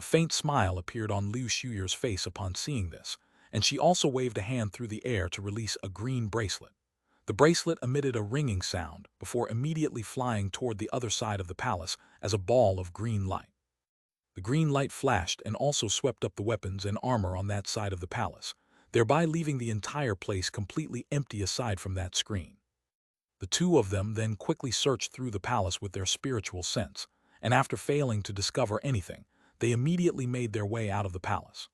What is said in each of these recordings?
faint smile appeared on Liu Shuyer's face upon seeing this, and she also waved a hand through the air to release a green bracelet. The bracelet emitted a ringing sound before immediately flying toward the other side of the palace as a ball of green light. The green light flashed and also swept up the weapons and armor on that side of the palace, thereby leaving the entire place completely empty aside from that screen. The two of them then quickly searched through the palace with their spiritual sense, and after failing to discover anything, they immediately made their way out of the palace.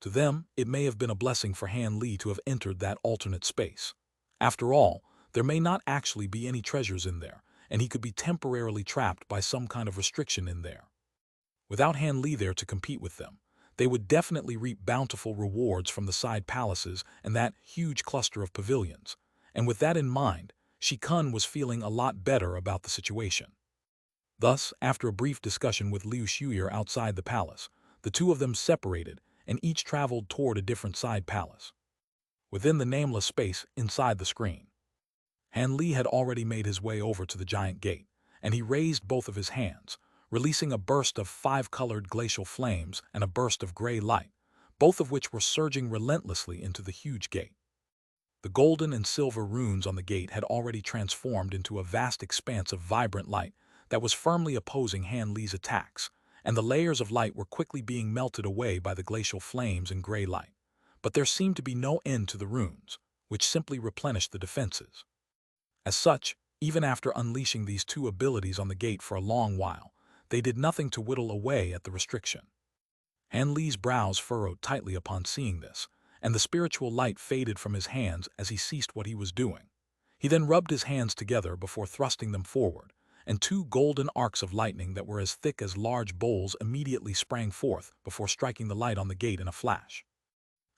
To them, it may have been a blessing for Han Li to have entered that alternate space. After all, there may not actually be any treasures in there, and he could be temporarily trapped by some kind of restriction in there. Without Han Li there to compete with them, they would definitely reap bountiful rewards from the side palaces and that huge cluster of pavilions, and with that in mind, Shikun was feeling a lot better about the situation. Thus, after a brief discussion with Liu Shuyer outside the palace, the two of them separated and each traveled toward a different side palace. Within the nameless space inside the screen, Han Li had already made his way over to the giant gate, and he raised both of his hands, releasing a burst of 5-colored glacial flames and a burst of gray light, both of which were surging relentlessly into the huge gate. The golden and silver runes on the gate had already transformed into a vast expanse of vibrant light that was firmly opposing Han Li's attacks, and the layers of light were quickly being melted away by the glacial flames and gray light. But there seemed to be no end to the runes, which simply replenished the defenses. As such, even after unleashing these two abilities on the gate for a long while, they did nothing to whittle away at the restriction. Han Li's brows furrowed tightly upon seeing this, and the spiritual light faded from his hands as he ceased what he was doing. He then rubbed his hands together before thrusting them forward, and two golden arcs of lightning that were as thick as large bowls immediately sprang forth before striking the light on the gate in a flash.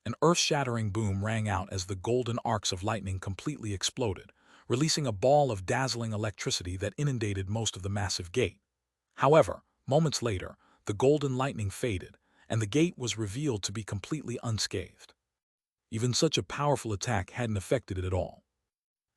An earth-shattering boom rang out as the golden arcs of lightning completely exploded, releasing a ball of dazzling electricity that inundated most of the massive gate. However, moments later, the golden lightning faded, and the gate was revealed to be completely unscathed. Even such a powerful attack hadn't affected it at all.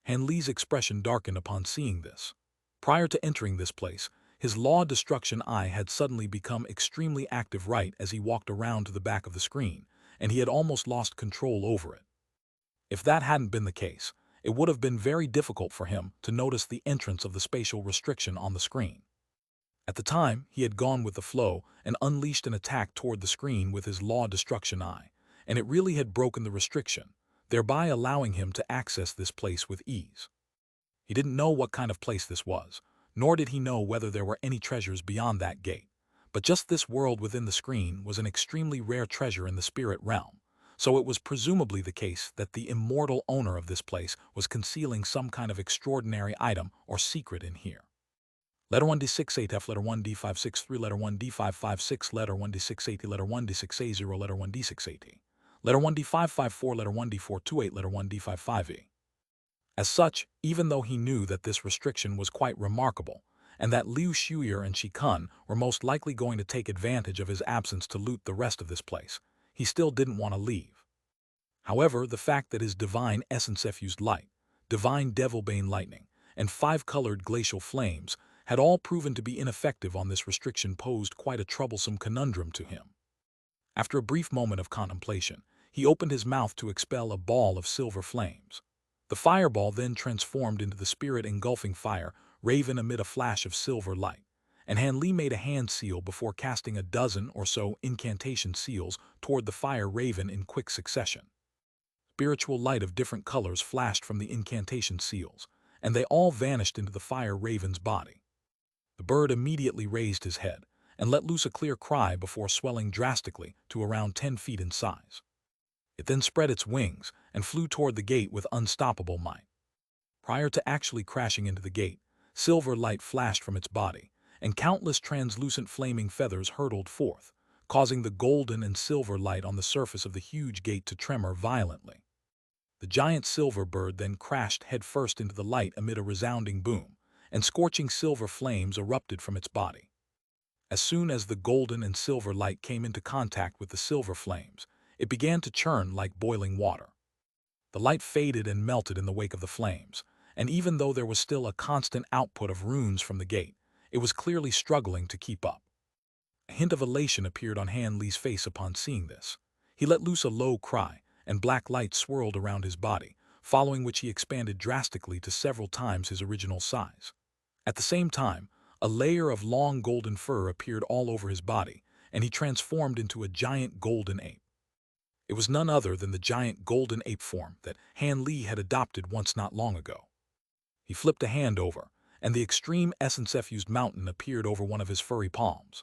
Han Li's expression darkened upon seeing this. Prior to entering this place, his law destruction eye had suddenly become extremely active right as he walked around to the back of the screen, and he had almost lost control over it. If that hadn't been the case, it would have been very difficult for him to notice the entrance of the spatial restriction on the screen. At the time, he had gone with the flow and unleashed an attack toward the screen with his law destruction eye, and it really had broken the restriction, thereby allowing him to access this place with ease. He didn't know what kind of place this was, nor did he know whether there were any treasures beyond that gate, but just this world within the screen was an extremely rare treasure in the spirit realm, so it was presumably the case that the immortal owner of this place was concealing some kind of extraordinary item or secret in here. Letter 1D68F, letter 1D563, letter 1D556, letter 1D680, letter 1D680, letter 1D680, letter 1D554, letter 1D428, letter 1D55E. As such, even though he knew that this restriction was quite remarkable, and that Liu Shuyer and Shikun were most likely going to take advantage of his absence to loot the rest of this place, he still didn't want to leave. However, the fact that his divine essence effused light, divine devilbane lightning, and 5-colored glacial flames had all proven to be ineffective on this restriction posed quite a troublesome conundrum to him. After a brief moment of contemplation, he opened his mouth to expel a ball of silver flames. The fireball then transformed into the spirit engulfing fire raven amid a flash of silver light, and Han Li made a hand seal before casting a dozen or so incantation seals toward the fire raven in quick succession. Spiritual light of different colors flashed from the incantation seals, and they all vanished into the fire raven's body. The bird immediately raised his head and let loose a clear cry before swelling drastically to around 10 feet in size. It then spread its wings and flew toward the gate with unstoppable might. Prior to actually crashing into the gate, silver light flashed from its body, and countless translucent flaming feathers hurtled forth, causing the golden and silver light on the surface of the huge gate to tremor violently. The giant silver bird then crashed headfirst into the light amid a resounding boom, and scorching silver flames erupted from its body. As soon as the golden and silver light came into contact with the silver flames, it began to churn like boiling water. The light faded and melted in the wake of the flames, and even though there was still a constant output of runes from the gate, it was clearly struggling to keep up. A hint of elation appeared on Han Li's face upon seeing this. He let loose a low cry, and black light swirled around his body, following which he expanded drastically to several times his original size. At the same time, a layer of long golden fur appeared all over his body, and he transformed into a giant golden ape. It was none other than the giant golden ape form that Han Li had adopted once not long ago. He flipped a hand over, and the extreme essence-effused mountain appeared over one of his furry palms.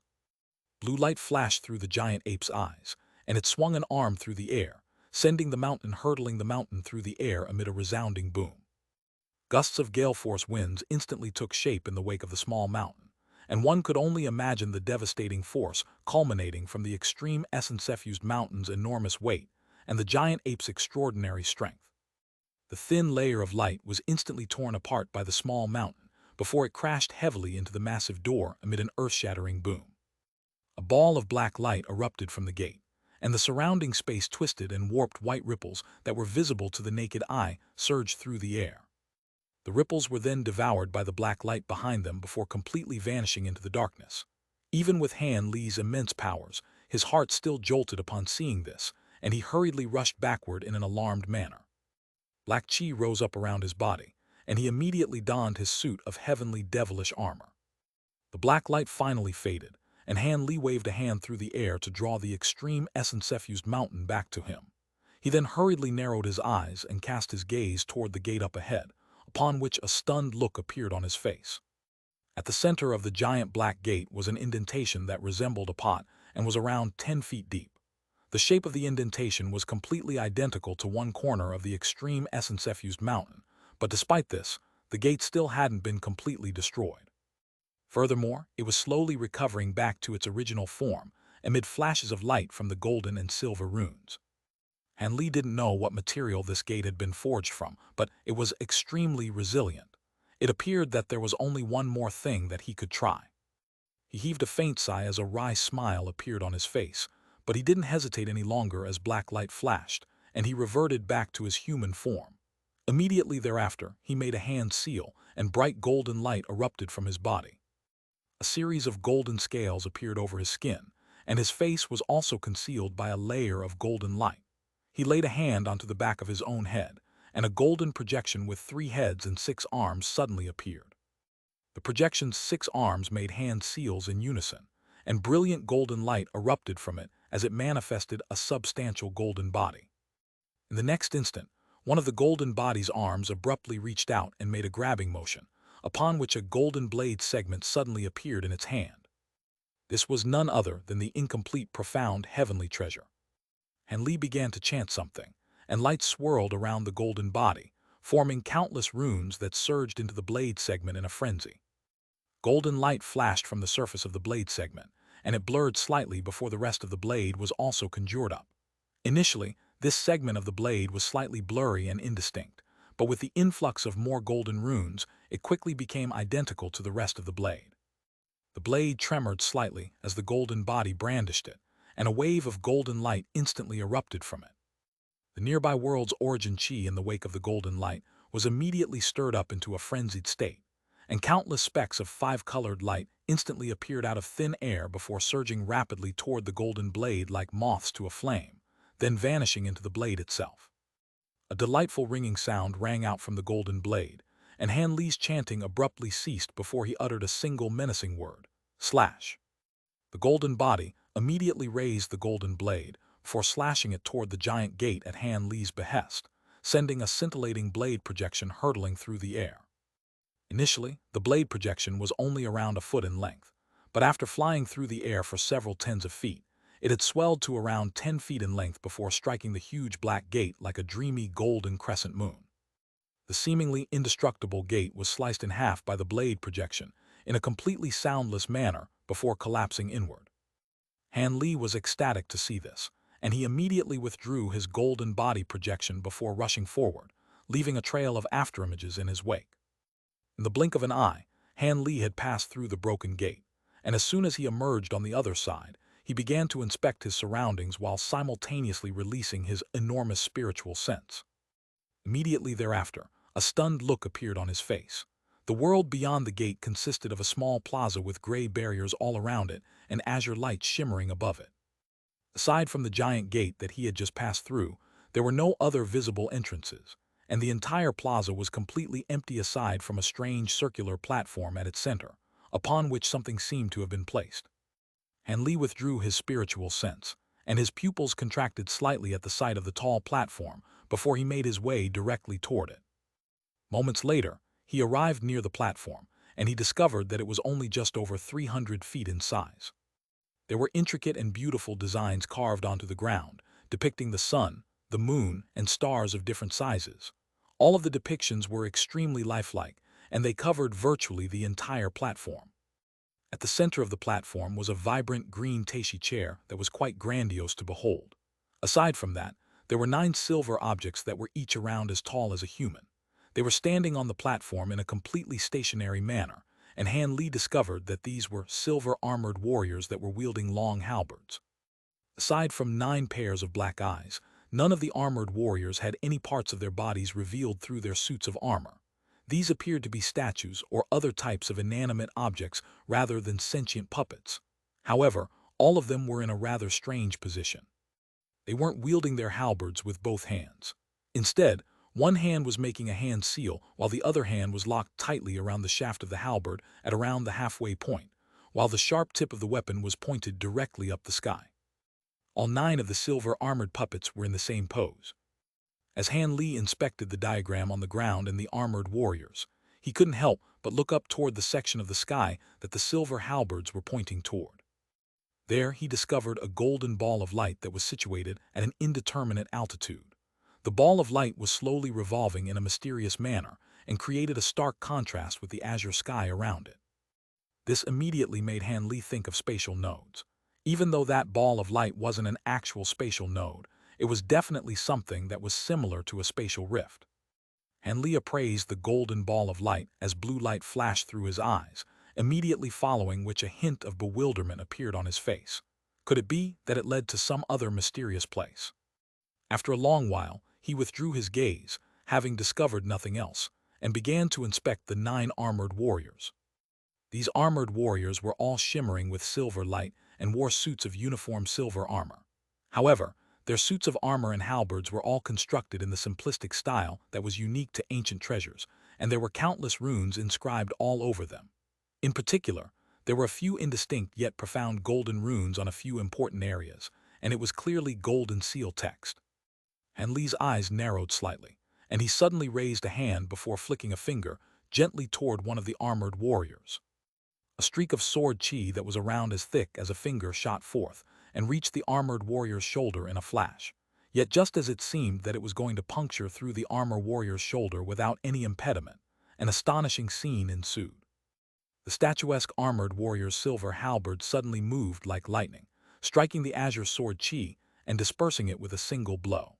Blue light flashed through the giant ape's eyes, and it swung an arm through the air, sending the mountain hurtling the mountain through the air amid a resounding boom. Gusts of gale-force winds instantly took shape in the wake of the small mountain, and one could only imagine the devastating force culminating from the extreme essence-effused mountain's enormous weight and the giant ape's extraordinary strength. The thin layer of light was instantly torn apart by the small mountain before it crashed heavily into the massive door amid an earth-shattering boom. A ball of black light erupted from the gate, and the surrounding space twisted and warped. White ripples that were visible to the naked eye surged through the air. The ripples were then devoured by the black light behind them before completely vanishing into the darkness. Even with Han Li's immense powers, his heart still jolted upon seeing this, and he hurriedly rushed backward in an alarmed manner. Black chi rose up around his body, and he immediately donned his suit of heavenly devilish armor. The black light finally faded, and Han Li waved a hand through the air to draw the extreme essence-effused mountain back to him. He then hurriedly narrowed his eyes and cast his gaze toward the gate up ahead, upon which a stunned look appeared on his face. At the center of the giant black gate was an indentation that resembled a pot and was around 10 feet deep. The shape of the indentation was completely identical to one corner of the extreme essence-effused mountain, but despite this, the gate still hadn't been completely destroyed. Furthermore, it was slowly recovering back to its original form, amid flashes of light from the golden and silver runes. Han Li didn't know what material this gate had been forged from, but it was extremely resilient. It appeared that there was only one more thing that he could try. He heaved a faint sigh as a wry smile appeared on his face, but he didn't hesitate any longer as black light flashed, and he reverted back to his human form. Immediately thereafter, he made a hand seal, and bright golden light erupted from his body. A series of golden scales appeared over his skin, and his face was also concealed by a layer of golden light. He laid a hand onto the back of his own head, and a golden projection with 3 heads and 6 arms suddenly appeared. The projection's 6 arms made hand seals in unison, and brilliant golden light erupted from it as it manifested a substantial golden body. In the next instant, one of the golden body's arms abruptly reached out and made a grabbing motion, upon which a golden blade segment suddenly appeared in its hand. This was none other than the incomplete profound heavenly treasure. Han Li began to chant something, and light swirled around the golden body, forming countless runes that surged into the blade segment in a frenzy. Golden light flashed from the surface of the blade segment, and it blurred slightly before the rest of the blade was also conjured up. Initially, this segment of the blade was slightly blurry and indistinct, but with the influx of more golden runes, it quickly became identical to the rest of the blade. The blade tremored slightly as the golden body brandished it, and a wave of golden light instantly erupted from it. The nearby world's origin chi in the wake of the golden light was immediately stirred up into a frenzied state, and countless specks of 5-colored light instantly appeared out of thin air before surging rapidly toward the golden blade like moths to a flame, then vanishing into the blade itself. A delightful ringing sound rang out from the golden blade, and Han Li's chanting abruptly ceased before he uttered a single menacing word: slash. The golden body immediately raised the golden blade before slashing it toward the giant gate at Han Li's behest, sending a scintillating blade projection hurtling through the air. Initially, the blade projection was only around a foot in length, but after flying through the air for several tens of feet, it had swelled to around 10 feet in length before striking the huge black gate like a dreamy golden crescent moon. The seemingly indestructible gate was sliced in half by the blade projection in a completely soundless manner before collapsing inward. Han Li was ecstatic to see this, and he immediately withdrew his golden body projection before rushing forward, leaving a trail of afterimages in his wake. In the blink of an eye, Han Li had passed through the broken gate, and as soon as he emerged on the other side, he began to inspect his surroundings while simultaneously releasing his enormous spiritual sense. Immediately thereafter, a stunned look appeared on his face. The world beyond the gate consisted of a small plaza with gray barriers all around it and azure lights shimmering above it. Aside from the giant gate that he had just passed through, there were no other visible entrances, and the entire plaza was completely empty aside from a strange circular platform at its center, upon which something seemed to have been placed. Han Li withdrew his spiritual sense, and his pupils contracted slightly at the sight of the tall platform before he made his way directly toward it. Moments later, he arrived near the platform, and he discovered that it was only just over 300 feet in size. There were intricate and beautiful designs carved onto the ground, depicting the sun, the moon, and stars of different sizes. All of the depictions were extremely lifelike, and they covered virtually the entire platform. At the center of the platform was a vibrant green Taishi chair that was quite grandiose to behold. Aside from that, there were 9 silver objects that were each around as tall as a human. They were standing on the platform in a completely stationary manner, and Han Li discovered that these were silver-armored warriors that were wielding long halberds. Aside from 9 pairs of black eyes, none of the armored warriors had any parts of their bodies revealed through their suits of armor. These appeared to be statues or other types of inanimate objects rather than sentient puppets. However, all of them were in a rather strange position. They weren't wielding their halberds with both hands. Instead, one hand was making a hand seal while the other hand was locked tightly around the shaft of the halberd at around the halfway point, while the sharp tip of the weapon was pointed directly up the sky. All 9 of the silver-armored puppets were in the same pose. As Han Li inspected the diagram on the ground and the armored warriors, he couldn't help but look up toward the section of the sky that the silver halberds were pointing toward. There he discovered a golden ball of light that was situated at an indeterminate altitude. The ball of light was slowly revolving in a mysterious manner and created a stark contrast with the azure sky around it. This immediately made Han Li think of spatial nodes. Even though that ball of light wasn't an actual spatial node, it was definitely something that was similar to a spatial rift. Han Li appraised the golden ball of light as blue light flashed through his eyes, immediately following which a hint of bewilderment appeared on his face. Could it be that it led to some other mysterious place? After a long while, he withdrew his gaze, having discovered nothing else, and began to inspect the 9 armored warriors. These armored warriors were all shimmering with silver light and wore suits of uniform silver armor. However, their suits of armor and halberds were all constructed in the simplistic style that was unique to ancient treasures, and there were countless runes inscribed all over them. In particular, there were a few indistinct yet profound golden runes on a few important areas, and it was clearly golden seal text. Han Li's eyes narrowed slightly, and he suddenly raised a hand before flicking a finger gently toward one of the armored warriors. A streak of sword chi that was around as thick as a finger shot forth and reached the armored warrior's shoulder in a flash. Yet just as it seemed that it was going to puncture through the armor warrior's shoulder without any impediment, an astonishing scene ensued. The statuesque armored warrior's silver halberd suddenly moved like lightning, striking the azure sword chi and dispersing it with a single blow.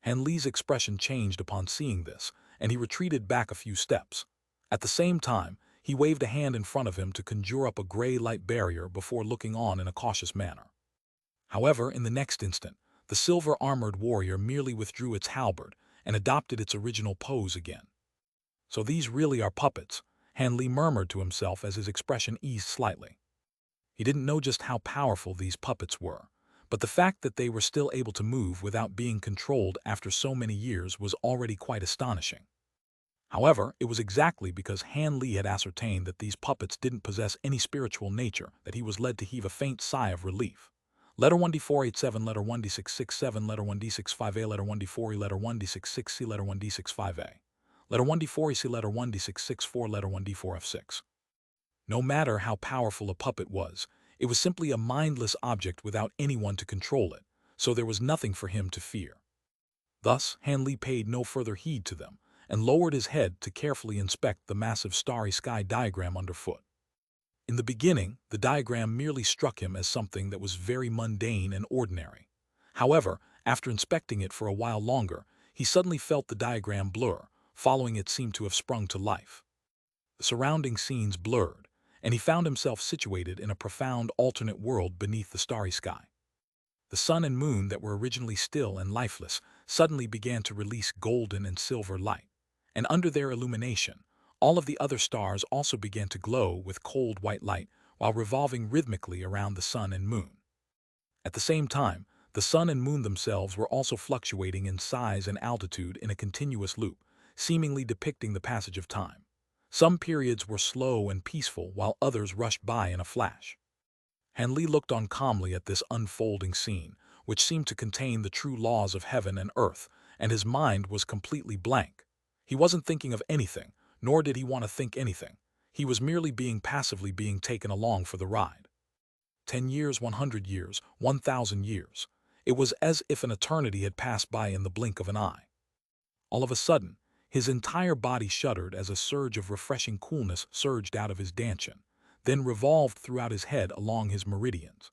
Han Li's expression changed upon seeing this, and he retreated back a few steps. At the same time, he waved a hand in front of him to conjure up a gray light barrier before looking on in a cautious manner. However, in the next instant, the silver-armored warrior merely withdrew its halberd and adopted its original pose again. So these really are puppets, Han Li murmured to himself as his expression eased slightly. He didn't know just how powerful these puppets were, but the fact that they were still able to move without being controlled after so many years was already quite astonishing. However, it was exactly because Han Li had ascertained that these puppets didn't possess any spiritual nature that he was led to heave a faint sigh of relief. Letter 1D487, letter 1D667, letter 1D65A, letter 1D4E, letter 1D66C, letter 1D65A. Letter 1D4EC, letter 1D664, letter 1D4F6. No matter how powerful a puppet was, it was simply a mindless object without anyone to control it, so there was nothing for him to fear. Thus, Han Li paid no further heed to them, and lowered his head to carefully inspect the massive starry sky diagram underfoot. In the beginning, the diagram merely struck him as something that was very mundane and ordinary. However, after inspecting it for a while longer, he suddenly felt the diagram blur, following it seemed to have sprung to life. The surrounding scenes blurred, and he found himself situated in a profound alternate world beneath the starry sky. The sun and moon that were originally still and lifeless suddenly began to release golden and silver light, and under their illumination, All of the other stars also began to glow with cold white light while revolving rhythmically around the sun and moon. At the same time, the sun and moon themselves were also fluctuating in size and altitude in a continuous loop, seemingly depicting the passage of time. Some periods were slow and peaceful while others rushed by in a flash. Hanli looked on calmly at this unfolding scene, which seemed to contain the true laws of heaven and earth, and his mind was completely blank. He wasn't thinking of anything, nor did he want to think anything. He was merely passively being taken along for the ride. 10 years, 100 years, 1,000 years. It was as if an eternity had passed by in the blink of an eye. All of a sudden, his entire body shuddered as a surge of refreshing coolness surged out of his dantian, then revolved throughout his head along his meridians.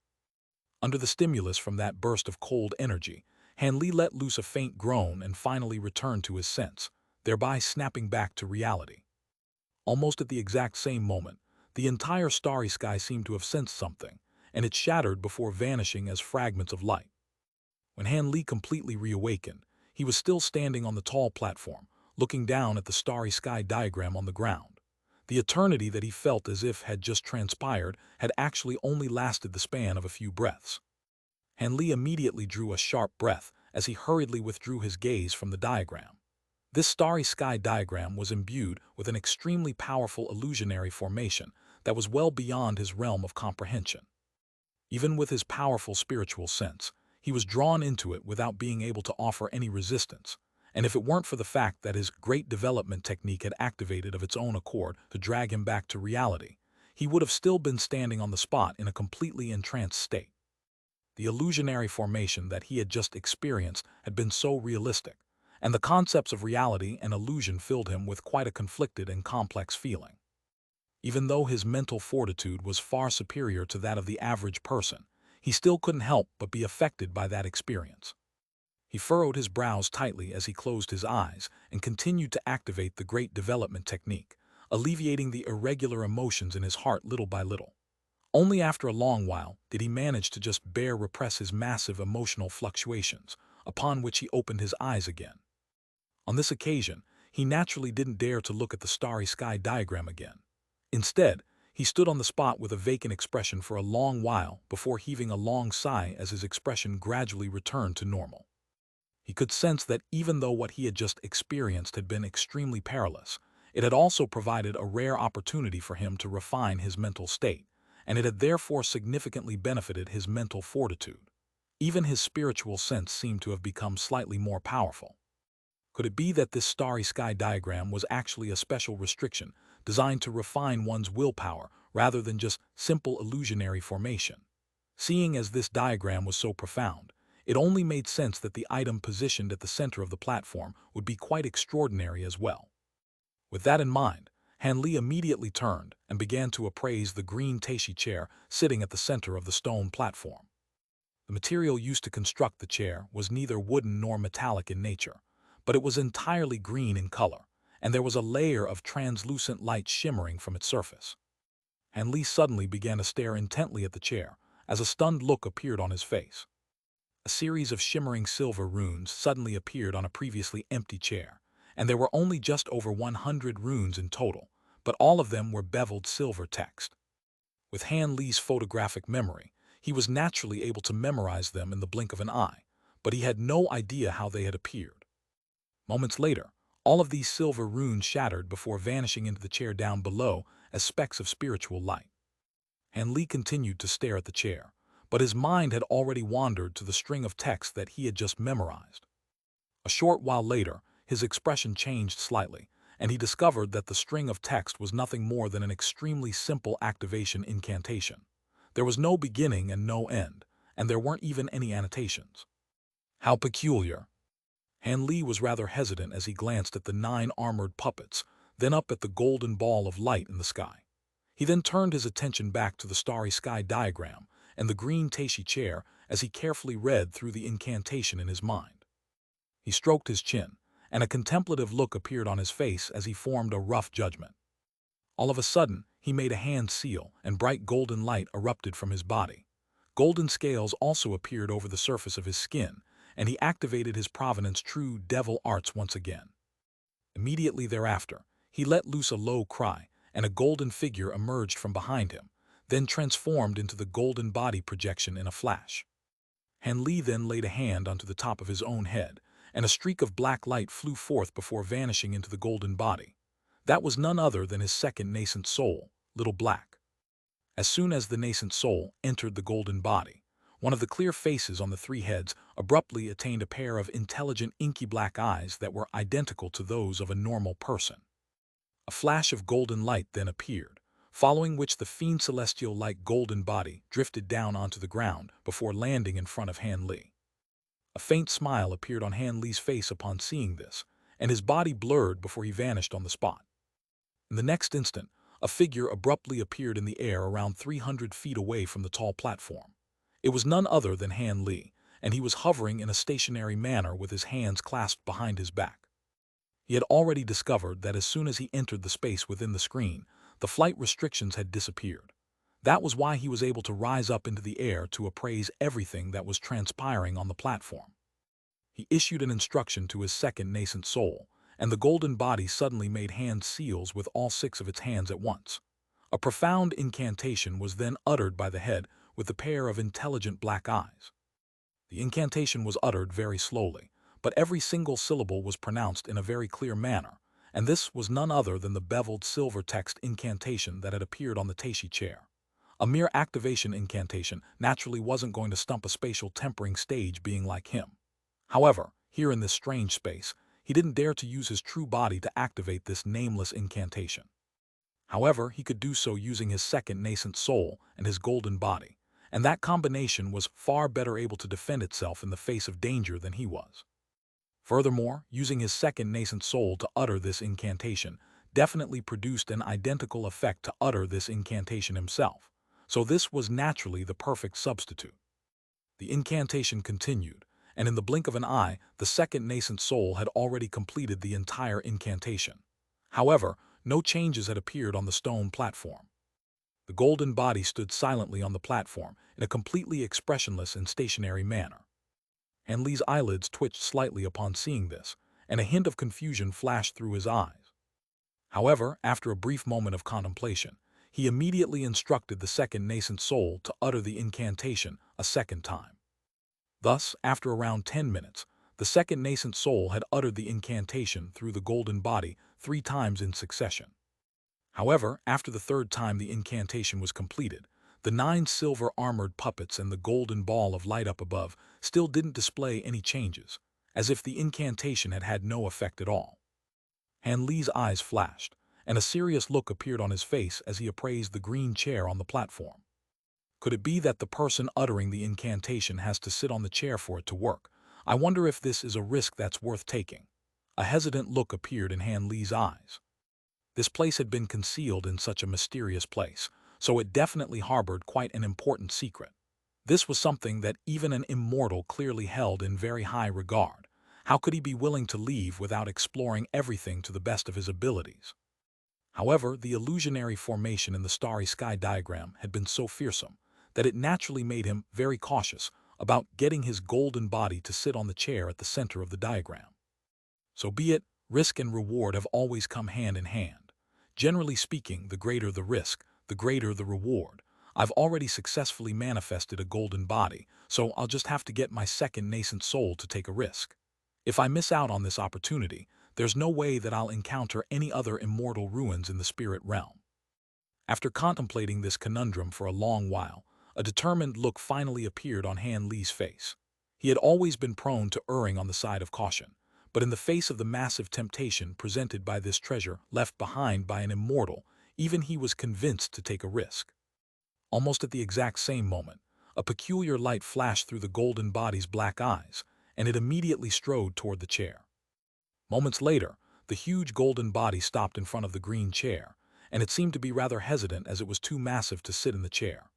Under the stimulus from that burst of cold energy, Hanli let loose a faint groan and finally returned to his sense, thereby snapping back to reality. Almost at the exact same moment, the entire starry sky seemed to have sensed something, and it shattered before vanishing as fragments of light. When Hanli completely reawakened, he was still standing on the tall platform, looking down at the starry sky diagram on the ground. The eternity that he felt as if had just transpired had actually only lasted the span of a few breaths. Hanli immediately drew a sharp breath as he hurriedly withdrew his gaze from the diagram. This starry sky diagram was imbued with an extremely powerful illusionary formation that was well beyond his realm of comprehension. Even with his powerful spiritual sense, he was drawn into it without being able to offer any resistance, and if it weren't for the fact that his great development technique had activated of its own accord to drag him back to reality, he would have still been standing on the spot in a completely entranced state. The illusionary formation that he had just experienced had been so realistic, and the concepts of reality and illusion filled him with quite a conflicted and complex feeling. Even though his mental fortitude was far superior to that of the average person, he still couldn't help but be affected by that experience. He furrowed his brows tightly as he closed his eyes and continued to activate the great development technique, alleviating the irregular emotions in his heart little by little. Only after a long while did he manage to just repress his massive emotional fluctuations, upon which he opened his eyes again. On this occasion, he naturally didn't dare to look at the starry sky diagram again. Instead, he stood on the spot with a vacant expression for a long while before heaving a long sigh as his expression gradually returned to normal. He could sense that even though what he had just experienced had been extremely perilous, it had also provided a rare opportunity for him to refine his mental state, and it had therefore significantly benefited his mental fortitude. Even his spiritual sense seemed to have become slightly more powerful. Could it be that this starry sky diagram was actually a special restriction designed to refine one's willpower rather than just simple illusionary formation? Seeing as this diagram was so profound, it only made sense that the item positioned at the center of the platform would be quite extraordinary as well. With that in mind, Hanli immediately turned and began to appraise the green Taishi chair sitting at the center of the stone platform. The material used to construct the chair was neither wooden nor metallic in nature, but it was entirely green in color, and there was a layer of translucent light shimmering from its surface. Hanli suddenly began to stare intently at the chair, as a stunned look appeared on his face. A series of shimmering silver runes suddenly appeared on a previously empty chair, and there were only just over 100 runes in total, but all of them were beveled silver text. With Hanli's photographic memory, he was naturally able to memorize them in the blink of an eye, but he had no idea how they had appeared. Moments later, all of these silver runes shattered before vanishing into the chair down below as specks of spiritual light. Hanli continued to stare at the chair, but his mind had already wandered to the string of text that he had just memorized. A short while later, his expression changed slightly, and he discovered that the string of text was nothing more than an extremely simple activation incantation. There was no beginning and no end, and there weren't even any annotations. How peculiar! Hanli was rather hesitant as he glanced at the 9 armored puppets, then up at the golden ball of light in the sky. He then turned his attention back to the starry sky diagram and the green Taishi chair as he carefully read through the incantation in his mind. He stroked his chin, and a contemplative look appeared on his face as he formed a rough judgment. All of a sudden, he made a hand seal, and bright golden light erupted from his body. Golden scales also appeared over the surface of his skin, and he activated his provenance true devil arts once again. Immediately thereafter, He let loose a low cry, and a golden figure emerged from behind him, then transformed into the golden body projection in a flash. Han Li then laid a hand onto the top of his own head, and a streak of black light flew forth before vanishing into the golden body. That was none other than his second nascent soul, Little Black. As soon as the nascent soul entered the golden body, one of the clear faces on the three heads abruptly attained a pair of intelligent inky black eyes that were identical to those of a normal person. A flash of golden light then appeared, following which the fiend celestial-like golden body drifted down onto the ground before landing in front of Han Li. A faint smile appeared on Han Li's face upon seeing this, and his body blurred before he vanished on the spot. In the next instant, a figure abruptly appeared in the air around 300 feet away from the tall platform. It was none other than Han Li, and he was hovering in a stationary manner with his hands clasped behind his back. He had already discovered that as soon as he entered the space within the screen, the flight restrictions had disappeared. That was why he was able to rise up into the air to appraise everything that was transpiring on the platform. He issued an instruction to his second nascent soul, and the golden body suddenly made hand seals with all 6 of its hands at once. A profound incantation was then uttered by the head with a pair of intelligent black eyes. The incantation was uttered very slowly, but every single syllable was pronounced in a very clear manner, and this was none other than the beveled silver text incantation that had appeared on the Taishi chair. A mere activation incantation naturally wasn't going to stump a spatial tempering stage being like him. However, here in this strange space, he didn't dare to use his true body to activate this nameless incantation. However, he could do so using his second nascent soul and his golden body, and that combination was far better able to defend itself in the face of danger than he was. Furthermore, using his second nascent soul to utter this incantation definitely produced an identical effect to utter this incantation himself, so this was naturally the perfect substitute. The incantation continued, and in the blink of an eye, the second nascent soul had already completed the entire incantation. However, no changes had appeared on the stone platform. The golden body stood silently on the platform in a completely expressionless and stationary manner. Han Li's eyelids twitched slightly upon seeing this, and a hint of confusion flashed through his eyes. However, after a brief moment of contemplation, he immediately instructed the second nascent soul to utter the incantation a second time. Thus, after around 10 minutes, the second nascent soul had uttered the incantation through the golden body 3 times in succession. However, after the third time the incantation was completed, the 9 silver-armored puppets and the golden ball of light up above still didn't display any changes, as if the incantation had had no effect at all. Han Li's eyes flashed, and a serious look appeared on his face as he appraised the green chair on the platform. Could it be that the person uttering the incantation has to sit on the chair for it to work? I wonder if this is a risk that's worth taking. A hesitant look appeared in Han Li's eyes. This place had been concealed in such a mysterious place, so it definitely harbored quite an important secret. This was something that even an immortal clearly held in very high regard. How could he be willing to leave without exploring everything to the best of his abilities? However, the illusionary formation in the starry sky diagram had been so fearsome that it naturally made him very cautious about getting his golden body to sit on the chair at the center of the diagram. So be it, risk and reward have always come hand in hand. Generally speaking, the greater the risk, the greater the reward. I've already successfully manifested a golden body, so I'll just have to get my second nascent soul to take a risk. If I miss out on this opportunity, there's no way that I'll encounter any other immortal ruins in the spirit realm. After contemplating this conundrum for a long while, a determined look finally appeared on Han Li's face. He had always been prone to erring on the side of caution, but in the face of the massive temptation presented by this treasure left behind by an immortal, even he was convinced to take a risk. Almost at the exact same moment, a peculiar light flashed through the golden body's black eyes, and it immediately strode toward the chair. Moments later, the huge golden body stopped in front of the green chair, and it seemed to be rather hesitant as it was too massive to sit in the chair.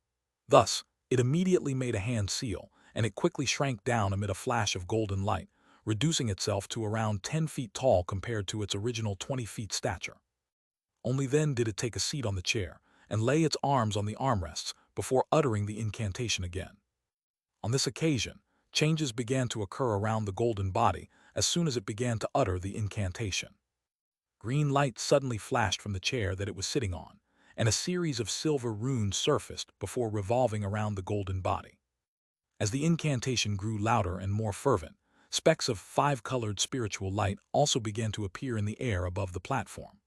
Thus, it immediately made a hand seal, and it quickly shrank down amid a flash of golden light, reducing itself to around 10 feet tall compared to its original 20 feet stature. Only then did it take a seat on the chair and lay its arms on the armrests before uttering the incantation again. On this occasion, changes began to occur around the golden body as soon as it began to utter the incantation. Green light suddenly flashed from the chair that it was sitting on, and a series of silver runes surfaced before revolving around the golden body. As the incantation grew louder and more fervent, specks of five-colored spiritual light also began to appear in the air above the platform.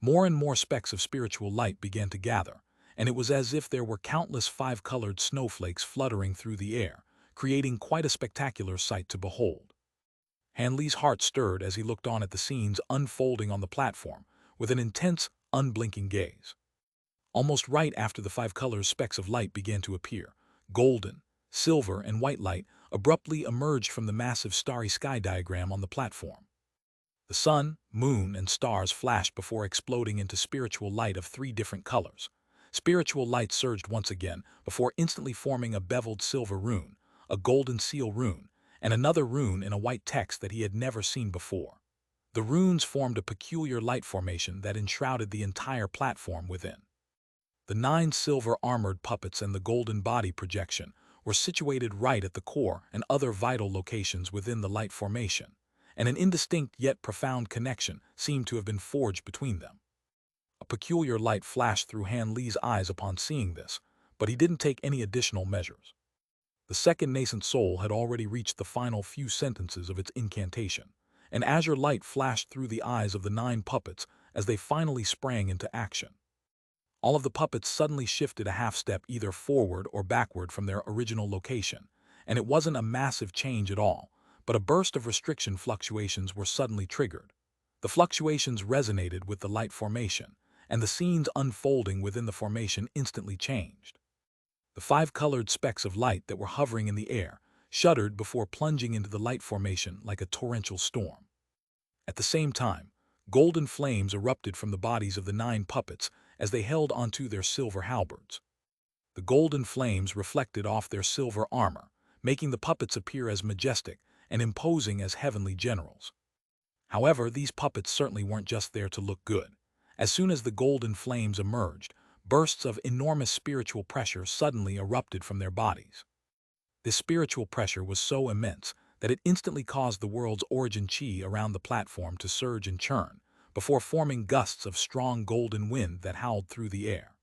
More and more specks of spiritual light began to gather, and it was as if there were countless five-colored snowflakes fluttering through the air, creating quite a spectacular sight to behold. Hanley's heart stirred as he looked on at the scenes unfolding on the platform with an intense, unblinking gaze. Almost right after the five colors specks of light began to appear, golden, silver, and white light abruptly emerged from the massive starry sky diagram on the platform. The sun, moon, and stars flashed before exploding into spiritual light of three different colors. Spiritual light surged once again before instantly forming a beveled silver rune, a golden seal rune, and another rune in a white text that he had never seen before. The runes formed a peculiar light formation that enshrouded the entire platform within. The 9 silver armored puppets and the golden body projection were situated right at the core and other vital locations within the light formation, and an indistinct yet profound connection seemed to have been forged between them. A peculiar light flashed through Han Li's eyes upon seeing this, but he didn't take any additional measures. The second nascent soul had already reached the final few sentences of its incantation, and azure light flashed through the eyes of the 9 puppets as they finally sprang into action. All of the puppets suddenly shifted a half-step either forward or backward from their original location, and it wasn't a massive change at all, but a burst of restriction fluctuations were suddenly triggered. The fluctuations resonated with the light formation, and the scenes unfolding within the formation instantly changed. The 5 colored specks of light that were hovering in the air shuddered before plunging into the light formation like a torrential storm. At the same time, golden flames erupted from the bodies of the 9 puppets as they held onto their silver halberds. The golden flames reflected off their silver armor, making the puppets appear as majestic and imposing as heavenly generals. However, these puppets certainly weren't just there to look good. As soon as the golden flames emerged, bursts of enormous spiritual pressure suddenly erupted from their bodies. This spiritual pressure was so immense that it instantly caused the world's origin chi around the platform to surge and churn, before forming gusts of strong golden wind that howled through the air.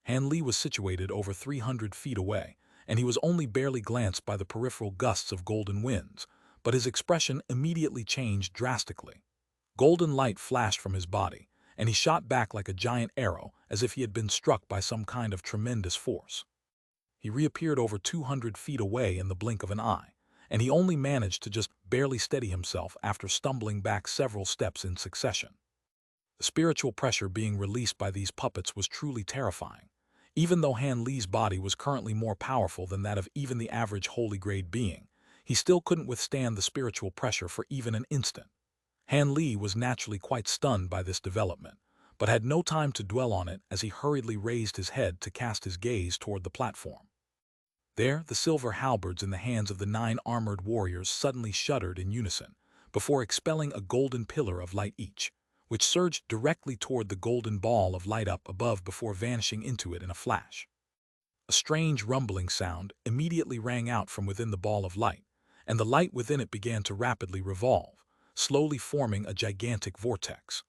Han Li was situated over 300 feet away, and he was only barely glanced by the peripheral gusts of golden winds, but his expression immediately changed drastically. Golden light flashed from his body, and he shot back like a giant arrow as if he had been struck by some kind of tremendous force. He reappeared over 200 feet away in the blink of an eye, and he only managed to just barely steady himself after stumbling back several steps in succession. The spiritual pressure being released by these puppets was truly terrifying. Even though Han Li's body was currently more powerful than that of even the average holy-grade being, he still couldn't withstand the spiritual pressure for even an instant. Han Li was naturally quite stunned by this development, but had no time to dwell on it as he hurriedly raised his head to cast his gaze toward the platform. There, the silver halberds in the hands of the 9 armored warriors suddenly shuddered in unison, before expelling a golden pillar of light each, which surged directly toward the golden ball of light up above before vanishing into it in a flash. A strange rumbling sound immediately rang out from within the ball of light, and the light within it began to rapidly revolve, slowly forming a gigantic vortex.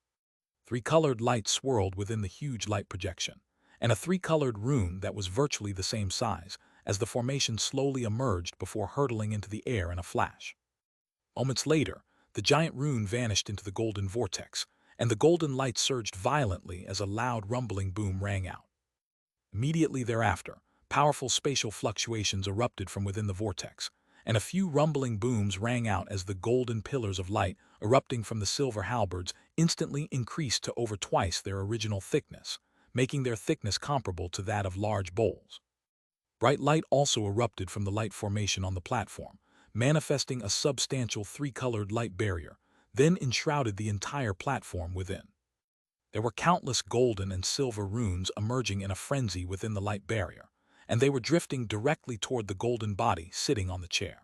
3-colored light swirled within the huge light projection, and a 3-colored rune that was virtually the same size as the formation slowly emerged before hurtling into the air in a flash. Moments later, the giant rune vanished into the golden vortex, and the golden light surged violently as a loud rumbling boom rang out. Immediately thereafter, powerful spatial fluctuations erupted from within the vortex, and a few rumbling booms rang out as the golden pillars of light erupting from the silver halberds instantly increased to over twice their original thickness, making their thickness comparable to that of large bowls. Bright light also erupted from the light formation on the platform, manifesting a substantial 3-colored light barrier, then enshrouded the entire platform within. There were countless golden and silver runes emerging in a frenzy within the light barrier, and they were drifting directly toward the golden body sitting on the chair.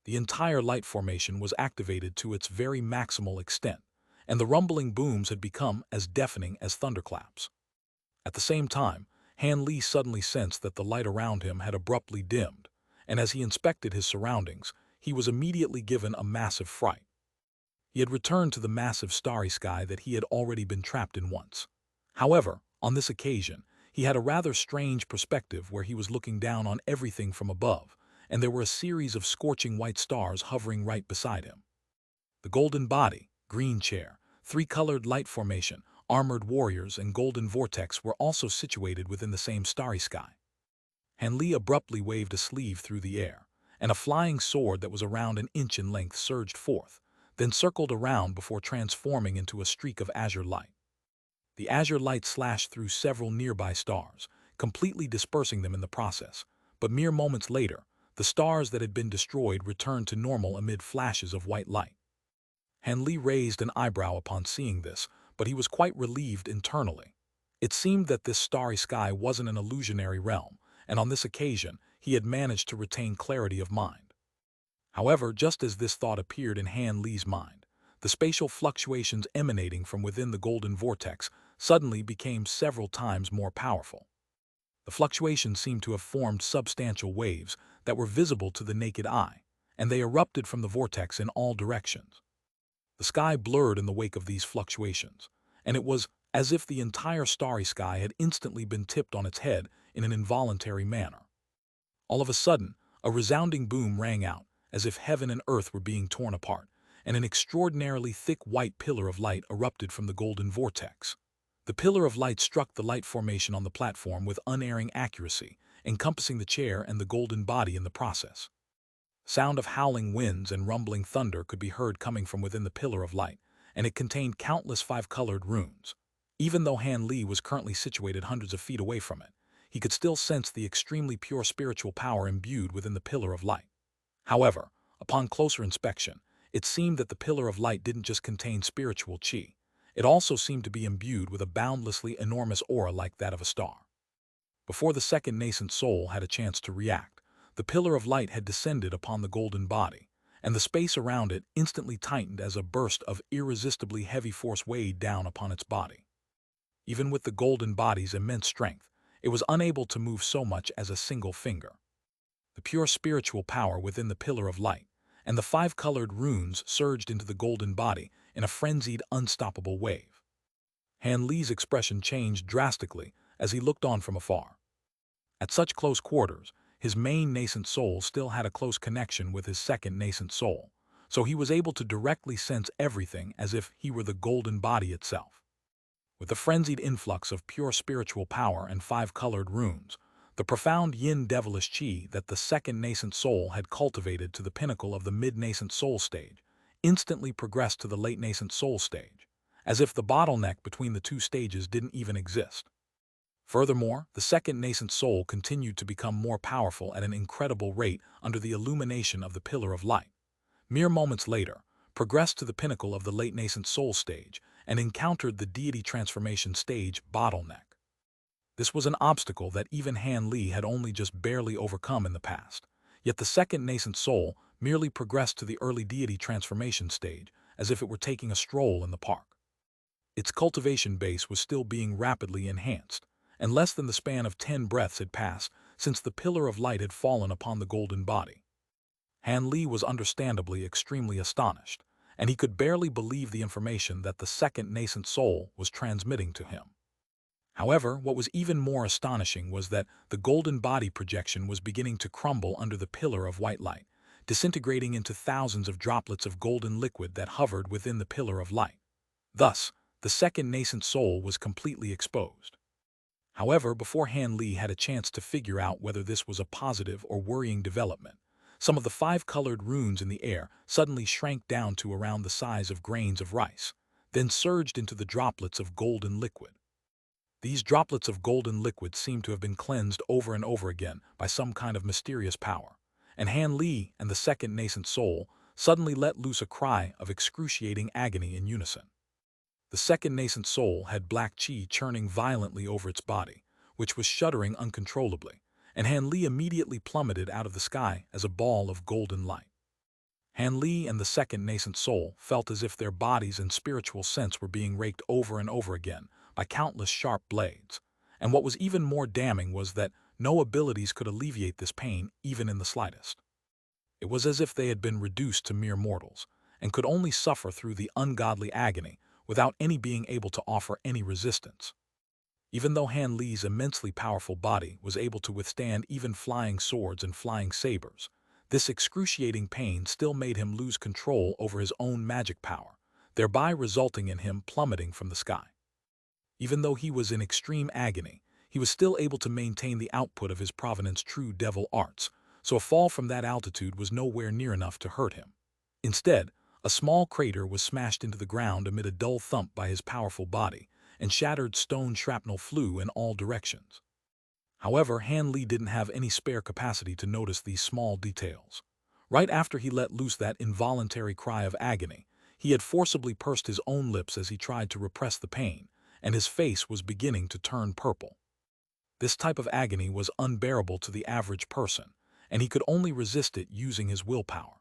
The entire light formation was activated to its very maximal extent, and the rumbling booms had become as deafening as thunderclaps. At the same time, Han Li suddenly sensed that the light around him had abruptly dimmed, and as he inspected his surroundings, he was immediately given a massive fright. He had returned to the massive starry sky that he had already been trapped in once. However, on this occasion, he had a rather strange perspective where he was looking down on everything from above, and there were a series of scorching white stars hovering right beside him. The golden body, green chair, three-colored light formation, armored warriors, and golden vortex were also situated within the same starry sky. Hanli abruptly waved a sleeve through the air, and a flying sword that was around an inch in length surged forth, then circled around before transforming into a streak of azure light. The azure light slashed through several nearby stars, completely dispersing them in the process, but mere moments later, the stars that had been destroyed returned to normal amid flashes of white light. Hanli raised an eyebrow upon seeing this, but he was quite relieved internally. It seemed that this starry sky wasn't an illusionary realm, and on this occasion, he had managed to retain clarity of mind. However, just as this thought appeared in Han Li's mind, the spatial fluctuations emanating from within the golden vortex suddenly became several times more powerful. The fluctuations seemed to have formed substantial waves that were visible to the naked eye, and they erupted from the vortex in all directions. The sky blurred in the wake of these fluctuations, and it was as if the entire starry sky had instantly been tipped on its head in an involuntary manner. All of a sudden, a resounding boom rang out, as if heaven and earth were being torn apart, and an extraordinarily thick white pillar of light erupted from the golden vortex. The pillar of light struck the light formation on the platform with unerring accuracy, encompassing the chair and the golden body in the process. Sound of howling winds and rumbling thunder could be heard coming from within the pillar of light, and it contained countless five-colored runes. Even though Han Li was currently situated hundreds of feet away from it, he could still sense the extremely pure spiritual power imbued within the pillar of light. However, upon closer inspection, it seemed that the pillar of light didn't just contain spiritual qi. It also seemed to be imbued with a boundlessly enormous aura like that of a star. Before the second nascent soul had a chance to react, the pillar of light had descended upon the golden body, and the space around it instantly tightened as a burst of irresistibly heavy force weighed down upon its body. Even with the golden body's immense strength, it was unable to move so much as a single finger. The pure spiritual power within the pillar of light and the five-colored runes surged into the golden body in a frenzied, unstoppable wave. Han Li's expression changed drastically as he looked on from afar. At such close quarters, his main nascent soul still had a close connection with his second nascent soul, so he was able to directly sense everything as if he were the golden body itself. With the frenzied influx of pure spiritual power and five-colored runes, the profound yin devilish qi that the second nascent soul had cultivated to the pinnacle of the mid-nascent soul stage instantly progressed to the late nascent soul stage, as if the bottleneck between the two stages didn't even exist. Furthermore, the second nascent soul continued to become more powerful at an incredible rate under the illumination of the pillar of light. Mere moments later, progressed to the pinnacle of the late nascent soul stage and encountered the deity transformation stage bottleneck. This was an obstacle that even Han Li had only just barely overcome in the past, yet the second nascent soul merely progressed to the early deity transformation stage as if it were taking a stroll in the park. Its cultivation base was still being rapidly enhanced, and less than the span of 10 breaths had passed since the pillar of light had fallen upon the golden body. Han Li was understandably extremely astonished, and he could barely believe the information that the second nascent soul was transmitting to him. However, what was even more astonishing was that the golden body projection was beginning to crumble under the pillar of white light, disintegrating into thousands of droplets of golden liquid that hovered within the pillar of light. Thus, the second nascent soul was completely exposed. However, before Han Li had a chance to figure out whether this was a positive or worrying development, some of the five-colored runes in the air suddenly shrank down to around the size of grains of rice, then surged into the droplets of golden liquid. These droplets of golden liquid seemed to have been cleansed over and over again by some kind of mysterious power, and Han Li and the second nascent soul suddenly let loose a cry of excruciating agony in unison. The second nascent soul had black qi churning violently over its body, which was shuddering uncontrollably, and Han Li immediately plummeted out of the sky as a ball of golden light. Han Li and the second nascent soul felt as if their bodies and spiritual sense were being raked over and over again by countless sharp blades, and what was even more damning was that no abilities could alleviate this pain even in the slightest. It was as if they had been reduced to mere mortals, and could only suffer through the ungodly agony without any being able to offer any resistance. Even though Han Li's immensely powerful body was able to withstand even flying swords and flying sabers, this excruciating pain still made him lose control over his own magic power, thereby resulting in him plummeting from the sky. Even though he was in extreme agony, he was still able to maintain the output of his provenance true devil arts, so a fall from that altitude was nowhere near enough to hurt him. Instead, a small crater was smashed into the ground amid a dull thump by his powerful body, and shattered stone shrapnel flew in all directions. However, Han Li didn't have any spare capacity to notice these small details. Right after he let loose that involuntary cry of agony, he had forcibly pursed his own lips as he tried to repress the pain, and his face was beginning to turn purple. This type of agony was unbearable to the average person, and he could only resist it using his willpower.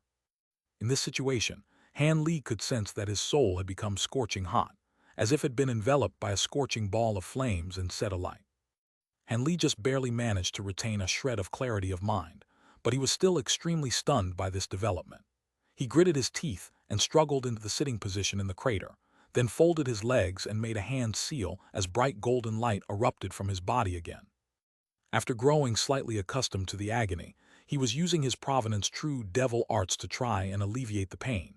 In this situation, Han Li could sense that his soul had become scorching hot, as if it had been enveloped by a scorching ball of flames and set alight. Han Li just barely managed to retain a shred of clarity of mind, but he was still extremely stunned by this development. He gritted his teeth and struggled into the sitting position in the crater, then folded his legs and made a hand seal as bright golden light erupted from his body again. After growing slightly accustomed to the agony, he was using his provenance true devil arts to try and alleviate the pain.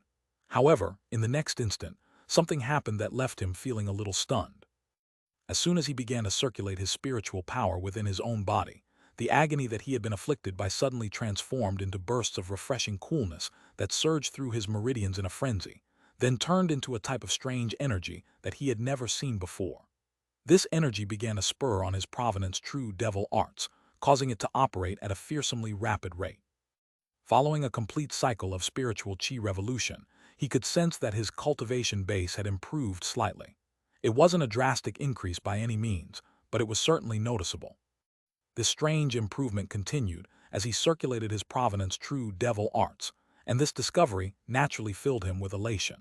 However, in the next instant, something happened that left him feeling a little stunned. As soon as he began to circulate his spiritual power within his own body, the agony that he had been afflicted by suddenly transformed into bursts of refreshing coolness that surged through his meridians in a frenzy, then turned into a type of strange energy that he had never seen before. This energy began to spur on his provenance true devil arts, causing it to operate at a fearsomely rapid rate. Following a complete cycle of spiritual chi revolution, he could sense that his cultivation base had improved slightly. It wasn't a drastic increase by any means, but it was certainly noticeable. This strange improvement continued as he circulated his provenance true devil arts, and this discovery naturally filled him with elation.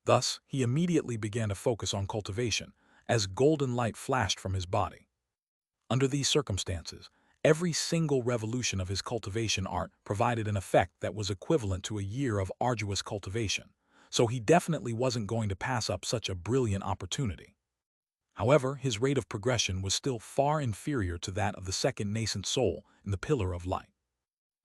Thus, he immediately began to focus on cultivation, as golden light flashed from his body. Under these circumstances, every single revolution of his cultivation art provided an effect that was equivalent to a year of arduous cultivation, so he definitely wasn't going to pass up such a brilliant opportunity. However, his rate of progression was still far inferior to that of the second nascent soul in the Pillar of Light.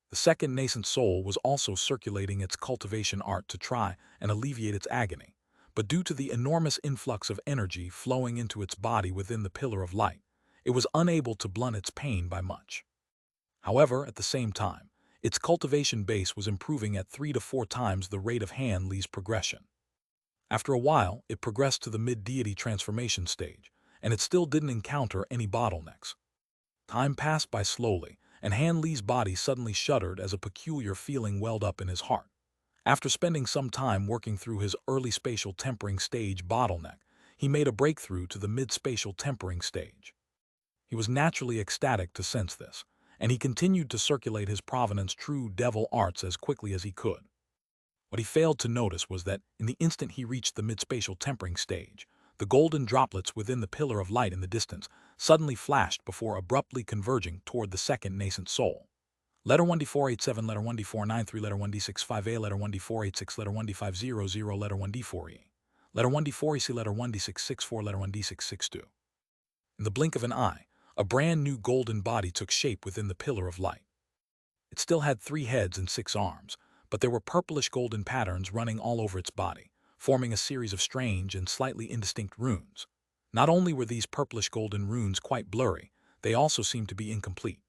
The second nascent soul was also circulating its cultivation art to try and alleviate its agony, but due to the enormous influx of energy flowing into its body within the Pillar of Light, it was unable to blunt its pain by much. However, at the same time, its cultivation base was improving at 3 to 4 times the rate of Han Li's progression. After a while, it progressed to the mid-deity transformation stage, and it still didn't encounter any bottlenecks. Time passed by slowly, and Han Li's body suddenly shuddered as a peculiar feeling welled up in his heart. After spending some time working through his early spatial tempering stage bottleneck, he made a breakthrough to the mid-spatial tempering stage. He was naturally ecstatic to sense this, and he continued to circulate his provenance true devil arts as quickly as he could. What he failed to notice was that, in the instant he reached the mid-spatial tempering stage, the golden droplets within the Pillar of Light in the distance suddenly flashed before abruptly converging toward the second nascent soul. Letter 1D487, letter 1D493, letter 1D65A, letter 1D486, letter 1D500, letter 1D4E, letter 1D4EC, letter 1D664, letter 1D662. In the blink of an eye, a brand new golden body took shape within the Pillar of Light. It still had 3 heads and 6 arms, but there were purplish golden patterns running all over its body, forming a series of strange and slightly indistinct runes. Not only were these purplish golden runes quite blurry, they also seemed to be incomplete.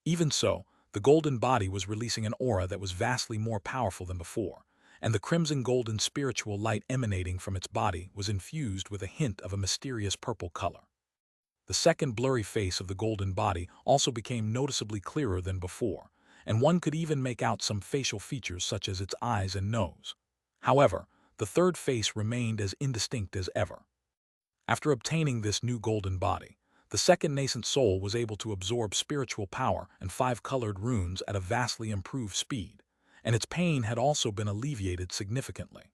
Even so, the golden body was releasing an aura that was vastly more powerful than before, and the crimson golden spiritual light emanating from its body was infused with a hint of a mysterious purple color. The second blurry face of the golden body also became noticeably clearer than before, and one could even make out some facial features such as its eyes and nose. However, the third face remained as indistinct as ever. After obtaining this new golden body, the second nascent soul was able to absorb spiritual power and 5 colored runes at a vastly improved speed, and its pain had also been alleviated significantly.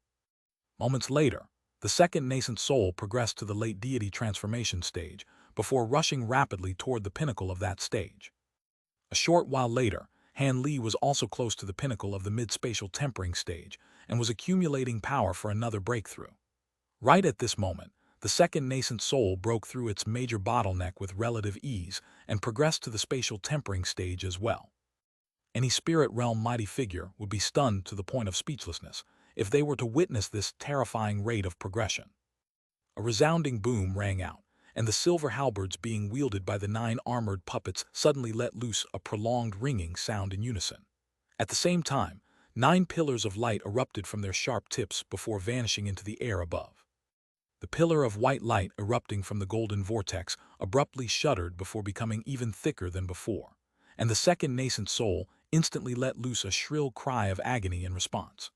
Moments later, the second nascent soul progressed to the late deity transformation stage before rushing rapidly toward the pinnacle of that stage. A short while later, Han Li was also close to the pinnacle of the mid-spatial tempering stage and was accumulating power for another breakthrough. Right at this moment, the second nascent soul broke through its major bottleneck with relative ease and progressed to the spatial tempering stage as well. Any spirit realm mighty figure would be stunned to the point of speechlessness if they were to witness this terrifying rate of progression. A resounding boom rang out, and the silver halberds being wielded by the 9 armored puppets suddenly let loose a prolonged ringing sound in unison. At the same time, 9 pillars of light erupted from their sharp tips before vanishing into the air above. The pillar of white light erupting from the golden vortex abruptly shuddered before becoming even thicker than before, and the second nascent soul instantly let loose a shrill cry of agony in response.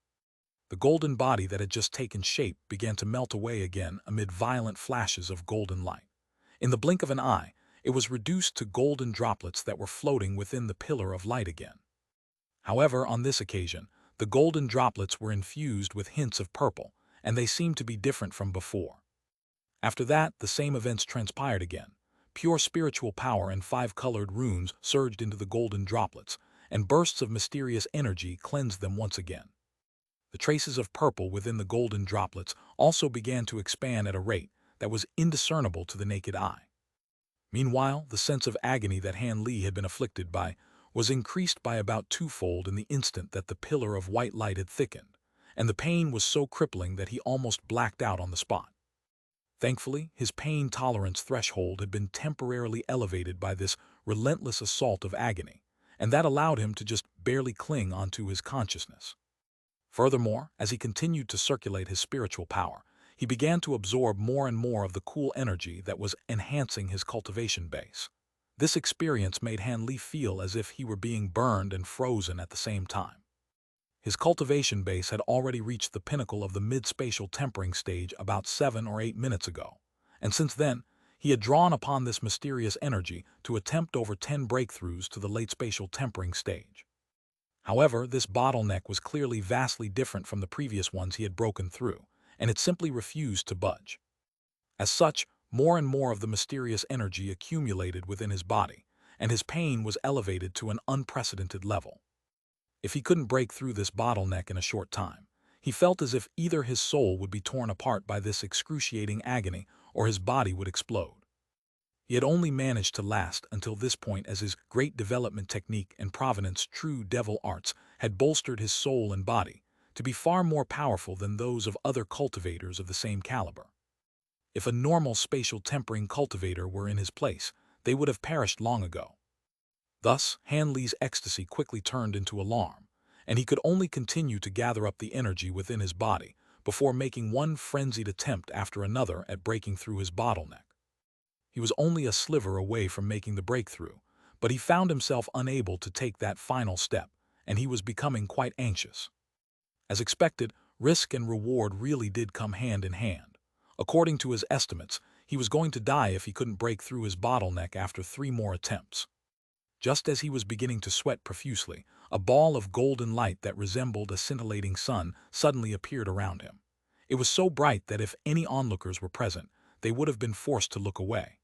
The golden body that had just taken shape began to melt away again amid violent flashes of golden light. In the blink of an eye, it was reduced to golden droplets that were floating within the pillar of light again. However, on this occasion, the golden droplets were infused with hints of purple, and they seemed to be different from before. After that, the same events transpired again. Pure spiritual power and 5-colored runes surged into the golden droplets, and bursts of mysterious energy cleansed them once again. The traces of purple within the golden droplets also began to expand at a rate that was indiscernible to the naked eye. Meanwhile, the sense of agony that Han Li had been afflicted by was increased by about 2-fold in the instant that the pillar of white light had thickened, and the pain was so crippling that he almost blacked out on the spot. Thankfully, his pain tolerance threshold had been temporarily elevated by this relentless assault of agony, and that allowed him to just barely cling onto his consciousness. Furthermore, as he continued to circulate his spiritual power, he began to absorb more and more of the cool energy that was enhancing his cultivation base. This experience made Han Li feel as if he were being burned and frozen at the same time. His cultivation base had already reached the pinnacle of the mid-spatial tempering stage about 7 or 8 minutes ago, and since then, he had drawn upon this mysterious energy to attempt over 10 breakthroughs to the late spatial tempering stage. However, this bottleneck was clearly vastly different from the previous ones he had broken through, and it simply refused to budge. As such, more and more of the mysterious energy accumulated within his body, and his pain was elevated to an unprecedented level. If he couldn't break through this bottleneck in a short time, he felt as if either his soul would be torn apart by this excruciating agony or his body would explode. He had only managed to last until this point as his great development technique and Provenance true devil arts had bolstered his soul and body to be far more powerful than those of other cultivators of the same caliber. If a normal spatial tempering cultivator were in his place, they would have perished long ago. Thus, Han Li's ecstasy quickly turned into alarm, and he could only continue to gather up the energy within his body before making one frenzied attempt after another at breaking through his bottleneck. He was only a sliver away from making the breakthrough, but he found himself unable to take that final step, and he was becoming quite anxious. As expected, risk and reward really did come hand in hand. According to his estimates, he was going to die if he couldn't break through his bottleneck after 3 more attempts. Just as he was beginning to sweat profusely, a ball of golden light that resembled a scintillating sun suddenly appeared around him. It was so bright that if any onlookers were present, they would have been forced to look away.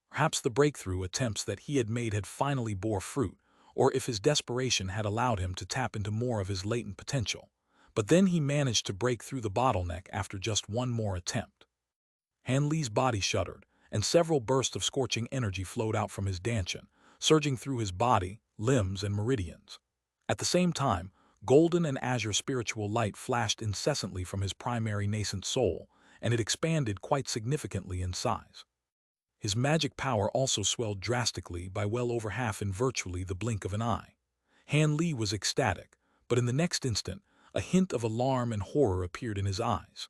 Perhaps the breakthrough attempts that he had made had finally bore fruit, or if his desperation had allowed him to tap into more of his latent potential. But then he managed to break through the bottleneck after just one more attempt. Han Li's body shuddered, and several bursts of scorching energy flowed out from his dantian, surging through his body, limbs, and meridians. At the same time, golden and azure spiritual light flashed incessantly from his primary nascent soul, and it expanded quite significantly in size. His magic power also swelled drastically by well over half in virtually the blink of an eye. Han Li was ecstatic, but in the next instant, a hint of alarm and horror appeared in his eyes.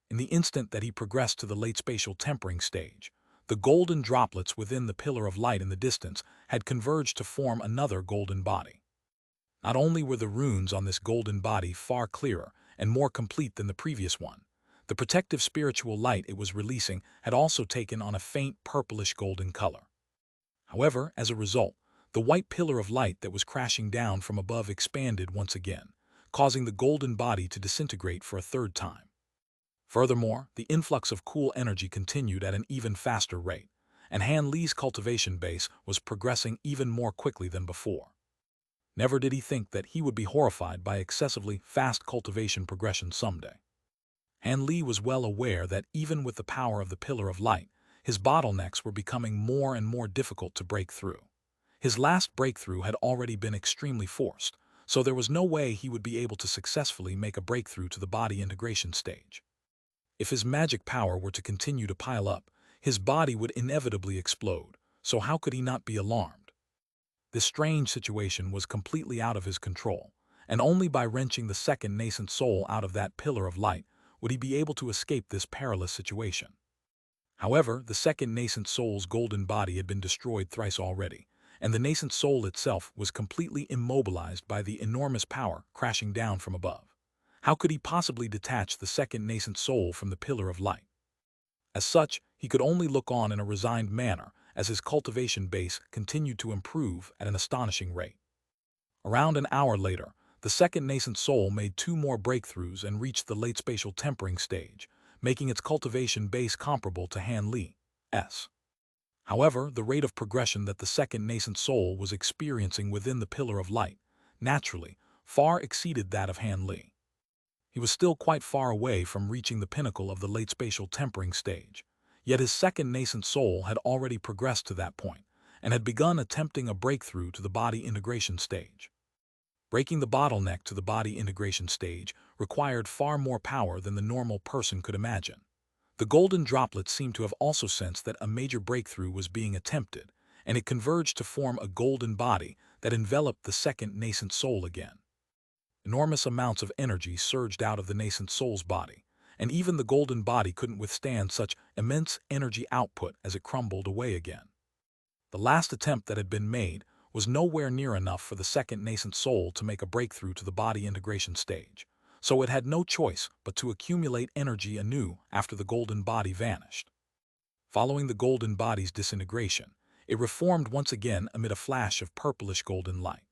In the instant that he progressed to the late spatial tempering stage, the golden droplets within the pillar of light in the distance had converged to form another golden body. Not only were the runes on this golden body far clearer and more complete than the previous one, the protective spiritual light it was releasing had also taken on a faint purplish golden color. However, as a result, the white pillar of light that was crashing down from above expanded once again, causing the golden body to disintegrate for a 3rd time. Furthermore, the influx of cool energy continued at an even faster rate, and Han Li's cultivation base was progressing even more quickly than before. Never did he think that he would be horrified by excessively fast cultivation progression someday. Han Li was well aware that even with the power of the Pillar of Light, his bottlenecks were becoming more and more difficult to break through. His last breakthrough had already been extremely forced, so there was no way he would be able to successfully make a breakthrough to the body integration stage. If his magic power were to continue to pile up, his body would inevitably explode, so how could he not be alarmed? This strange situation was completely out of his control, and only by wrenching the second nascent soul out of that pillar of light would he be able to escape this perilous situation. However, the second nascent soul's golden body had been destroyed thrice already, and the nascent soul itself was completely immobilized by the enormous power crashing down from above. How could he possibly detach the second nascent soul from the pillar of light? As such, he could only look on in a resigned manner as his cultivation base continued to improve at an astonishing rate. Around an hour later, the second nascent soul made 2 more breakthroughs and reached the late spatial tempering stage, making its cultivation base comparable to Han Li's. However, the rate of progression that the second nascent soul was experiencing within the pillar of light, naturally, far exceeded that of Han Li. He was still quite far away from reaching the pinnacle of the late spatial tempering stage, yet his second nascent soul had already progressed to that point, and had begun attempting a breakthrough to the body integration stage. Breaking the bottleneck to the body integration stage required far more power than the normal person could imagine. The golden droplet seemed to have also sensed that a major breakthrough was being attempted, and it converged to form a golden body that enveloped the second nascent soul again. Enormous amounts of energy surged out of the nascent soul's body, and even the golden body couldn't withstand such immense energy output as it crumbled away again. The last attempt that had been made was nowhere near enough for the second nascent soul to make a breakthrough to the body integration stage, so it had no choice but to accumulate energy anew after the golden body vanished. Following the golden body's disintegration, it reformed once again amid a flash of purplish golden light.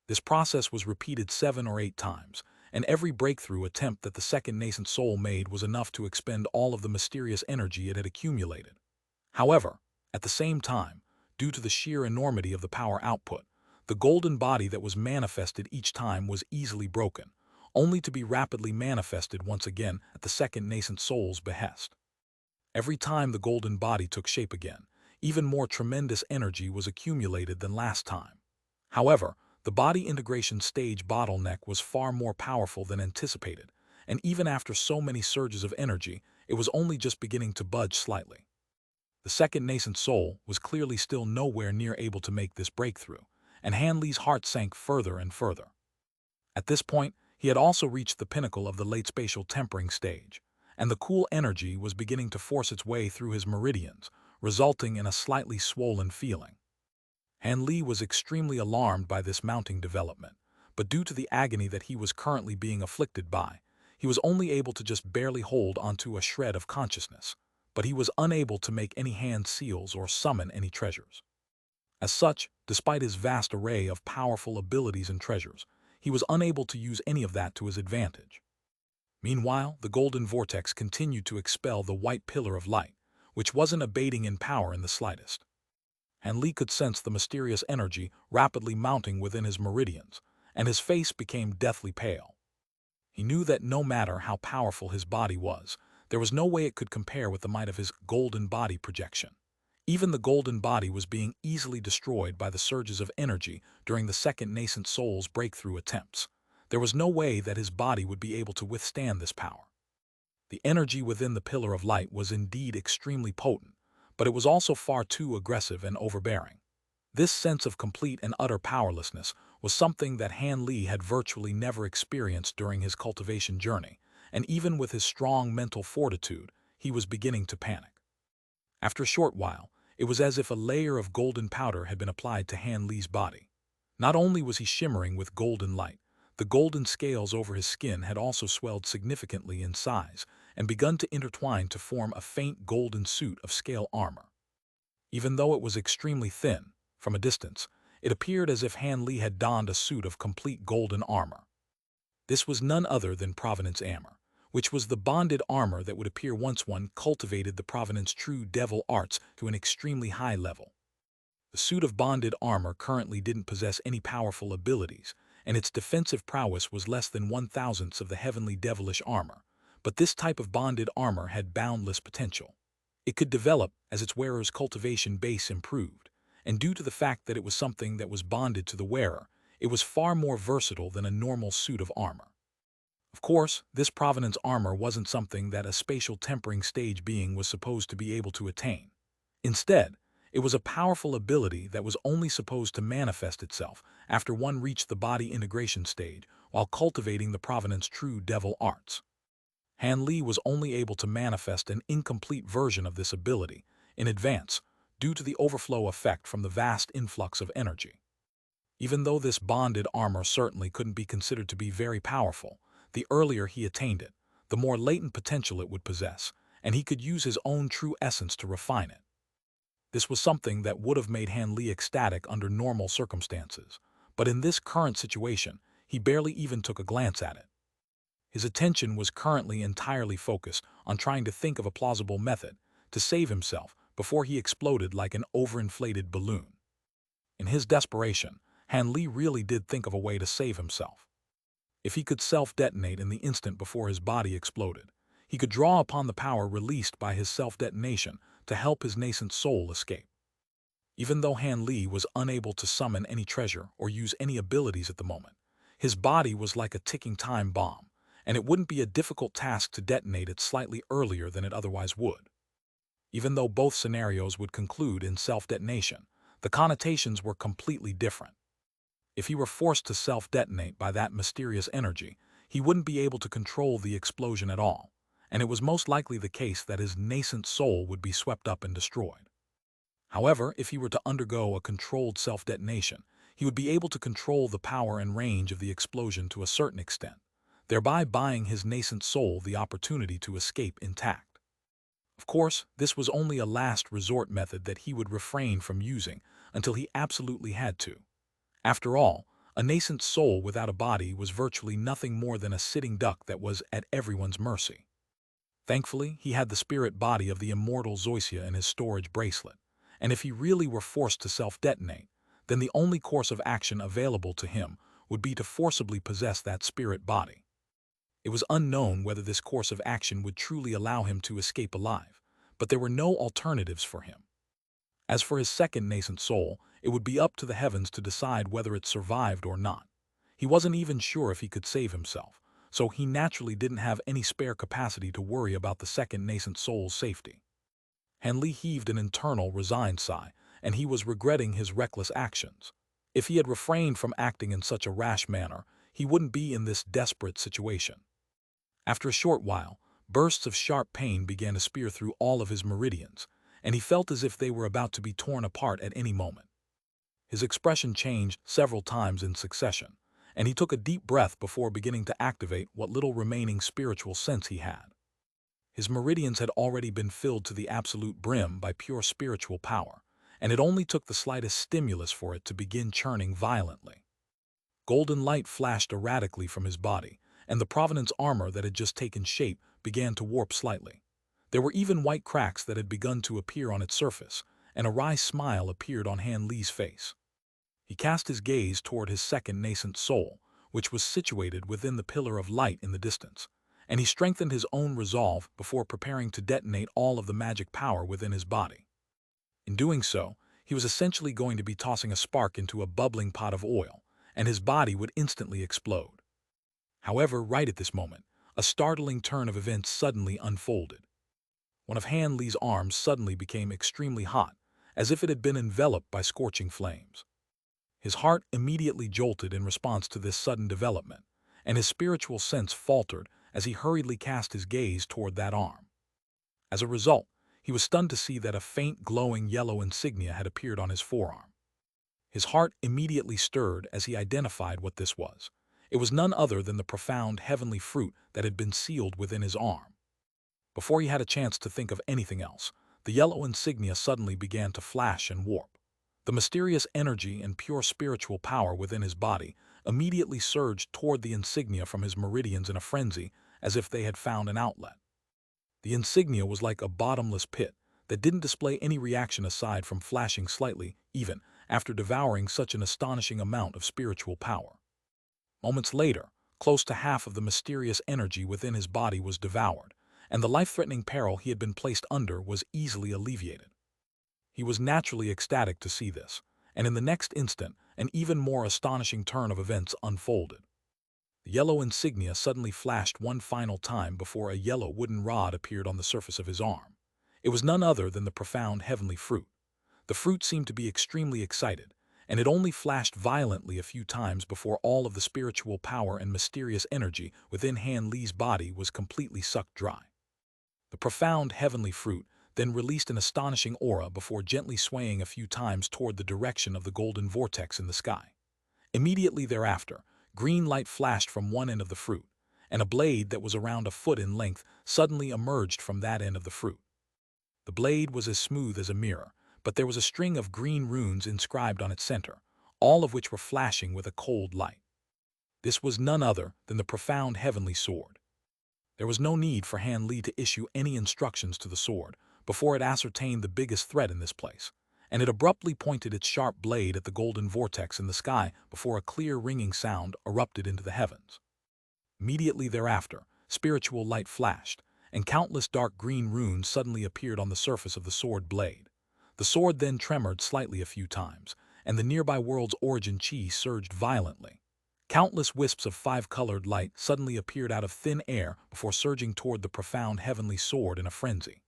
This process was repeated 7 or 8 times, and every breakthrough attempt that the second nascent soul made was enough to expend all of the mysterious energy it had accumulated. However, at the same time, due to the sheer enormity of the power output, the golden body that was manifested each time was easily broken, only to be rapidly manifested once again at the second nascent soul's behest. Every time the golden body took shape again, even more tremendous energy was accumulated than last time. However, the body integration stage bottleneck was far more powerful than anticipated, and even after so many surges of energy, it was only just beginning to budge slightly. The second nascent soul was clearly still nowhere near able to make this breakthrough, and Han Li's heart sank further and further. At this point, he had also reached the pinnacle of the late spatial tempering stage, and the cool energy was beginning to force its way through his meridians, resulting in a slightly swollen feeling. Han Li was extremely alarmed by this mounting development, but due to the agony that he was currently being afflicted by, he was only able to just barely hold onto a shred of consciousness, but he was unable to make any hand seals or summon any treasures. As such, despite his vast array of powerful abilities and treasures, he was unable to use any of that to his advantage. Meanwhile, the golden vortex continued to expel the white pillar of light, which wasn't abating in power in the slightest. Han Li could sense the mysterious energy rapidly mounting within his meridians, and his face became deathly pale. He knew that no matter how powerful his body was, there was no way it could compare with the might of his golden body projection. Even the golden body was being easily destroyed by the surges of energy during the second nascent soul's breakthrough attempts. There was no way that his body would be able to withstand this power. The energy within the pillar of light was indeed extremely potent, but it was also far too aggressive and overbearing. This sense of complete and utter powerlessness was something that Han Li had virtually never experienced during his cultivation journey, and even with his strong mental fortitude, he was beginning to panic. After a short while, it was as if a layer of golden powder had been applied to Han Li's body. Not only was he shimmering with golden light, the golden scales over his skin had also swelled significantly in size and begun to intertwine to form a faint golden suit of scale armor. Even though it was extremely thin, from a distance, it appeared as if Han Li had donned a suit of complete golden armor. This was none other than Provenance armor, which was the bonded armor that would appear once one cultivated the Provenance true devil arts to an extremely high level. The suit of bonded armor currently didn't possess any powerful abilities, and its defensive prowess was less than 1/1000th of the heavenly devilish armor, but this type of bonded armor had boundless potential. It could develop as its wearer's cultivation base improved, and due to the fact that it was something that was bonded to the wearer, it was far more versatile than a normal suit of armor. Of course, this provenance armor wasn't something that a spatial tempering stage being was supposed to be able to attain. Instead, it was a powerful ability that was only supposed to manifest itself after one reached the body integration stage while cultivating the provenance true devil arts. Han Li was only able to manifest an incomplete version of this ability in advance due to the overflow effect from the vast influx of energy. Even though this bonded armor certainly couldn't be considered to be very powerful, the earlier he attained it, the more latent potential it would possess, and he could use his own true essence to refine it. This was something that would have made Han Li ecstatic under normal circumstances, but in this current situation, he barely even took a glance at it. His attention was currently entirely focused on trying to think of a plausible method to save himself before he exploded like an overinflated balloon. In his desperation, Han Li really did think of a way to save himself. If he could self-detonate in the instant before his body exploded, he could draw upon the power released by his self-detonation to help his nascent soul escape. Even though Han Li was unable to summon any treasure or use any abilities at the moment, his body was like a ticking time bomb, and it wouldn't be a difficult task to detonate it slightly earlier than it otherwise would. Even though both scenarios would conclude in self-detonation, the connotations were completely different. If he were forced to self-detonate by that mysterious energy, he wouldn't be able to control the explosion at all, and it was most likely the case that his nascent soul would be swept up and destroyed. However, if he were to undergo a controlled self-detonation, he would be able to control the power and range of the explosion to a certain extent, thereby buying his nascent soul the opportunity to escape intact. Of course, this was only a last resort method that he would refrain from using until he absolutely had to. After all, a nascent soul without a body was virtually nothing more than a sitting duck that was at everyone's mercy. Thankfully, he had the spirit body of the immortal Xianxia in his storage bracelet, and if he really were forced to self-detonate, then the only course of action available to him would be to forcibly possess that spirit body. It was unknown whether this course of action would truly allow him to escape alive, but there were no alternatives for him. As for his second nascent soul, it would be up to the heavens to decide whether it survived or not. He wasn't even sure if he could save himself, so he naturally didn't have any spare capacity to worry about the second nascent soul's safety. Han Li heaved an internal, resigned sigh, and he was regretting his reckless actions. If he had refrained from acting in such a rash manner, he wouldn't be in this desperate situation. After a short while, bursts of sharp pain began to spear through all of his meridians, and he felt as if they were about to be torn apart at any moment. His expression changed several times in succession, and he took a deep breath before beginning to activate what little remaining spiritual sense he had. His meridians had already been filled to the absolute brim by pure spiritual power, and it only took the slightest stimulus for it to begin churning violently. Golden light flashed erratically from his body, and the provenance armor that had just taken shape began to warp slightly. There were even white cracks that had begun to appear on its surface, and a wry smile appeared on Han Li's face. He cast his gaze toward his second nascent soul, which was situated within the pillar of light in the distance, and he strengthened his own resolve before preparing to detonate all of the magic power within his body. In doing so, he was essentially going to be tossing a spark into a bubbling pot of oil, and his body would instantly explode. However, right at this moment, a startling turn of events suddenly unfolded. One of Han Li's arms suddenly became extremely hot, as if it had been enveloped by scorching flames. His heart immediately jolted in response to this sudden development, and his spiritual sense faltered as he hurriedly cast his gaze toward that arm. As a result, he was stunned to see that a faint glowing yellow insignia had appeared on his forearm. His heart immediately stirred as he identified what this was. It was none other than the profound heavenly fruit that had been sealed within his arm. Before he had a chance to think of anything else, the yellow insignia suddenly began to flash and warp. The mysterious energy and pure spiritual power within his body immediately surged toward the insignia from his meridians in a frenzy, as if they had found an outlet. The insignia was like a bottomless pit that didn't display any reaction aside from flashing slightly, even after devouring such an astonishing amount of spiritual power. Moments later, close to half of the mysterious energy within his body was devoured, and the life-threatening peril he had been placed under was easily alleviated. He was naturally ecstatic to see this, and in the next instant, an even more astonishing turn of events unfolded. The yellow insignia suddenly flashed one final time before a yellow wooden rod appeared on the surface of his arm. It was none other than the profound heavenly fruit. The fruit seemed to be extremely excited, and it only flashed violently a few times before all of the spiritual power and mysterious energy within Han Li's body was completely sucked dry. The profound heavenly fruit then released an astonishing aura before gently swaying a few times toward the direction of the golden vortex in the sky. Immediately thereafter, green light flashed from one end of the fruit, and a blade that was around a foot in length suddenly emerged from that end of the fruit. The blade was as smooth as a mirror, but there was a string of green runes inscribed on its center, all of which were flashing with a cold light. This was none other than the profound heavenly sword. There was no need for Han Li to issue any instructions to the sword before it ascertained the biggest threat in this place, and it abruptly pointed its sharp blade at the golden vortex in the sky before a clear ringing sound erupted into the heavens. Immediately thereafter, spiritual light flashed, and countless dark green runes suddenly appeared on the surface of the sword blade. The sword then tremored slightly a few times, and the nearby world's origin chi surged violently. Countless wisps of five-colored light suddenly appeared out of thin air before surging toward the profound heavenly sword in a frenzy.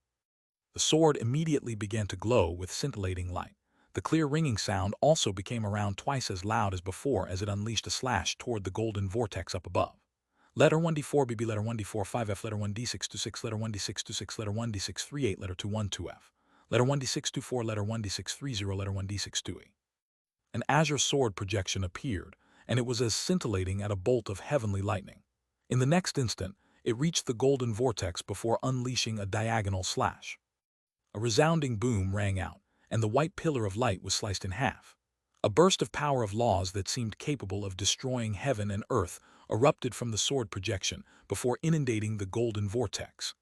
The sword immediately began to glow with scintillating light. The clear ringing sound also became around twice as loud as before as it unleashed a slash toward the golden vortex up above. Letter 1D4 BB, letter 1D4 5F, letter 1D6 26, letter 1D6 26, letter 1D6 38, letter 2 1 2F, letter 1D6 24, letter 1D6 30, letter 1D6 2E. An azure sword projection appeared, and it was as scintillating as a bolt of heavenly lightning. In the next instant, it reached the golden vortex before unleashing a diagonal slash. A resounding boom rang out, and the white pillar of light was sliced in half. A burst of power of laws that seemed capable of destroying heaven and earth erupted from the sword projection before inundating the golden vortex.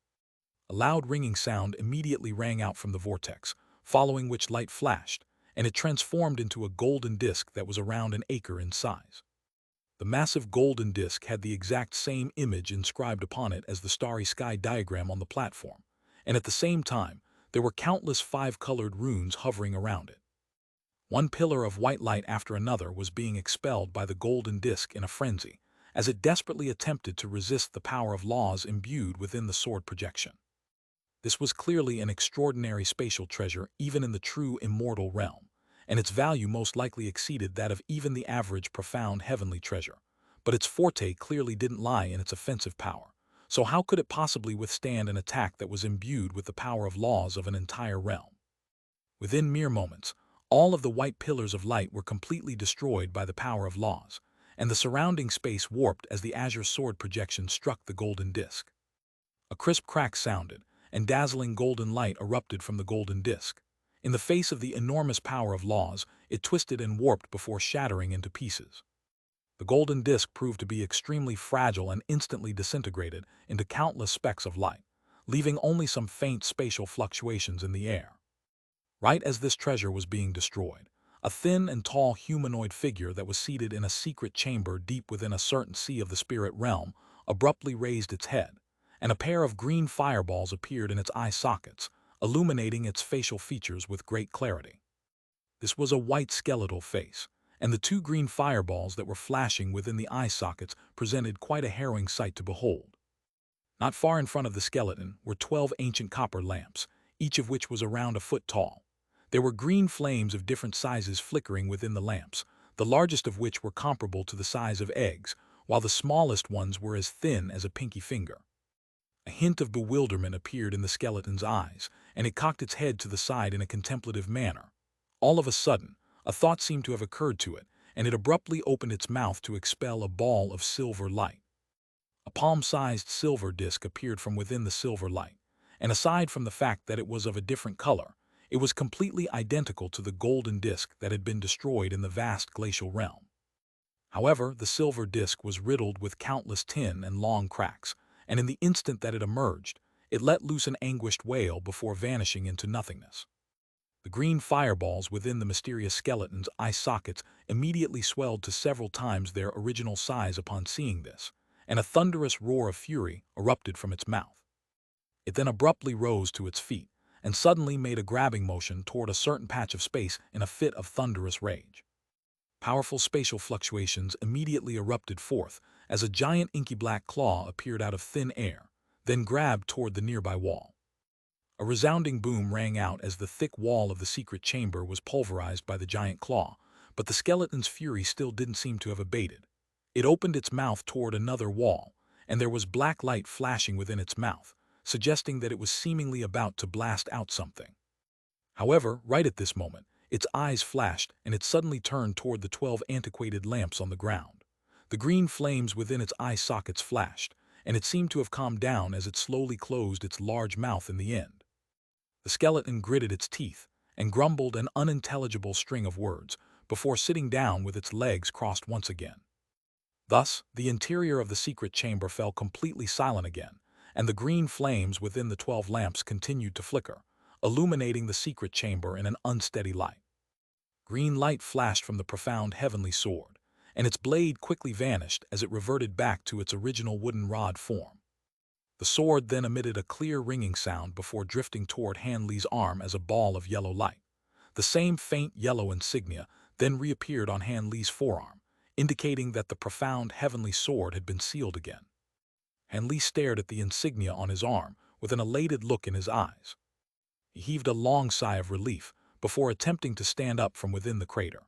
A loud ringing sound immediately rang out from the vortex, following which light flashed, and it transformed into a golden disc that was around an acre in size. The massive golden disc had the exact same image inscribed upon it as the starry sky diagram on the platform, and at the same time, there were countless five-colored runes hovering around it. One pillar of white light after another was being expelled by the golden disc in a frenzy, as it desperately attempted to resist the power of laws imbued within the sword projection. This was clearly an extraordinary spatial treasure even in the true immortal realm, and its value most likely exceeded that of even the average profound heavenly treasure. But its forte clearly didn't lie in its offensive power, so how could it possibly withstand an attack that was imbued with the power of laws of an entire realm? Within mere moments, all of the white pillars of light were completely destroyed by the power of laws, and the surrounding space warped as the azure sword projection struck the golden disc. A crisp crack sounded, and dazzling golden light erupted from the golden disc. In the face of the enormous power of laws, it twisted and warped before shattering into pieces. The golden disc proved to be extremely fragile and instantly disintegrated into countless specks of light, leaving only some faint spatial fluctuations in the air. Right as this treasure was being destroyed, a thin and tall humanoid figure that was seated in a secret chamber deep within a certain sea of the spirit realm abruptly raised its head, and a pair of green fireballs appeared in its eye sockets, illuminating its facial features with great clarity. This was a white skeletal face, and the two green fireballs that were flashing within the eye sockets presented quite a harrowing sight to behold. Not far in front of the skeleton were 12 ancient copper lamps, each of which was around a foot tall. There were green flames of different sizes flickering within the lamps, the largest of which were comparable to the size of eggs, while the smallest ones were as thin as a pinky finger. A hint of bewilderment appeared in the skeleton's eyes, and it cocked its head to the side in a contemplative manner. All of a sudden, a thought seemed to have occurred to it, and it abruptly opened its mouth to expel a ball of silver light. A palm-sized silver disc appeared from within the silver light, and aside from the fact that it was of a different color, it was completely identical to the golden disc that had been destroyed in the vast glacial realm. However, the silver disc was riddled with countless thin and long cracks, and in the instant that it emerged, It let loose an anguished wail before vanishing into nothingness. The green fireballs within the mysterious skeleton's eye sockets immediately swelled to several times their original size upon seeing this, and a thunderous roar of fury erupted from its mouth. It then abruptly rose to its feet, and suddenly made a grabbing motion toward a certain patch of space in a fit of thunderous rage. Powerful spatial fluctuations immediately erupted forth as a giant inky black claw appeared out of thin air, then grabbed toward the nearby wall. A resounding boom rang out as the thick wall of the secret chamber was pulverized by the giant claw, but the skeleton's fury still didn't seem to have abated. It opened its mouth toward another wall, and there was black light flashing within its mouth, suggesting that it was seemingly about to blast out something. However, right at this moment, its eyes flashed and it suddenly turned toward the 12 antiquated lamps on the ground. The green flames within its eye sockets flashed, and it seemed to have calmed down as it slowly closed its large mouth in the end. The skeleton gritted its teeth and grumbled an unintelligible string of words before sitting down with its legs crossed once again. Thus, the interior of the secret chamber fell completely silent again, and the green flames within the 12 lamps continued to flicker, illuminating the secret chamber in an unsteady light. Green light flashed from the profound heavenly sword, and its blade quickly vanished as it reverted back to its original wooden rod form. The sword then emitted a clear ringing sound before drifting toward Han Li's arm as a ball of yellow light. The same faint yellow insignia then reappeared on Han Li's forearm, indicating that the profound heavenly sword had been sealed again. Han Li stared at the insignia on his arm with an elated look in his eyes. He heaved a long sigh of relief before attempting to stand up from within the crater.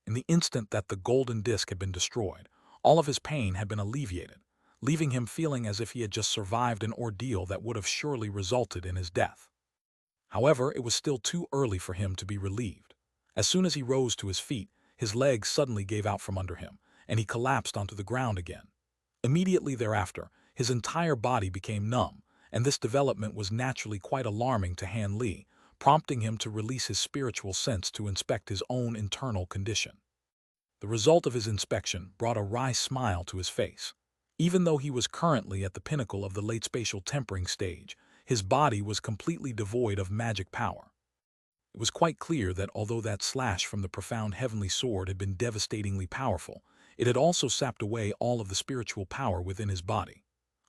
In the instant that the golden disc had been destroyed, all of his pain had been alleviated, leaving him feeling as if he had just survived an ordeal that would have surely resulted in his death. However, it was still too early for him to be relieved. As soon as he rose to his feet, his legs suddenly gave out from under him, and he collapsed onto the ground again. Immediately thereafter, his entire body became numb, and this development was naturally quite alarming to Han Li, prompting him to release his spiritual sense to inspect his own internal condition. The result of his inspection brought a wry smile to his face. Even though he was currently at the pinnacle of the late spatial tempering stage, his body was completely devoid of magic power. It was quite clear that although that slash from the profound heavenly sword had been devastatingly powerful, it had also sapped away all of the spiritual power within his body.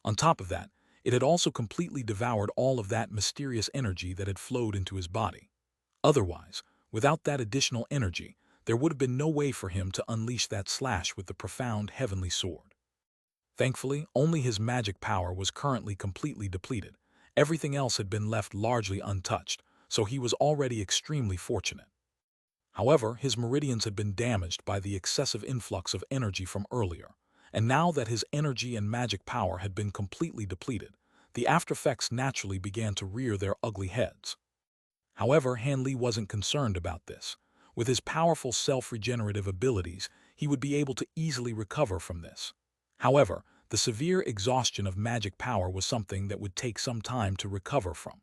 On top of that, it had also completely devoured all of that mysterious energy that had flowed into his body. Otherwise, without that additional energy, there would have been no way for him to unleash that slash with the profound heavenly sword. Thankfully, only his magic power was currently completely depleted. Everything else had been left largely untouched, so he was already extremely fortunate. However, his meridians had been damaged by the excessive influx of energy from earlier, and now that his energy and magic power had been completely depleted, the aftereffects naturally began to rear their ugly heads. However, Han Li wasn't concerned about this. With his powerful self-regenerative abilities, he would be able to easily recover from this. However, the severe exhaustion of magic power was something that would take some time to recover from.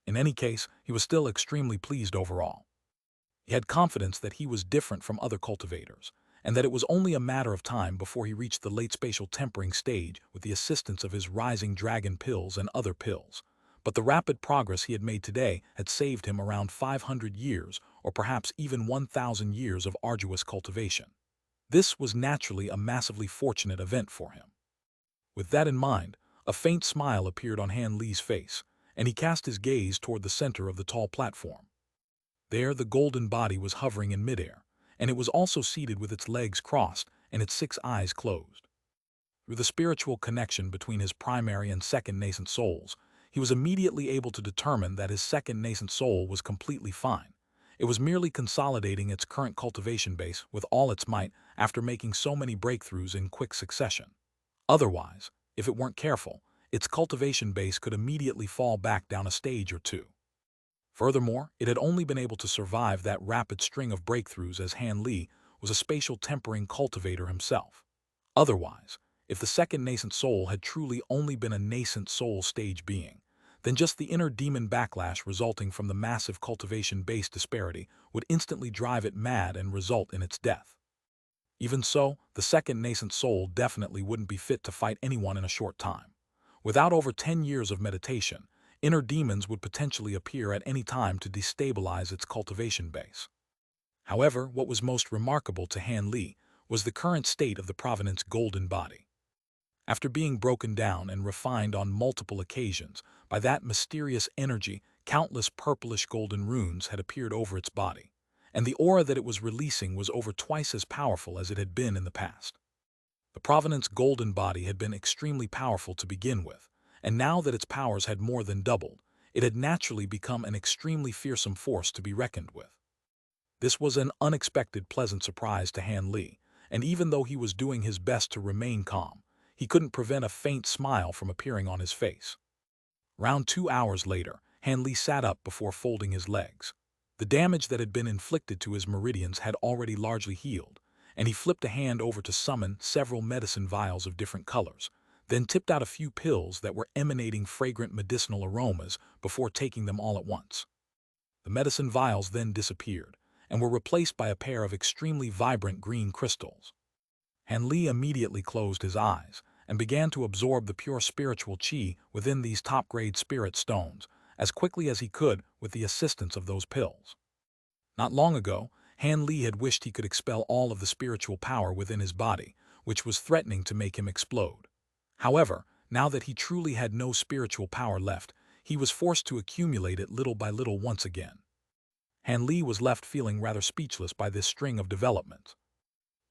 In any case, he was still extremely pleased overall. He had confidence that he was different from other cultivators, and that it was only a matter of time before he reached the late spatial tempering stage with the assistance of his rising dragon pills and other pills. But the rapid progress he had made today had saved him around 500 years or perhaps even 1,000 years of arduous cultivation. This was naturally a massively fortunate event for him. With that in mind, a faint smile appeared on Han Li's face, and he cast his gaze toward the center of the tall platform. There, the golden body was hovering in midair, and it was also seated with its legs crossed and its 6 eyes closed. Through the spiritual connection between his primary and second nascent souls, he was immediately able to determine that his second nascent soul was completely fine. It was merely consolidating its current cultivation base with all its might after making so many breakthroughs in quick succession. Otherwise, if it weren't careful, its cultivation base could immediately fall back down a stage or two. Furthermore, it had only been able to survive that rapid string of breakthroughs as Han Li was a spatial tempering cultivator himself. Otherwise, if the second nascent soul had truly only been a nascent soul stage being, then just the inner demon backlash resulting from the massive cultivation-based disparity would instantly drive it mad and result in its death. Even so, the second nascent soul definitely wouldn't be fit to fight anyone in a short time. Without over 10 years of meditation, inner demons would potentially appear at any time to destabilize its cultivation base. However, what was most remarkable to Han Li was the current state of the Provenant's golden body. After being broken down and refined on multiple occasions by that mysterious energy, countless purplish golden runes had appeared over its body, and the aura that it was releasing was over twice as powerful as it had been in the past. The Provenant's golden body had been extremely powerful to begin with, and now that its powers had more than doubled, it had naturally become an extremely fearsome force to be reckoned with. This was an unexpected pleasant surprise to Han Li, and even though he was doing his best to remain calm, he couldn't prevent a faint smile from appearing on his face. Round 2 hours later, Han Li sat up before folding his legs. The damage that had been inflicted to his meridians had already largely healed, and he flipped a hand over to summon several medicine vials of different colors, then tipped out a few pills that were emanating fragrant medicinal aromas before taking them all at once. The medicine vials then disappeared, and were replaced by a pair of extremely vibrant green crystals. Han Li immediately closed his eyes and began to absorb the pure spiritual qi within these top-grade spirit stones as quickly as he could with the assistance of those pills. Not long ago, Han Li had wished he could expel all of the spiritual power within his body, which was threatening to make him explode. However, now that he truly had no spiritual power left, he was forced to accumulate it little by little once again. Han Li was left feeling rather speechless by this string of developments.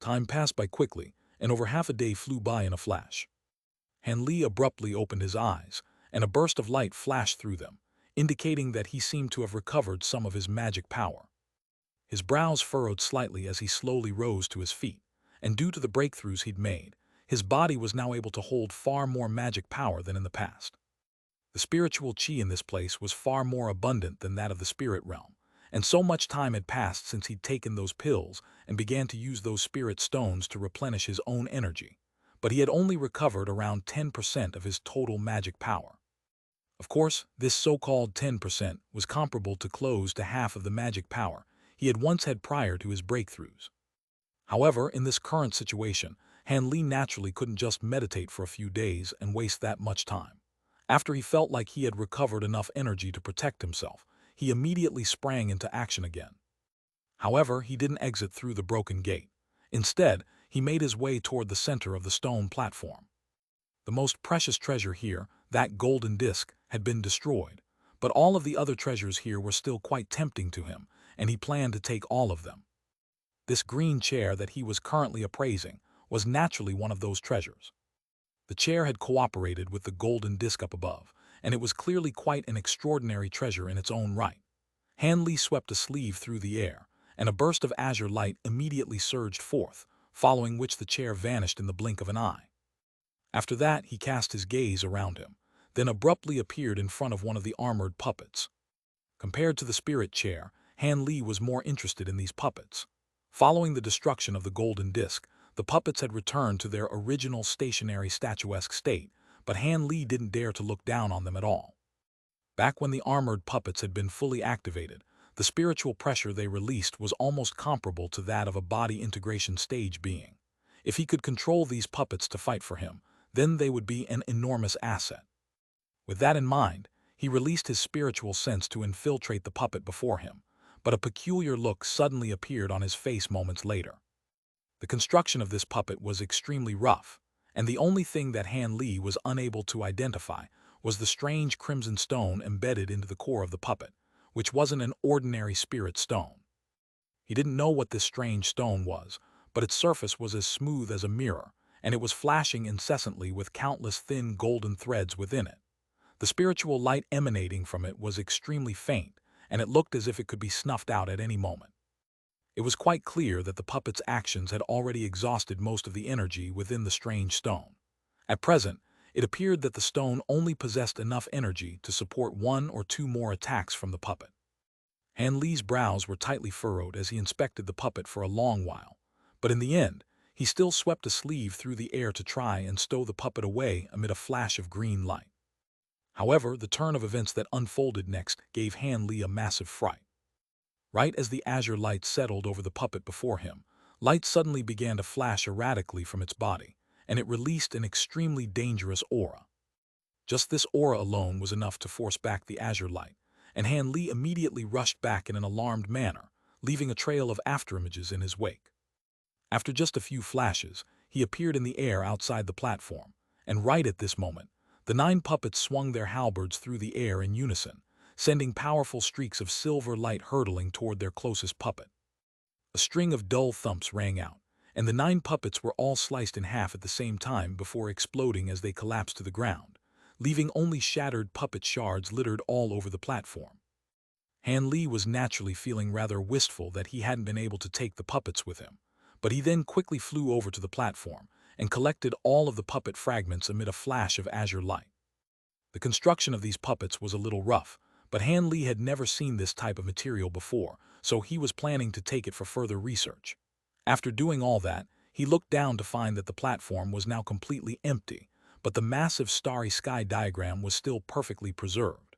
Time passed by quickly, and over half a day flew by in a flash. Han Li abruptly opened his eyes, and a burst of light flashed through them, indicating that he seemed to have recovered some of his magic power. His brows furrowed slightly as he slowly rose to his feet, and due to the breakthroughs he'd made, his body was now able to hold far more magic power than in the past. The spiritual qi in this place was far more abundant than that of the spirit realm, and so much time had passed since he'd taken those pills and began to use those spirit stones to replenish his own energy, but he had only recovered around 10% of his total magic power. Of course, this so-called 10% was comparable to close to half of the magic power he had once had prior to his breakthroughs. However, in this current situation, Han Li naturally couldn't just meditate for a few days and waste that much time. After he felt like he had recovered enough energy to protect himself, he immediately sprang into action again. However, he didn't exit through the broken gate. Instead, he made his way toward the center of the stone platform. The most precious treasure here, that golden disc, had been destroyed, but all of the other treasures here were still quite tempting to him, and he planned to take all of them. This green chair that he was currently appraising was naturally one of those treasures. The chair had cooperated with the golden disc up above, and it was clearly quite an extraordinary treasure in its own right. Han Li swept a sleeve through the air, and a burst of azure light immediately surged forth, following which the chair vanished in the blink of an eye. After that, he cast his gaze around him, then abruptly appeared in front of one of the armored puppets. Compared to the spirit chair, Han Li was more interested in these puppets. Following the destruction of the golden disc, the puppets had returned to their original stationary statuesque state, but Han Li didn't dare to look down on them at all. Back when the armored puppets had been fully activated, the spiritual pressure they released was almost comparable to that of a body integration stage being. If he could control these puppets to fight for him, then they would be an enormous asset. With that in mind, he released his spiritual sense to infiltrate the puppet before him, but a peculiar look suddenly appeared on his face moments later. The construction of this puppet was extremely rough, and the only thing that Han Li was unable to identify was the strange crimson stone embedded into the core of the puppet, which wasn't an ordinary spirit stone. He didn't know what this strange stone was, but its surface was as smooth as a mirror, and it was flashing incessantly with countless thin golden threads within it. The spiritual light emanating from it was extremely faint, and it looked as if it could be snuffed out at any moment. It was quite clear that the puppet's actions had already exhausted most of the energy within the strange stone. At present, it appeared that the stone only possessed enough energy to support 1 or 2 more attacks from the puppet. Han Li's brows were tightly furrowed as he inspected the puppet for a long while, but in the end, he still swept a sleeve through the air to try and stow the puppet away amid a flash of green light. However, the turn of events that unfolded next gave Han Li a massive fright. Right as the azure light settled over the puppet before him, light suddenly began to flash erratically from its body, and it released an extremely dangerous aura. Just this aura alone was enough to force back the azure light, and Han Li immediately rushed back in an alarmed manner, leaving a trail of afterimages in his wake. After just a few flashes, he appeared in the air outside the platform, and right at this moment, the 9 puppets swung their halberds through the air in unison, sending powerful streaks of silver light hurtling toward their closest puppet. A string of dull thumps rang out, and the 9 puppets were all sliced in half at the same time before exploding as they collapsed to the ground, leaving only shattered puppet shards littered all over the platform. Han Li was naturally feeling rather wistful that he hadn't been able to take the puppets with him, but he then quickly flew over to the platform and collected all of the puppet fragments amid a flash of azure light. The construction of these puppets was a little rough, but Han Li had never seen this type of material before, so he was planning to take it for further research. After doing all that, he looked down to find that the platform was now completely empty, but the massive starry sky diagram was still perfectly preserved.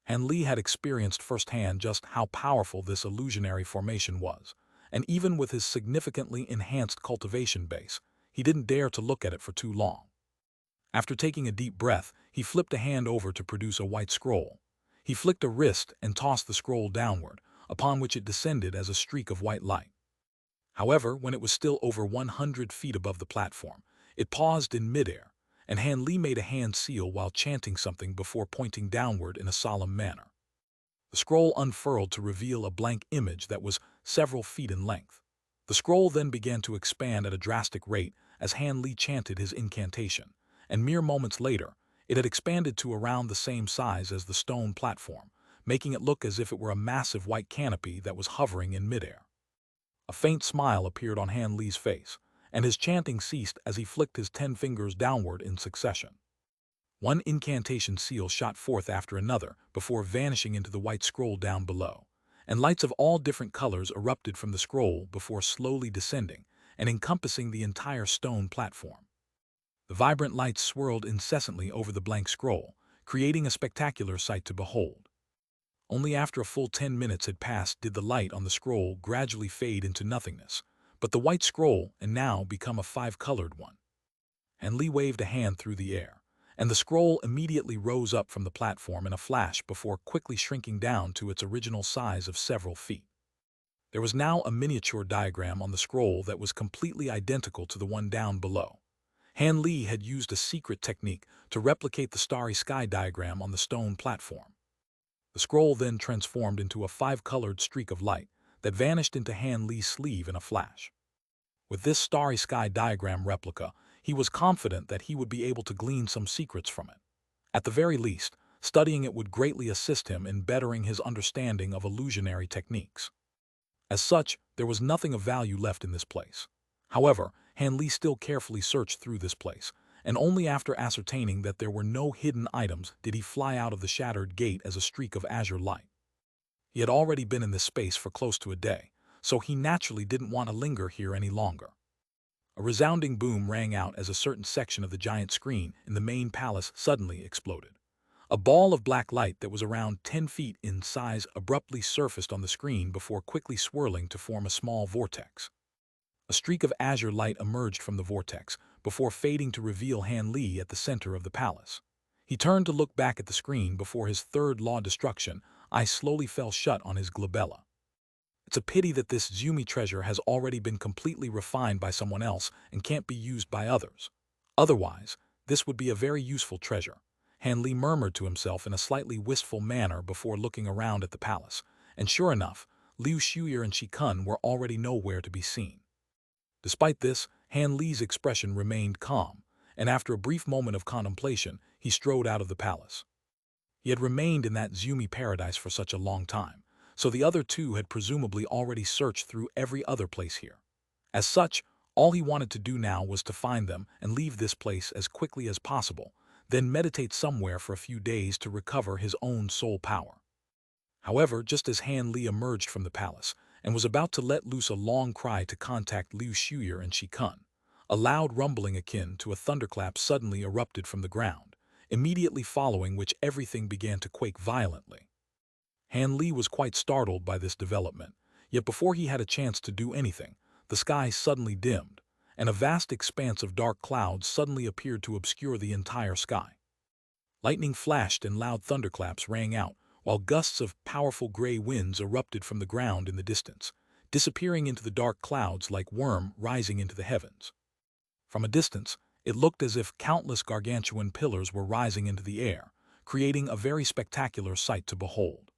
Han Li had experienced firsthand just how powerful this illusionary formation was, and even with his significantly enhanced cultivation base, he didn't dare to look at it for too long. After taking a deep breath, he flipped a hand over to produce a white scroll. He flicked a wrist and tossed the scroll downward, upon which it descended as a streak of white light. However, when it was still over 100 feet above the platform, it paused in midair, and Han Li made a hand seal while chanting something before pointing downward in a solemn manner. The scroll unfurled to reveal a blank image that was several feet in length. The scroll then began to expand at a drastic rate as Han Li chanted his incantation, and mere moments later, it had expanded to around the same size as the stone platform, making it look as if it were a massive white canopy that was hovering in midair. A faint smile appeared on Han Li's face, and his chanting ceased as he flicked his 10 fingers downward in succession. One incantation seal shot forth after another before vanishing into the white scroll down below, and lights of all different colors erupted from the scroll before slowly descending and encompassing the entire stone platform. The vibrant lights swirled incessantly over the blank scroll, creating a spectacular sight to behold. Only after a full 10 minutes had passed did the light on the scroll gradually fade into nothingness, but the white scroll had now become a 5-colored one. Han Li waved a hand through the air, and the scroll immediately rose up from the platform in a flash before quickly shrinking down to its original size of several feet. There was now a miniature diagram on the scroll that was completely identical to the one down below. Han Li had used a secret technique to replicate the starry sky diagram on the stone platform. The scroll then transformed into a 5-colored streak of light that vanished into Han Li's sleeve in a flash. With this starry sky diagram replica, he was confident that he would be able to glean some secrets from it. At the very least, studying it would greatly assist him in bettering his understanding of illusionary techniques. As such, there was nothing of value left in this place. However, Han Li still carefully searched through this place, and only after ascertaining that there were no hidden items did he fly out of the shattered gate as a streak of azure light. He had already been in this space for close to a day, so he naturally didn't want to linger here any longer. A resounding boom rang out as a certain section of the giant screen in the main palace suddenly exploded. A ball of black light that was around 10 feet in size abruptly surfaced on the screen before quickly swirling to form a small vortex. A streak of azure light emerged from the vortex before fading to reveal Han Li at the center of the palace. He turned to look back at the screen before his third law destruction eye slowly fell shut on his glabella. It's a pity that this Zumi treasure has already been completely refined by someone else and can't be used by others. Otherwise, this would be a very useful treasure, Han Li murmured to himself in a slightly wistful manner before looking around at the palace, and sure enough, Liu Shuye and Shikun were already nowhere to be seen. Despite this, Han Li's expression remained calm, and after a brief moment of contemplation, he strode out of the palace. He had remained in that Zumi paradise for such a long time, so the other two had presumably already searched through every other place here. As such, all he wanted to do now was to find them and leave this place as quickly as possible, then meditate somewhere for a few days to recover his own soul power. However, just as Han Li emerged from the palace and was about to let loose a long cry to contact Liu Shuye and Shikun, a loud rumbling akin to a thunderclap suddenly erupted from the ground, immediately following which everything began to quake violently. Han Li was quite startled by this development, yet before he had a chance to do anything, the sky suddenly dimmed, and a vast expanse of dark clouds suddenly appeared to obscure the entire sky. Lightning flashed and loud thunderclaps rang out, while gusts of powerful gray winds erupted from the ground in the distance, disappearing into the dark clouds like worm rising into the heavens. From a distance, it looked as if countless gargantuan pillars were rising into the air, creating a very spectacular sight to behold.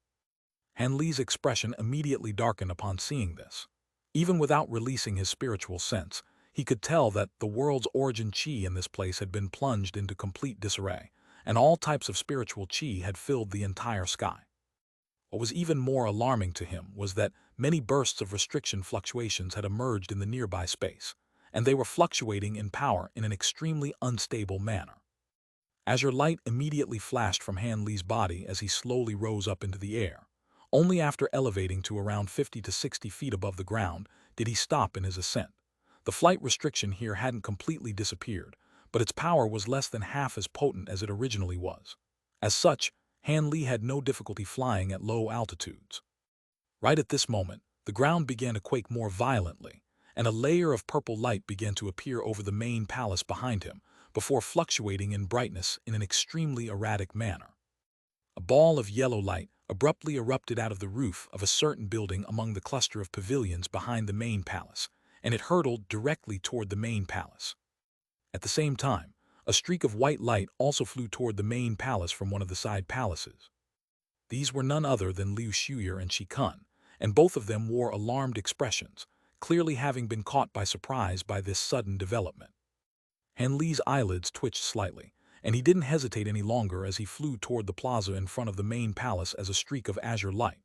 Han Li's expression immediately darkened upon seeing this. Even without releasing his spiritual sense, he could tell that the world's origin qi in this place had been plunged into complete disarray, and all types of spiritual qi had filled the entire sky. What was even more alarming to him was that many bursts of restriction fluctuations had emerged in the nearby space, and they were fluctuating in power in an extremely unstable manner. Azure light immediately flashed from Han Li's body as he slowly rose up into the air. Only after elevating to around 50 to 60 feet above the ground did he stop in his ascent. The flight restriction here hadn't completely disappeared, but its power was less than half as potent as it originally was. As such, Han Li had no difficulty flying at low altitudes. Right at this moment, the ground began to quake more violently, and a layer of purple light began to appear over the main palace behind him, before fluctuating in brightness in an extremely erratic manner. A ball of yellow light abruptly erupted out of the roof of a certain building among the cluster of pavilions behind the main palace, and it hurtled directly toward the main palace. At the same time, a streak of white light also flew toward the main palace from one of the side palaces. These were none other than Liu Xiuye and Shi, and both of them wore alarmed expressions, clearly having been caught by surprise by this sudden development. Han Li's eyelids twitched slightly, and he didn't hesitate any longer as he flew toward the plaza in front of the main palace as a streak of azure light.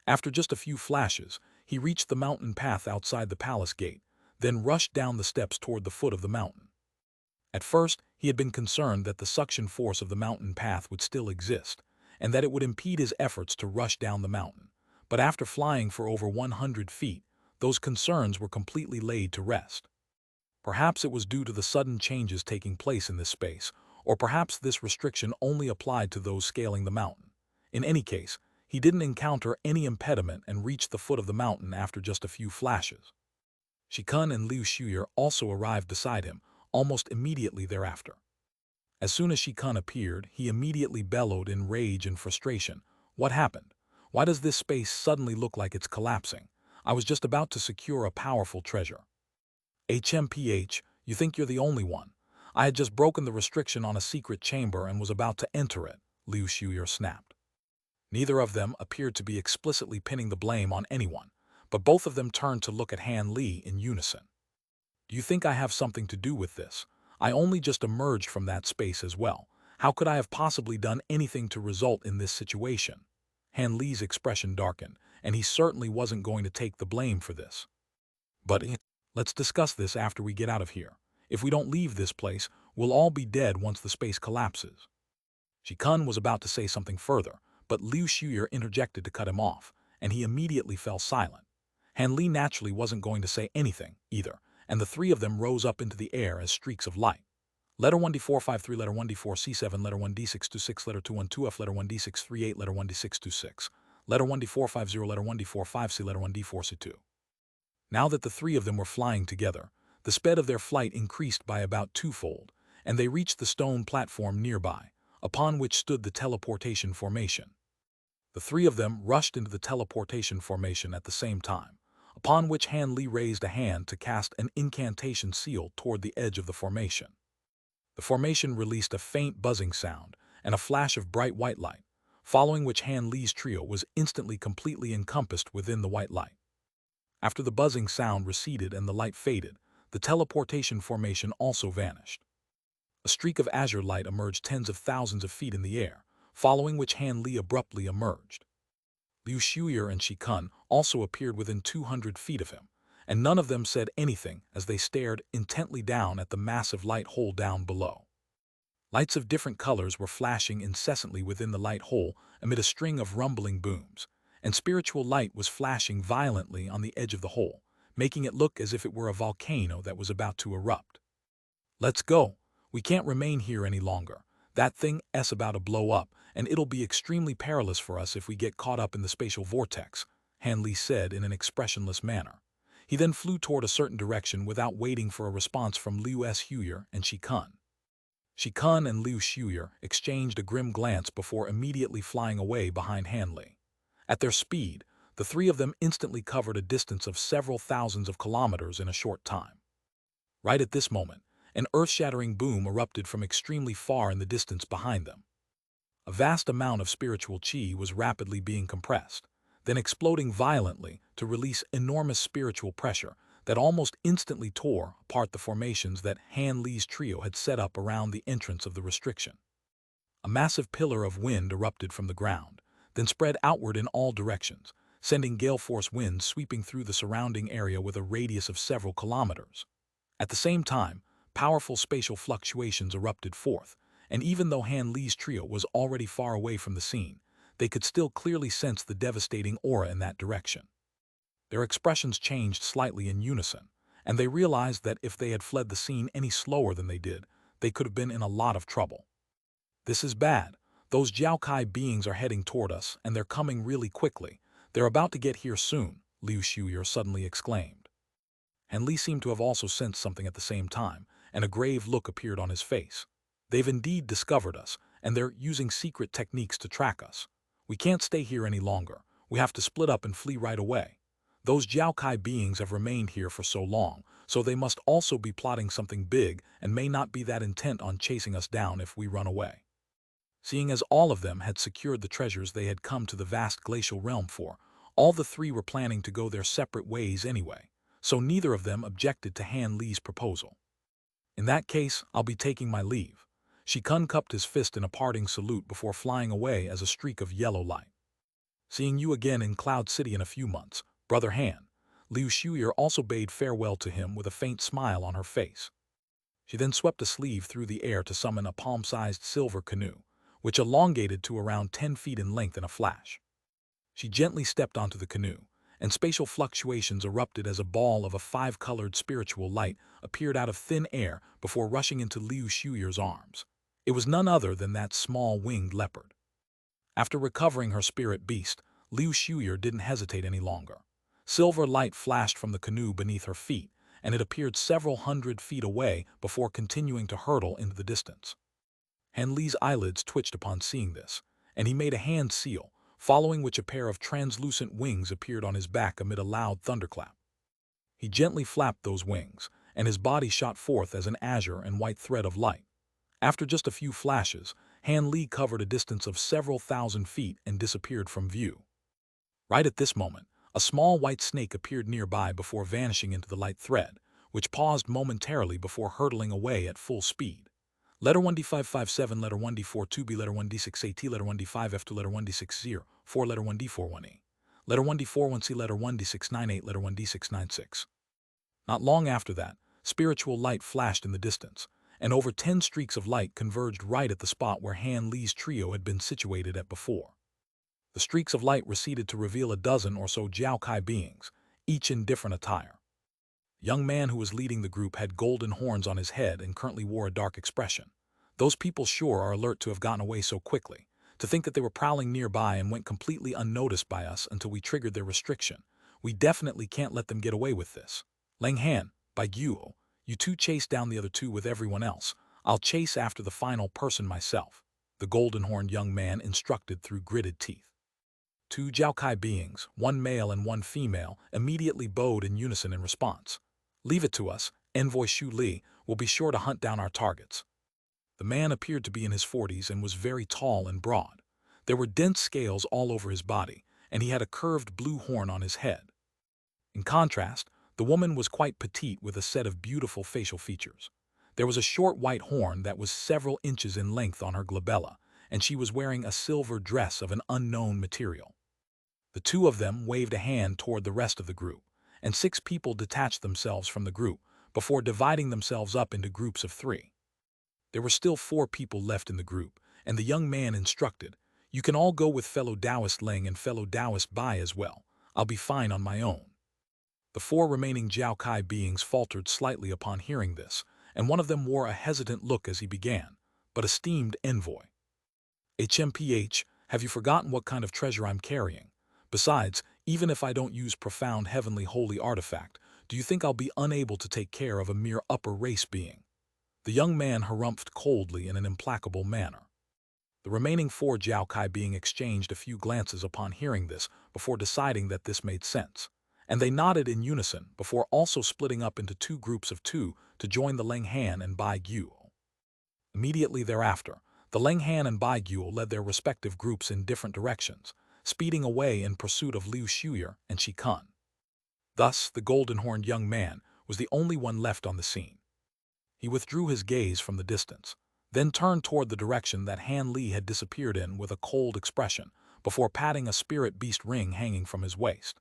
After just a few flashes, he reached the mountain path outside the palace gate, then rushed down the steps toward the foot of the mountain. At first, he had been concerned that the suction force of the mountain path would still exist, and that it would impede his efforts to rush down the mountain. But after flying for over 100 feet, those concerns were completely laid to rest. Perhaps it was due to the sudden changes taking place in this space, or perhaps this restriction only applied to those scaling the mountain. In any case, he didn't encounter any impediment and reached the foot of the mountain after just a few flashes. Shi and Liu Xiuye also arrived beside him, almost immediately thereafter. As soon as Shi appeared, he immediately bellowed in rage and frustration. "What happened? Why does this space suddenly look like it's collapsing? I was just about to secure a powerful treasure." "HMPH, you think you're the only one. I had just broken the restriction on a secret chamber and was about to enter it," Liu Xiuye snapped. Neither of them appeared to be explicitly pinning the blame on anyone, but both of them turned to look at Han Li in unison. "Do you think I have something to do with this? I only just emerged from that space as well. How could I have possibly done anything to result in this situation?" Han Li's expression darkened, and he certainly wasn't going to take the blame for this. "But let's discuss this after we get out of here. If we don't leave this place, we'll all be dead once the space collapses." Shi was about to say something further, but Liu Xiuye interjected to cut him off, and he immediately fell silent. Han Li naturally wasn't going to say anything, either, and the three of them rose up into the air as streaks of light. Letter 1D453, letter 1D4C7, letter 1D626, letter 212F, letter 1D638, letter 1D626, letter 1D450, letter 1D45C, letter 1D4C2. Now that the three of them were flying together, the speed of their flight increased by about twofold, and they reached the stone platform nearby, upon which stood the teleportation formation. The three of them rushed into the teleportation formation at the same time, upon which Han Li raised a hand to cast an incantation seal toward the edge of the formation. The formation released a faint buzzing sound and a flash of bright white light, following which Han Li's trio was instantly completely encompassed within the white light. After the buzzing sound receded and the light faded, the teleportation formation also vanished. A streak of azure light emerged tens of thousands of feet in the air, following which Han Li abruptly emerged. Liu Xiuye and Shi also appeared within 200 feet of him, and none of them said anything as they stared intently down at the massive light hole down below. Lights of different colors were flashing incessantly within the light hole amid a string of rumbling booms, and spiritual light was flashing violently on the edge of the hole, making it look as if it were a volcano that was about to erupt. "Let's go. We can't remain here any longer. That thing's about to blow up, and it'll be extremely perilous for us if we get caught up in the spatial vortex," Han Li said in an expressionless manner. He then flew toward a certain direction without waiting for a response from Liu Xiuye and Shi. Shikun and Liu Shuyer exchanged a grim glance before immediately flying away behind Hanli. At their speed, the three of them instantly covered a distance of several thousands of kilometers in a short time. Right at this moment, an earth-shattering boom erupted from extremely far in the distance behind them. A vast amount of spiritual chi was rapidly being compressed, then exploding violently to release enormous spiritual pressure that almost instantly tore apart the formations that Han Li's trio had set up around the entrance of the restriction. A massive pillar of wind erupted from the ground, then spread outward in all directions, sending gale-force winds sweeping through the surrounding area with a radius of several kilometers. At the same time, powerful spatial fluctuations erupted forth, and even though Han Li's trio was already far away from the scene, they could still clearly sense the devastating aura in that direction. Their expressions changed slightly in unison, and they realized that if they had fled the scene any slower than they did, they could have been in a lot of trouble. This is bad. Those Jiaokai beings are heading toward us, and they're coming really quickly. They're about to get here soon, Liu Shuyer suddenly exclaimed. And Li seemed to have also sensed something at the same time, and a grave look appeared on his face. They've indeed discovered us, and they're using secret techniques to track us. We can't stay here any longer. We have to split up and flee right away. Those Jiaokai beings have remained here for so long, so they must also be plotting something big and may not be that intent on chasing us down if we run away. Seeing as all of them had secured the treasures they had come to the vast glacial realm for, all the three were planning to go their separate ways anyway, so neither of them objected to Han Li's proposal. In that case, I'll be taking my leave. Shikun cupped his fist in a parting salute before flying away as a streak of yellow light. Seeing you again in Cloud City in a few months, Brother Han. Liu Shuyer also bade farewell to him with a faint smile on her face. She then swept a sleeve through the air to summon a palm-sized silver canoe, which elongated to around 10 feet in length in a flash. She gently stepped onto the canoe, and spatial fluctuations erupted as a ball of a 5-colored spiritual light appeared out of thin air before rushing into Liu Shuyer's arms. It was none other than that small winged leopard. After recovering her spirit beast, Liu Shuyer didn't hesitate any longer. Silver light flashed from the canoe beneath her feet, and it appeared several hundred feet away before continuing to hurtle into the distance. Han Li's eyelids twitched upon seeing this, and he made a hand seal, following which a pair of translucent wings appeared on his back amid a loud thunderclap. He gently flapped those wings, and his body shot forth as an azure and white thread of light. After just a few flashes, Han Li covered a distance of several thousand feet and disappeared from view. Right at this moment, a small white snake appeared nearby before vanishing into the light thread, which paused momentarily before hurtling away at full speed. Letter 1D557, letter 1D42B, letter 1D6AT, letter 1D5F2, letter 1D60, 4, letter 1D41E, letter 1D41C, letter 1D698, letter 1D696. Not long after that, spiritual light flashed in the distance, and over 10 streaks of light converged right at the spot where Han Li's trio had been situated at before. The streaks of light receded to reveal a dozen or so Jiaokai beings, each in different attire. The young man who was leading the group had golden horns on his head and currently wore a dark expression. Those people sure are alert to have gotten away so quickly. To think that they were prowling nearby and went completely unnoticed by us until we triggered their restriction. We definitely can't let them get away with this. Lang Han, by Guo, you two chase down the other two with everyone else. I'll chase after the final person myself, the golden-horned young man instructed through gritted teeth. 2 Jiaokai beings, one male and one female, immediately bowed in unison in response. Leave it to us, Envoy Xu Li will be sure to hunt down our targets. The man appeared to be in his 40s and was very tall and broad. There were dense scales all over his body, and he had a curved blue horn on his head. In contrast, the woman was quite petite with a set of beautiful facial features. There was a short white horn that was several inches in length on her glabella, and she was wearing a silver dress of an unknown material. The two of them waved a hand toward the rest of the group, and 6 people detached themselves from the group before dividing themselves up into groups of 3. There were still 4 people left in the group, and the young man instructed, "You can all go with fellow Taoist Leng and fellow Taoist Bai as well. I'll be fine on my own." The 4 remaining Jiaokai beings faltered slightly upon hearing this, and one of them wore a hesitant look as he began, "But esteemed envoy, HMPH, have you forgotten what kind of treasure I'm carrying? Besides, even if I don't use profound heavenly holy artifact, do you think I'll be unable to take care of a mere upper race being?" The young man harumphed coldly in an implacable manner. The remaining 4 Jiaokai being exchanged a few glances upon hearing this before deciding that this made sense, and they nodded in unison before also splitting up into 2 groups of 2 to join the Leng Han and Bai Guo. Immediately thereafter, the Leng Han and Bai Guo led their respective groups in different directions, speeding away in pursuit of Liu Shuyer and Shi Kun. Thus, the golden-horned young man was the only one left on the scene. He withdrew his gaze from the distance, then turned toward the direction that Han Li had disappeared in with a cold expression before patting a spirit beast ring hanging from his waist.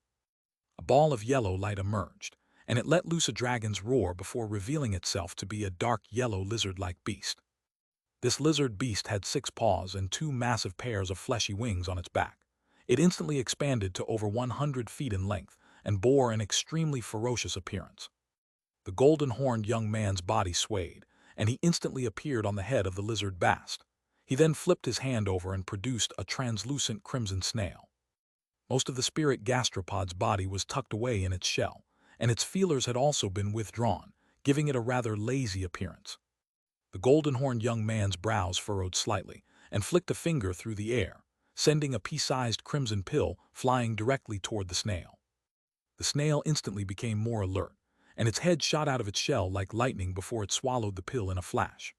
A ball of yellow light emerged, and it let loose a dragon's roar before revealing itself to be a dark yellow lizard-like beast. This lizard beast had 6 paws and 2 massive pairs of fleshy wings on its back. It instantly expanded to over 100 feet in length and bore an extremely ferocious appearance. The golden-horned young man's body swayed, and he instantly appeared on the head of the lizard bast. He then flipped his hand over and produced a translucent crimson snail. Most of the spirit gastropod's body was tucked away in its shell, and its feelers had also been withdrawn, giving it a rather lazy appearance. The golden-horned young man's brows furrowed slightly and flicked a finger through the air, sending a pea-sized crimson pill flying directly toward the snail. The snail instantly became more alert, and its head shot out of its shell like lightning before it swallowed the pill in a flash.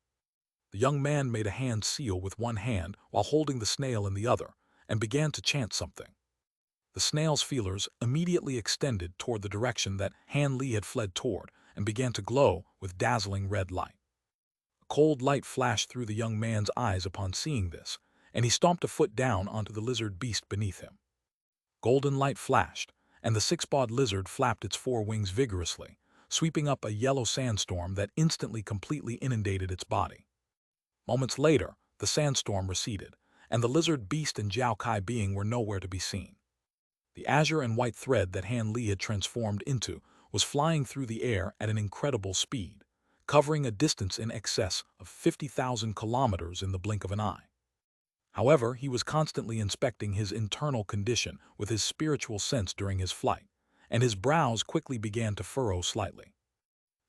The young man made a hand seal with one hand while holding the snail in the other and began to chant something. The snail's feelers immediately extended toward the direction that Han Li had fled toward and began to glow with dazzling red light. A cold light flashed through the young man's eyes upon seeing this, and he stomped a foot down onto the lizard beast beneath him. Golden light flashed, and the 6-pawed lizard flapped its 4 wings vigorously, sweeping up a yellow sandstorm that instantly completely inundated its body. Moments later, the sandstorm receded, and the lizard beast and Jiaokai being were nowhere to be seen. The azure and white thread that Han Li had transformed into was flying through the air at an incredible speed, covering a distance in excess of 50,000 kilometers in the blink of an eye. However, he was constantly inspecting his internal condition with his spiritual sense during his flight, and his brows quickly began to furrow slightly.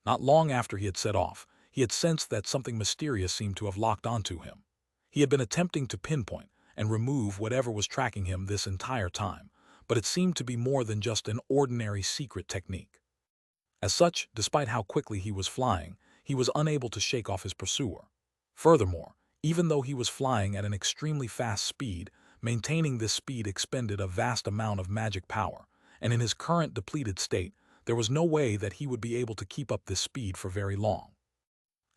Not long after he had set off, he had sensed that something mysterious seemed to have locked onto him. He had been attempting to pinpoint and remove whatever was tracking him this entire time, but it seemed to be more than just an ordinary secret technique. As such, despite how quickly he was flying, he was unable to shake off his pursuer. Furthermore, even though he was flying at an extremely fast speed, maintaining this speed expended a vast amount of magic power, and in his current depleted state, there was no way that he would be able to keep up this speed for very long.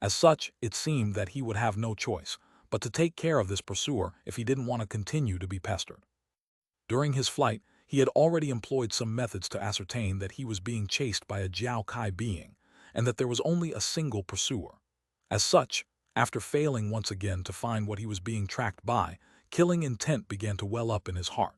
As such, it seemed that he would have no choice but to take care of this pursuer if he didn't want to continue to be pestered. During his flight, he had already employed some methods to ascertain that he was being chased by a Jiaokai being, and that there was only a single pursuer. As such, after failing once again to find what he was being tracked by, killing intent began to well up in his heart.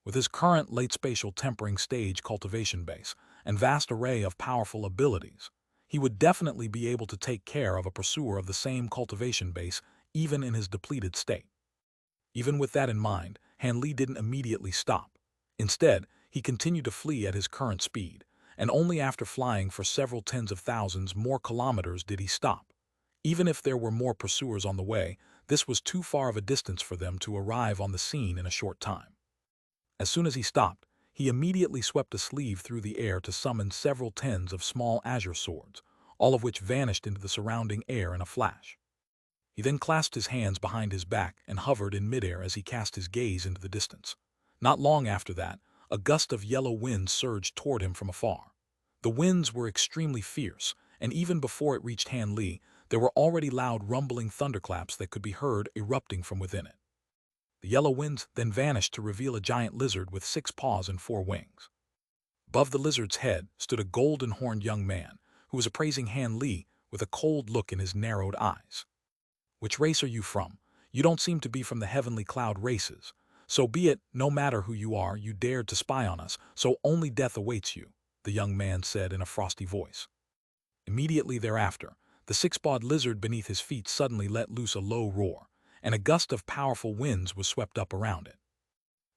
With his current late spatial tempering stage cultivation base and vast array of powerful abilities, he would definitely be able to take care of a pursuer of the same cultivation base even in his depleted state. Even with that in mind, Han Li didn't immediately stop. Instead, he continued to flee at his current speed, and only after flying for several tens of thousands more kilometers did he stop. Even if there were more pursuers on the way, this was too far of a distance for them to arrive on the scene in a short time. As soon as he stopped, he immediately swept a sleeve through the air to summon several tens of small azure swords, all of which vanished into the surrounding air in a flash. He then clasped his hands behind his back and hovered in midair as he cast his gaze into the distance. Not long after that, a gust of yellow wind surged toward him from afar. The winds were extremely fierce, and even before it reached Han Li, there were already loud rumbling thunderclaps that could be heard erupting from within it. The yellow winds then vanished to reveal a giant lizard with 6 paws and 4 wings. Above the lizard's head stood a golden-horned young man, who was appraising Han Li with a cold look in his narrowed eyes. "Which race are you from? You don't seem to be from the heavenly cloud races. So be it, no matter who you are, you dared to spy on us, so only death awaits you," the young man said in a frosty voice. Immediately thereafter, the 6-pawed lizard beneath his feet suddenly let loose a low roar, and a gust of powerful winds was swept up around it.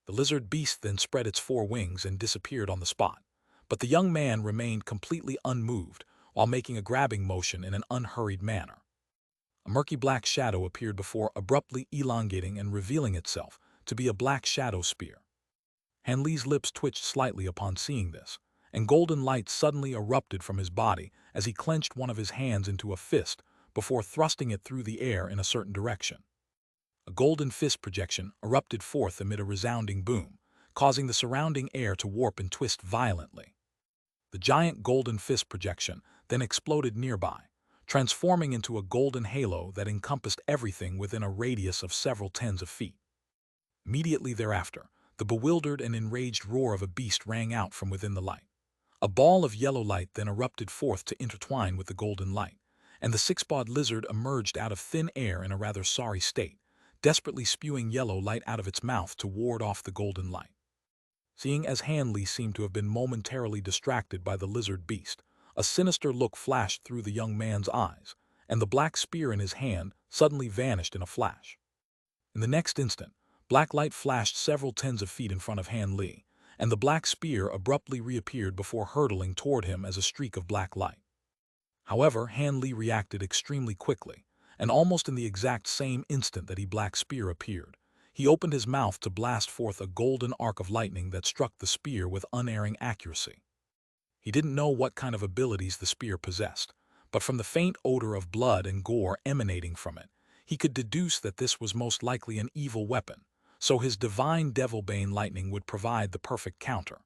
The lizard beast then spread its 4 wings and disappeared on the spot, but the young man remained completely unmoved, while making a grabbing motion in an unhurried manner. A murky black shadow appeared before abruptly elongating and revealing itself to be a black shadow spear. Han Li's lips twitched slightly upon seeing this, and golden light suddenly erupted from his body as he clenched one of his hands into a fist before thrusting it through the air in a certain direction. A golden fist projection erupted forth amid a resounding boom, causing the surrounding air to warp and twist violently. The giant golden fist projection then exploded nearby, transforming into a golden halo that encompassed everything within a radius of several tens of feet. Immediately thereafter, the bewildered and enraged roar of a beast rang out from within the light. A ball of yellow light then erupted forth to intertwine with the golden light, and the six-pawed lizard emerged out of thin air in a rather sorry state, desperately spewing yellow light out of its mouth to ward off the golden light. Seeing as Han Li seemed to have been momentarily distracted by the lizard beast, a sinister look flashed through the young man's eyes, and the black spear in his hand suddenly vanished in a flash. In the next instant, black light flashed several tens of feet in front of Han Li, and the black spear abruptly reappeared before hurtling toward him as a streak of black light. However, Han Li reacted extremely quickly, and almost in the exact same instant that black spear appeared, he opened his mouth to blast forth a golden arc of lightning that struck the spear with unerring accuracy. He didn't know what kind of abilities the spear possessed, but from the faint odor of blood and gore emanating from it, he could deduce that this was most likely an evil weapon, so his divine devil-bane lightning would provide the perfect counter.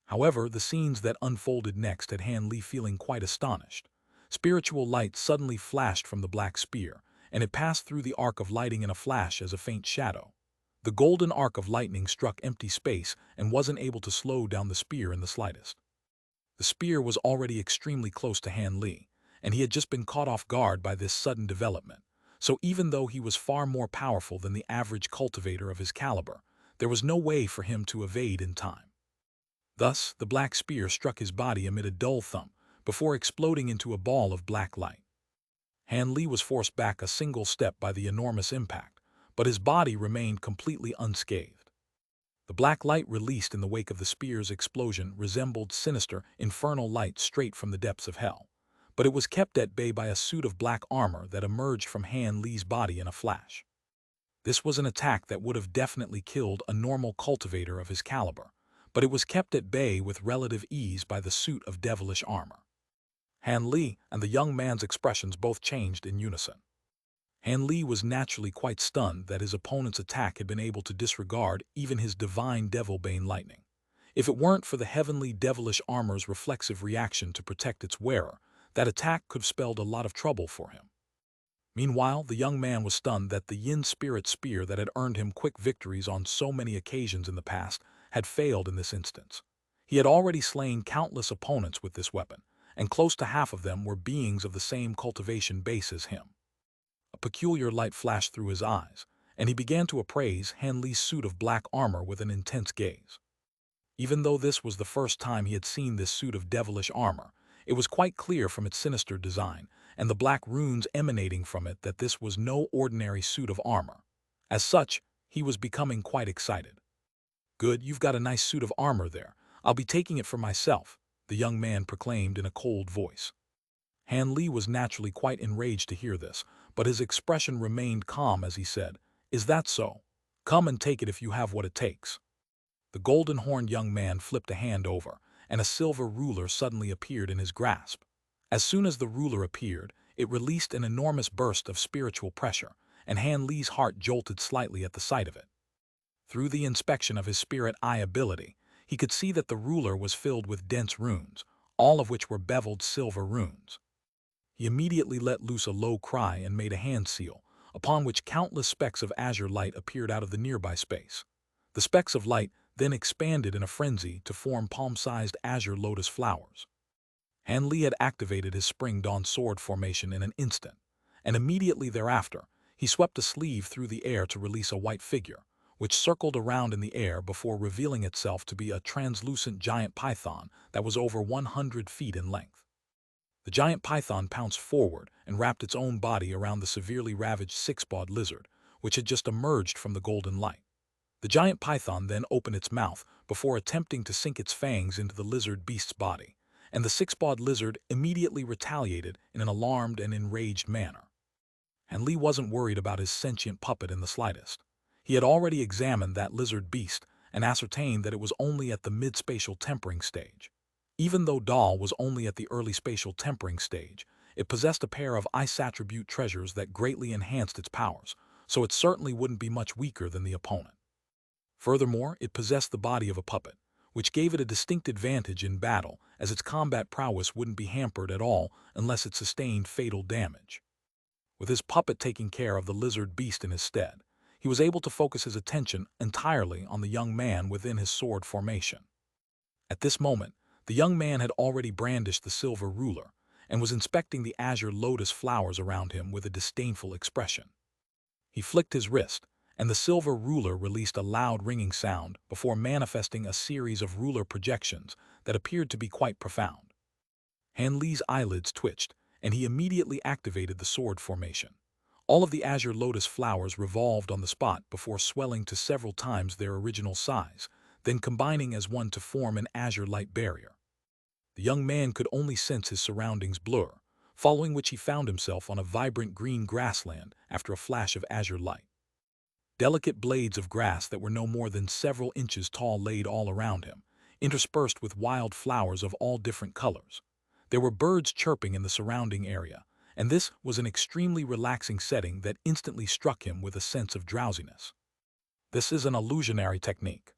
However, the scenes that unfolded next had Han Li feeling quite astonished. Spiritual light suddenly flashed from the black spear, and it passed through the arc of lighting in a flash as a faint shadow. The golden arc of lightning struck empty space and wasn't able to slow down the spear in the slightest. The spear was already extremely close to Han Li, and he had just been caught off guard by this sudden development. So even though he was far more powerful than the average cultivator of his caliber, there was no way for him to evade in time. Thus, the black spear struck his body amid a dull thump before exploding into a ball of black light. Han Li was forced back a single step by the enormous impact, but his body remained completely unscathed. The black light released in the wake of the spear's explosion resembled sinister, infernal light straight from the depths of hell, but it was kept at bay by a suit of black armor that emerged from Han Li's body in a flash. This was an attack that would have definitely killed a normal cultivator of his caliber, but it was kept at bay with relative ease by the suit of devilish armor. Han Li and the young man's expressions both changed in unison. Han Li was naturally quite stunned that his opponent's attack had been able to disregard even his divine devil-bane lightning. If it weren't for the heavenly devilish armor's reflexive reaction to protect its wearer, that attack could have spelled a lot of trouble for him. Meanwhile, the young man was stunned that the yin spirit spear that had earned him quick victories on so many occasions in the past had failed in this instance. He had already slain countless opponents with this weapon, and close to half of them were beings of the same cultivation base as him. A peculiar light flashed through his eyes, and he began to appraise Han Li's suit of black armor with an intense gaze. Even though this was the first time he had seen this suit of devilish armor, it was quite clear from its sinister design and the black runes emanating from it that this was no ordinary suit of armor. As such, he was becoming quite excited. "Good, you've got a nice suit of armor there. I'll be taking it for myself," the young man proclaimed in a cold voice. Han Li was naturally quite enraged to hear this, but his expression remained calm as he said, "Is that so? Come and take it if you have what it takes." The golden-horned young man flipped a hand over, and a silver ruler suddenly appeared in his grasp. As soon as the ruler appeared, it released an enormous burst of spiritual pressure, and Han Li's heart jolted slightly at the sight of it. Through the inspection of his spirit eye ability, he could see that the ruler was filled with dense runes, all of which were beveled silver runes. He immediately let loose a low cry and made a hand seal, upon which countless specks of azure light appeared out of the nearby space. The specks of light then expanded in a frenzy to form palm-sized azure lotus flowers. Han Li had activated his Spring Dawn sword formation in an instant, and immediately thereafter, he swept a sleeve through the air to release a white figure, which circled around in the air before revealing itself to be a translucent giant python that was over 100 feet in length. The giant python pounced forward and wrapped its own body around the severely ravaged six-pawed lizard, which had just emerged from the golden light. The giant python then opened its mouth before attempting to sink its fangs into the lizard beast's body, and the six-pawed lizard immediately retaliated in an alarmed and enraged manner. And Li wasn't worried about his sentient puppet in the slightest. He had already examined that lizard beast and ascertained that it was only at the mid-spatial tempering stage. Even though Dahl was only at the early spatial tempering stage, it possessed a pair of ice attribute treasures that greatly enhanced its powers, so it certainly wouldn't be much weaker than the opponent. Furthermore, it possessed the body of a puppet, which gave it a distinct advantage in battle, as its combat prowess wouldn't be hampered at all unless it sustained fatal damage. With his puppet taking care of the lizard beast in his stead, he was able to focus his attention entirely on the young man within his sword formation. At this moment, the young man had already brandished the silver ruler and was inspecting the azure lotus flowers around him with a disdainful expression. He flicked his wrist, and the silver ruler released a loud ringing sound before manifesting a series of ruler projections that appeared to be quite profound. Han Li's eyelids twitched, and he immediately activated the sword formation. All of the azure lotus flowers revolved on the spot before swelling to several times their original size, then combining as one to form an azure light barrier. The young man could only sense his surroundings blur, following which he found himself on a vibrant green grassland after a flash of azure light. Delicate blades of grass that were no more than several inches tall laid all around him, interspersed with wild flowers of all different colors. There were birds chirping in the surrounding area, and this was an extremely relaxing setting that instantly struck him with a sense of drowsiness. This is an illusionary technique.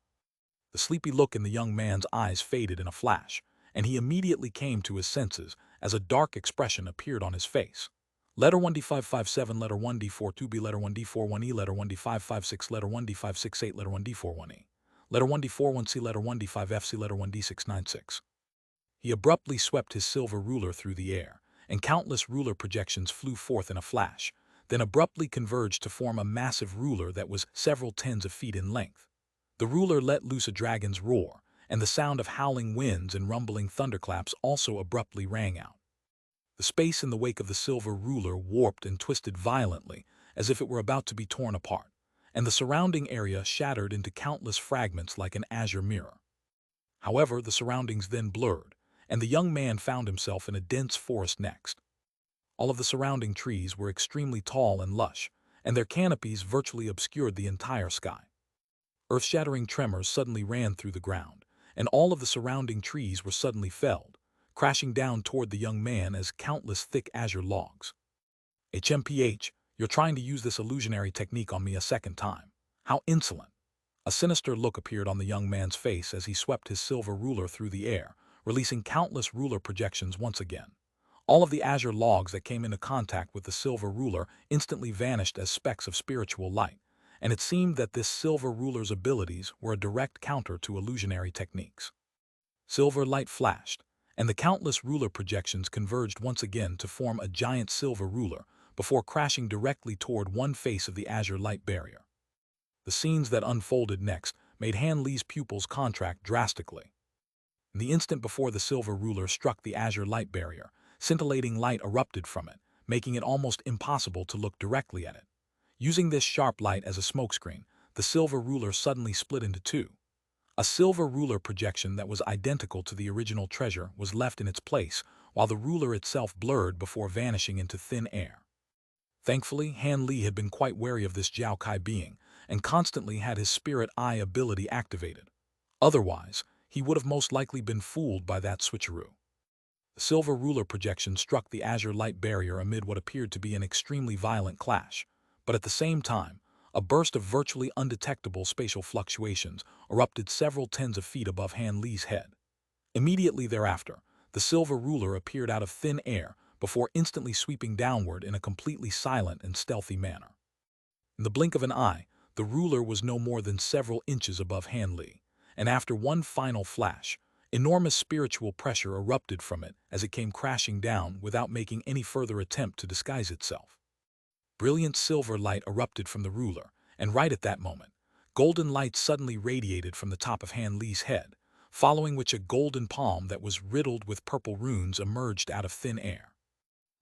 The sleepy look in the young man's eyes faded in a flash, and he immediately came to his senses as a dark expression appeared on his face. Letter 1D557, letter 1D42B, letter 1D41E, letter 1D556, letter 1D568, letter 1D41E, letter 1D41C, letter 1D5FC, letter 1D696. He abruptly swept his silver ruler through the air, and countless ruler projections flew forth in a flash, then abruptly converged to form a massive ruler that was several tens of feet in length. The ruler let loose a dragon's roar, and the sound of howling winds and rumbling thunderclaps also abruptly rang out. The space in the wake of the silver ruler warped and twisted violently, as if it were about to be torn apart, and the surrounding area shattered into countless fragments like an azure mirror. However, the surroundings then blurred, and the young man found himself in a dense forest next. All of the surrounding trees were extremely tall and lush, and their canopies virtually obscured the entire sky. Earth-shattering tremors suddenly ran through the ground, and all of the surrounding trees were suddenly felled, crashing down toward the young man as countless thick azure logs. HMPH, you're trying to use this illusionary technique on me a second time. How insolent! A sinister look appeared on the young man's face as he swept his silver ruler through the air, releasing countless ruler projections once again. All of the azure logs that came into contact with the silver ruler instantly vanished as specks of spiritual light, and it seemed that this silver ruler's abilities were a direct counter to illusionary techniques. Silver light flashed, and the countless ruler projections converged once again to form a giant silver ruler before crashing directly toward one face of the azure light barrier. The scenes that unfolded next made Han Li's pupils contract drastically. In the instant before the silver ruler struck the azure light barrier, scintillating light erupted from it, making it almost impossible to look directly at it. Using this sharp light as a smokescreen, the silver ruler suddenly split into two. A silver ruler projection that was identical to the original treasure was left in its place, while the ruler itself blurred before vanishing into thin air. Thankfully, Han Li had been quite wary of this Jiao Kai being, and constantly had his spirit eye ability activated. Otherwise, he would have most likely been fooled by that switcheroo. The silver ruler projection struck the azure light barrier amid what appeared to be an extremely violent clash, but at the same time, a burst of virtually undetectable spatial fluctuations erupted several tens of feet above Han Li's head. Immediately thereafter, the silver ruler appeared out of thin air before instantly sweeping downward in a completely silent and stealthy manner. In the blink of an eye, the ruler was no more than several inches above Han Li, and after one final flash, enormous spiritual pressure erupted from it as it came crashing down without making any further attempt to disguise itself. Brilliant silver light erupted from the ruler, and right at that moment, golden light suddenly radiated from the top of Han Li's head, following which a golden palm that was riddled with purple runes emerged out of thin air.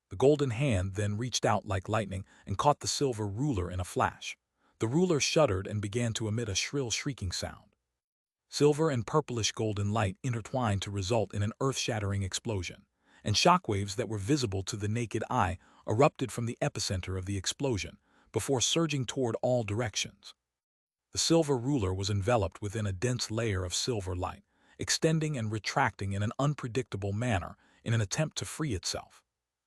The golden hand then reached out like lightning and caught the silver ruler in a flash. The ruler shuddered and began to emit a shrill shrieking sound. Silver and purplish golden light intertwined to result in an earth-shattering explosion, and shockwaves that were visible to the naked eye erupted from the epicenter of the explosion before surging toward all directions. The silver ruler was enveloped within a dense layer of silver light, extending and retracting in an unpredictable manner in an attempt to free itself.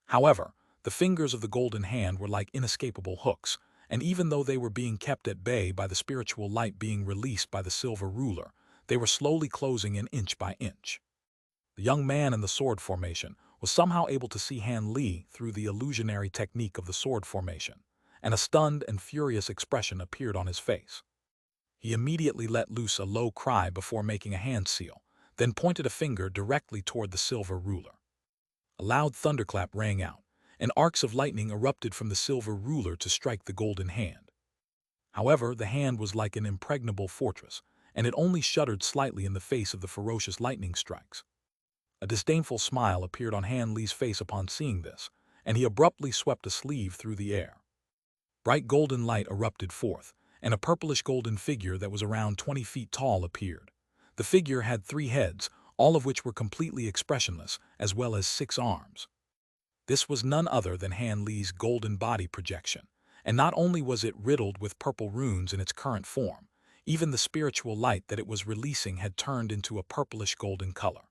However, the fingers of the golden hand were like inescapable hooks, and even though they were being kept at bay by the spiritual light being released by the silver ruler, they were slowly closing in inch by inch. The young man in the sword formation was somehow able to see Han Li through the illusionary technique of the sword formation, and a stunned and furious expression appeared on his face. He immediately let loose a low cry before making a hand seal, then pointed a finger directly toward the silver ruler. A loud thunderclap rang out, and arcs of lightning erupted from the silver ruler to strike the golden hand. However, the hand was like an impregnable fortress, and it only shuddered slightly in the face of the ferocious lightning strikes. A disdainful smile appeared on Han Li's face upon seeing this, and he abruptly swept a sleeve through the air. Bright golden light erupted forth, and a purplish-golden figure that was around 20 feet tall appeared. The figure had 3 heads, all of which were completely expressionless, as well as 6 arms. This was none other than Han Li's golden body projection, and not only was it riddled with purple runes in its current form, even the spiritual light that it was releasing had turned into a purplish-golden color.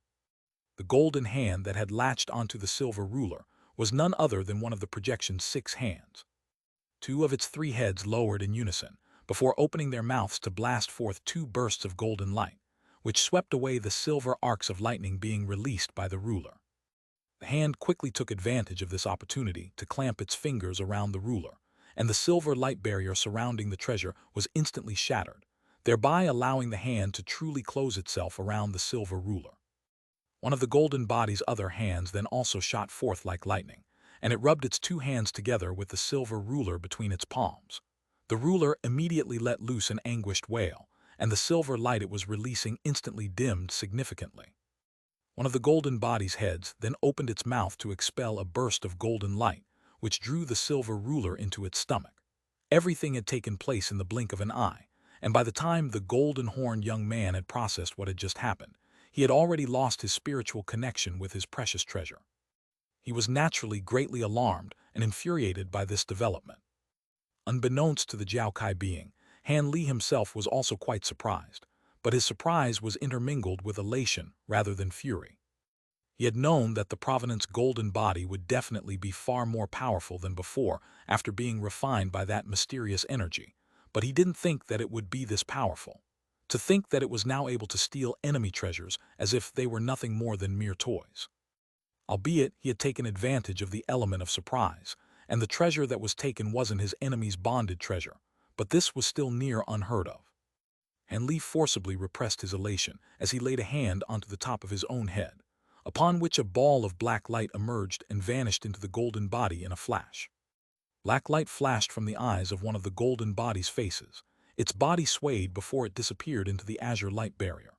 The golden hand that had latched onto the silver ruler was none other than one of the projection's 6 hands. 2 of its 3 heads lowered in unison, before opening their mouths to blast forth 2 bursts of golden light, which swept away the silver arcs of lightning being released by the ruler. The hand quickly took advantage of this opportunity to clamp its fingers around the ruler, and the silver light barrier surrounding the treasure was instantly shattered, thereby allowing the hand to truly close itself around the silver ruler. One of the golden body's other hands then also shot forth like lightning, and it rubbed its 2 hands together with the silver ruler between its palms. The ruler immediately let loose an anguished wail, and the silver light it was releasing instantly dimmed significantly. One of the golden body's heads then opened its mouth to expel a burst of golden light, which drew the silver ruler into its stomach. Everything had taken place in the blink of an eye, and by the time the golden-horned young man had processed what had just happened, he had already lost his spiritual connection with his precious treasure. He was naturally greatly alarmed and infuriated by this development. Unbeknownst to the Jiaokai being, Han Li himself was also quite surprised, but his surprise was intermingled with elation rather than fury. He had known that the Provenance golden body would definitely be far more powerful than before after being refined by that mysterious energy, but he didn't think that it would be this powerful. To think that it was now able to steal enemy treasures as if they were nothing more than mere toys. Albeit he had taken advantage of the element of surprise, and the treasure that was taken wasn't his enemy's bonded treasure, but this was still near unheard of. Han Li forcibly repressed his elation as he laid a hand onto the top of his own head, upon which a ball of black light emerged and vanished into the golden body in a flash. Black light flashed from the eyes of one of the golden body's faces. Its body swayed before it disappeared into the azure light barrier.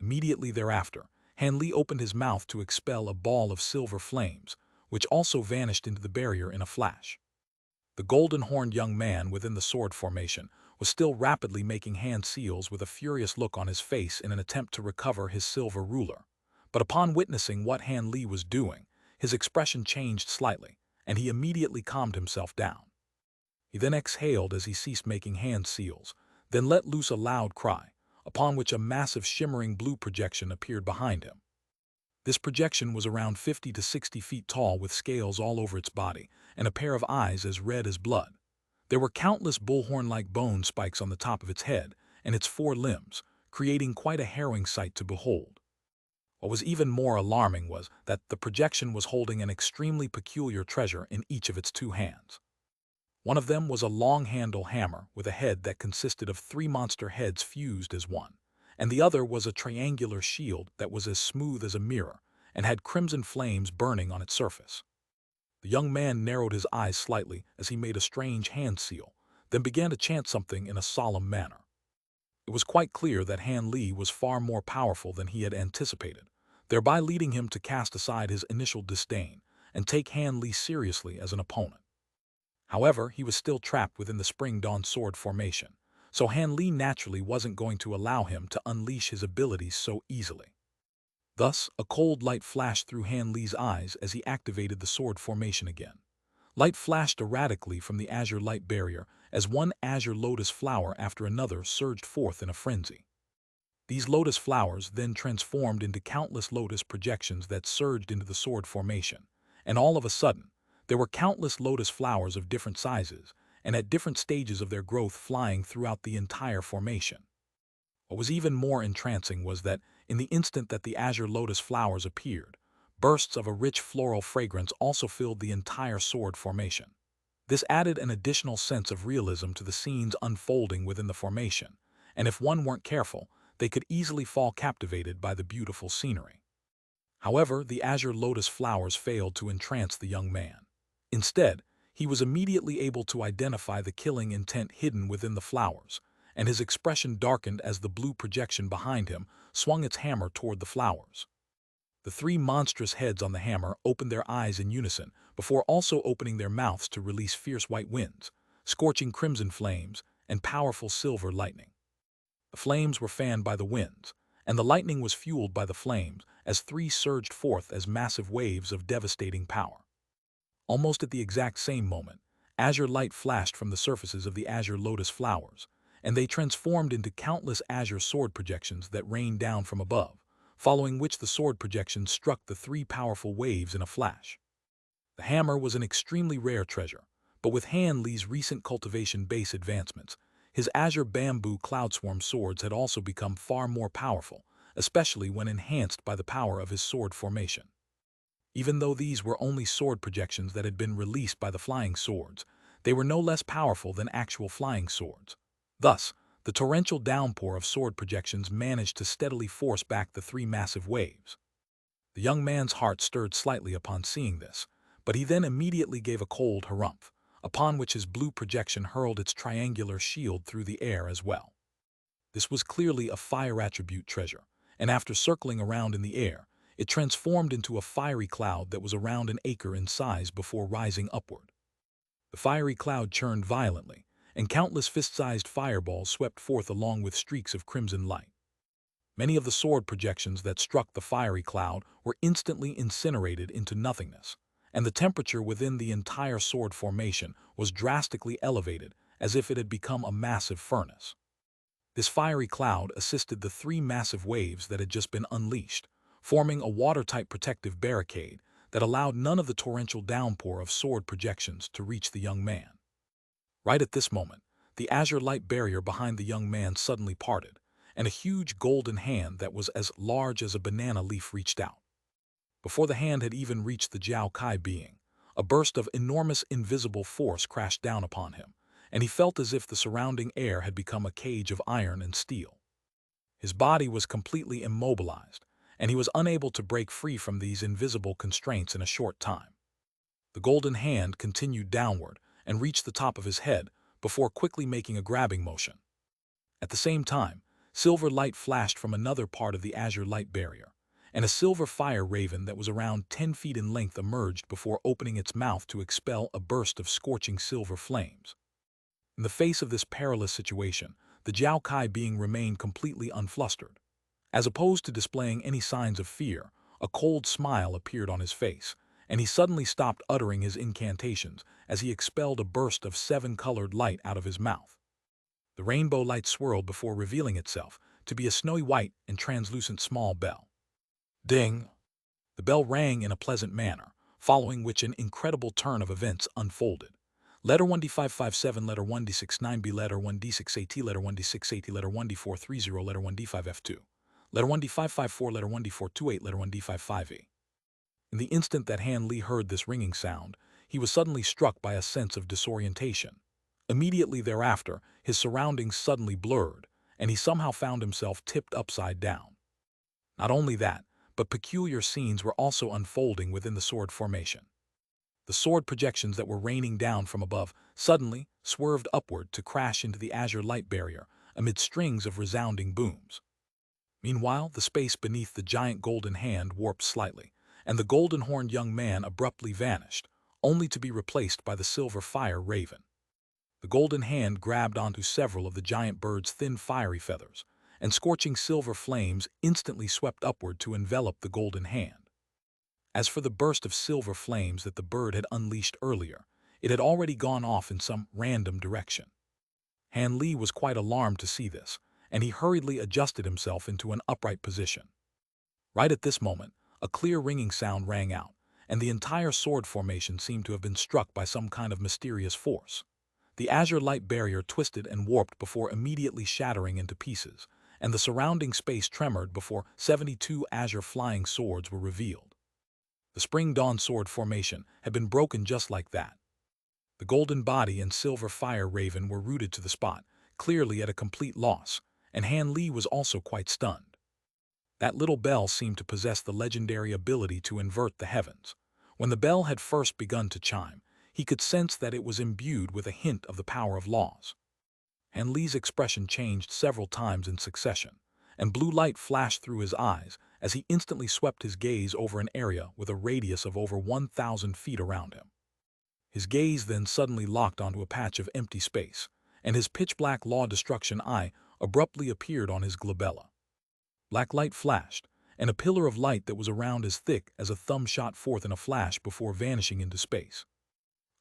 Immediately thereafter, Han Li opened his mouth to expel a ball of silver flames, which also vanished into the barrier in a flash. The golden-horned young man within the sword formation was still rapidly making hand seals with a furious look on his face in an attempt to recover his silver ruler. But upon witnessing what Han Li was doing, his expression changed slightly, and he immediately calmed himself down. He then exhaled as he ceased making hand seals, then let loose a loud cry, upon which a massive shimmering blue projection appeared behind him. This projection was around 50 to 60 feet tall with scales all over its body and a pair of eyes as red as blood. There were countless bullhorn-like bone spikes on the top of its head and its 4 limbs, creating quite a harrowing sight to behold. What was even more alarming was that the projection was holding an extremely peculiar treasure in each of its 2 hands. One of them was a long-handle hammer with a head that consisted of 3 monster heads fused as one, and the other was a triangular shield that was as smooth as a mirror and had crimson flames burning on its surface. The young man narrowed his eyes slightly as he made a strange hand seal, then began to chant something in a solemn manner. It was quite clear that Han Li was far more powerful than he had anticipated, thereby leading him to cast aside his initial disdain and take Han Li seriously as an opponent. However, he was still trapped within the Spring Dawn sword formation, so Han Li naturally wasn't going to allow him to unleash his abilities so easily. Thus, a cold light flashed through Han Li's eyes as he activated the sword formation again. Light flashed erratically from the azure light barrier as one azure lotus flower after another surged forth in a frenzy. These lotus flowers then transformed into countless lotus projections that surged into the sword formation, and all of a sudden, there were countless lotus flowers of different sizes and at different stages of their growth flying throughout the entire formation. What was even more entrancing was that, in the instant that the azure lotus flowers appeared, bursts of a rich floral fragrance also filled the entire sword formation. This added an additional sense of realism to the scenes unfolding within the formation, and if one weren't careful, they could easily fall captivated by the beautiful scenery. However, the azure lotus flowers failed to entrance the young man. Instead, he was immediately able to identify the killing intent hidden within the flowers, and his expression darkened as the blue projection behind him swung its hammer toward the flowers. The three monstrous heads on the hammer opened their eyes in unison before also opening their mouths to release fierce white winds, scorching crimson flames, and powerful silver lightning. The flames were fanned by the winds, and the lightning was fueled by the flames as three surged forth as massive waves of devastating power. Almost at the exact same moment, azure light flashed from the surfaces of the azure lotus flowers, and they transformed into countless azure sword projections that rained down from above, following which the sword projections struck the three powerful waves in a flash. The hammer was an extremely rare treasure, but with Han Li's recent cultivation base advancements, his azure bamboo cloudswarm swords had also become far more powerful, especially when enhanced by the power of his sword formation. Even though these were only sword projections that had been released by the flying swords, they were no less powerful than actual flying swords. Thus, the torrential downpour of sword projections managed to steadily force back the three massive waves. The young man's heart stirred slightly upon seeing this, but he then immediately gave a cold harumph, upon which his blue projection hurled its triangular shield through the air as well. This was clearly a fire attribute treasure, and after circling around in the air, it transformed into a fiery cloud that was around an acre in size before rising upward. The fiery cloud churned violently, and countless fist-sized fireballs swept forth along with streaks of crimson light. Many of the sword projections that struck the fiery cloud were instantly incinerated into nothingness, and the temperature within the entire sword formation was drastically elevated as if it had become a massive furnace. This fiery cloud assisted the three massive waves that had just been unleashed, forming a watertight protective barricade that allowed none of the torrential downpour of sword projections to reach the young man. Right at this moment, the azure light barrier behind the young man suddenly parted, and a huge golden hand that was as large as a banana leaf reached out. Before the hand had even reached the Jiao Kai being, a burst of enormous invisible force crashed down upon him, and he felt as if the surrounding air had become a cage of iron and steel. His body was completely immobilized, and he was unable to break free from these invisible constraints in a short time. The golden hand continued downward and reached the top of his head before quickly making a grabbing motion. At the same time, silver light flashed from another part of the azure light barrier, and a silver fire raven that was around 10 feet in length emerged before opening its mouth to expel a burst of scorching silver flames. In the face of this perilous situation, the Jiao Kai being remained completely unflustered. As opposed to displaying any signs of fear, a cold smile appeared on his face, and he suddenly stopped uttering his incantations as he expelled a burst of seven-colored light out of his mouth. The rainbow light swirled before revealing itself to be a snowy white and translucent small bell. Ding! The bell rang in a pleasant manner, following which an incredible turn of events unfolded. Letter 1D557, letter 1D69B, letter 1D6AT, letter 1D6AT, letter 1D430, letter 1D5F2, letter 1D554, letter 1D428, letter 1D55E. In the instant that Han Li heard this ringing sound, he was suddenly struck by a sense of disorientation. Immediately thereafter, his surroundings suddenly blurred, and he somehow found himself tipped upside down. Not only that, but peculiar scenes were also unfolding within the sword formation. The sword projections that were raining down from above suddenly swerved upward to crash into the azure light barrier amid strings of resounding booms. Meanwhile, the space beneath the giant golden hand warped slightly, and the golden-horned young man abruptly vanished, only to be replaced by the silver fire raven. The golden hand grabbed onto several of the giant bird's thin fiery feathers, and scorching silver flames instantly swept upward to envelop the golden hand. As for the burst of silver flames that the bird had unleashed earlier, it had already gone off in some random direction. Han Li was quite alarmed to see this, and he hurriedly adjusted himself into an upright position. Right at this moment, a clear ringing sound rang out, and the entire sword formation seemed to have been struck by some kind of mysterious force. The azure light barrier twisted and warped before immediately shattering into pieces, and the surrounding space tremored before 72 azure flying swords were revealed. The Spring Dawn sword formation had been broken just like that. The golden body and silver fire raven were rooted to the spot, clearly at a complete loss, and Han Li was also quite stunned. That little bell seemed to possess the legendary ability to invert the heavens. When the bell had first begun to chime, he could sense that it was imbued with a hint of the power of laws. Han Li's expression changed several times in succession, and blue light flashed through his eyes as he instantly swept his gaze over an area with a radius of over 1,000 feet around him. His gaze then suddenly locked onto a patch of empty space, and his pitch-black law-destruction eye abruptly appeared on his glabella. Black light flashed, and a pillar of light that was around as thick as a thumb shot forth in a flash before vanishing into space.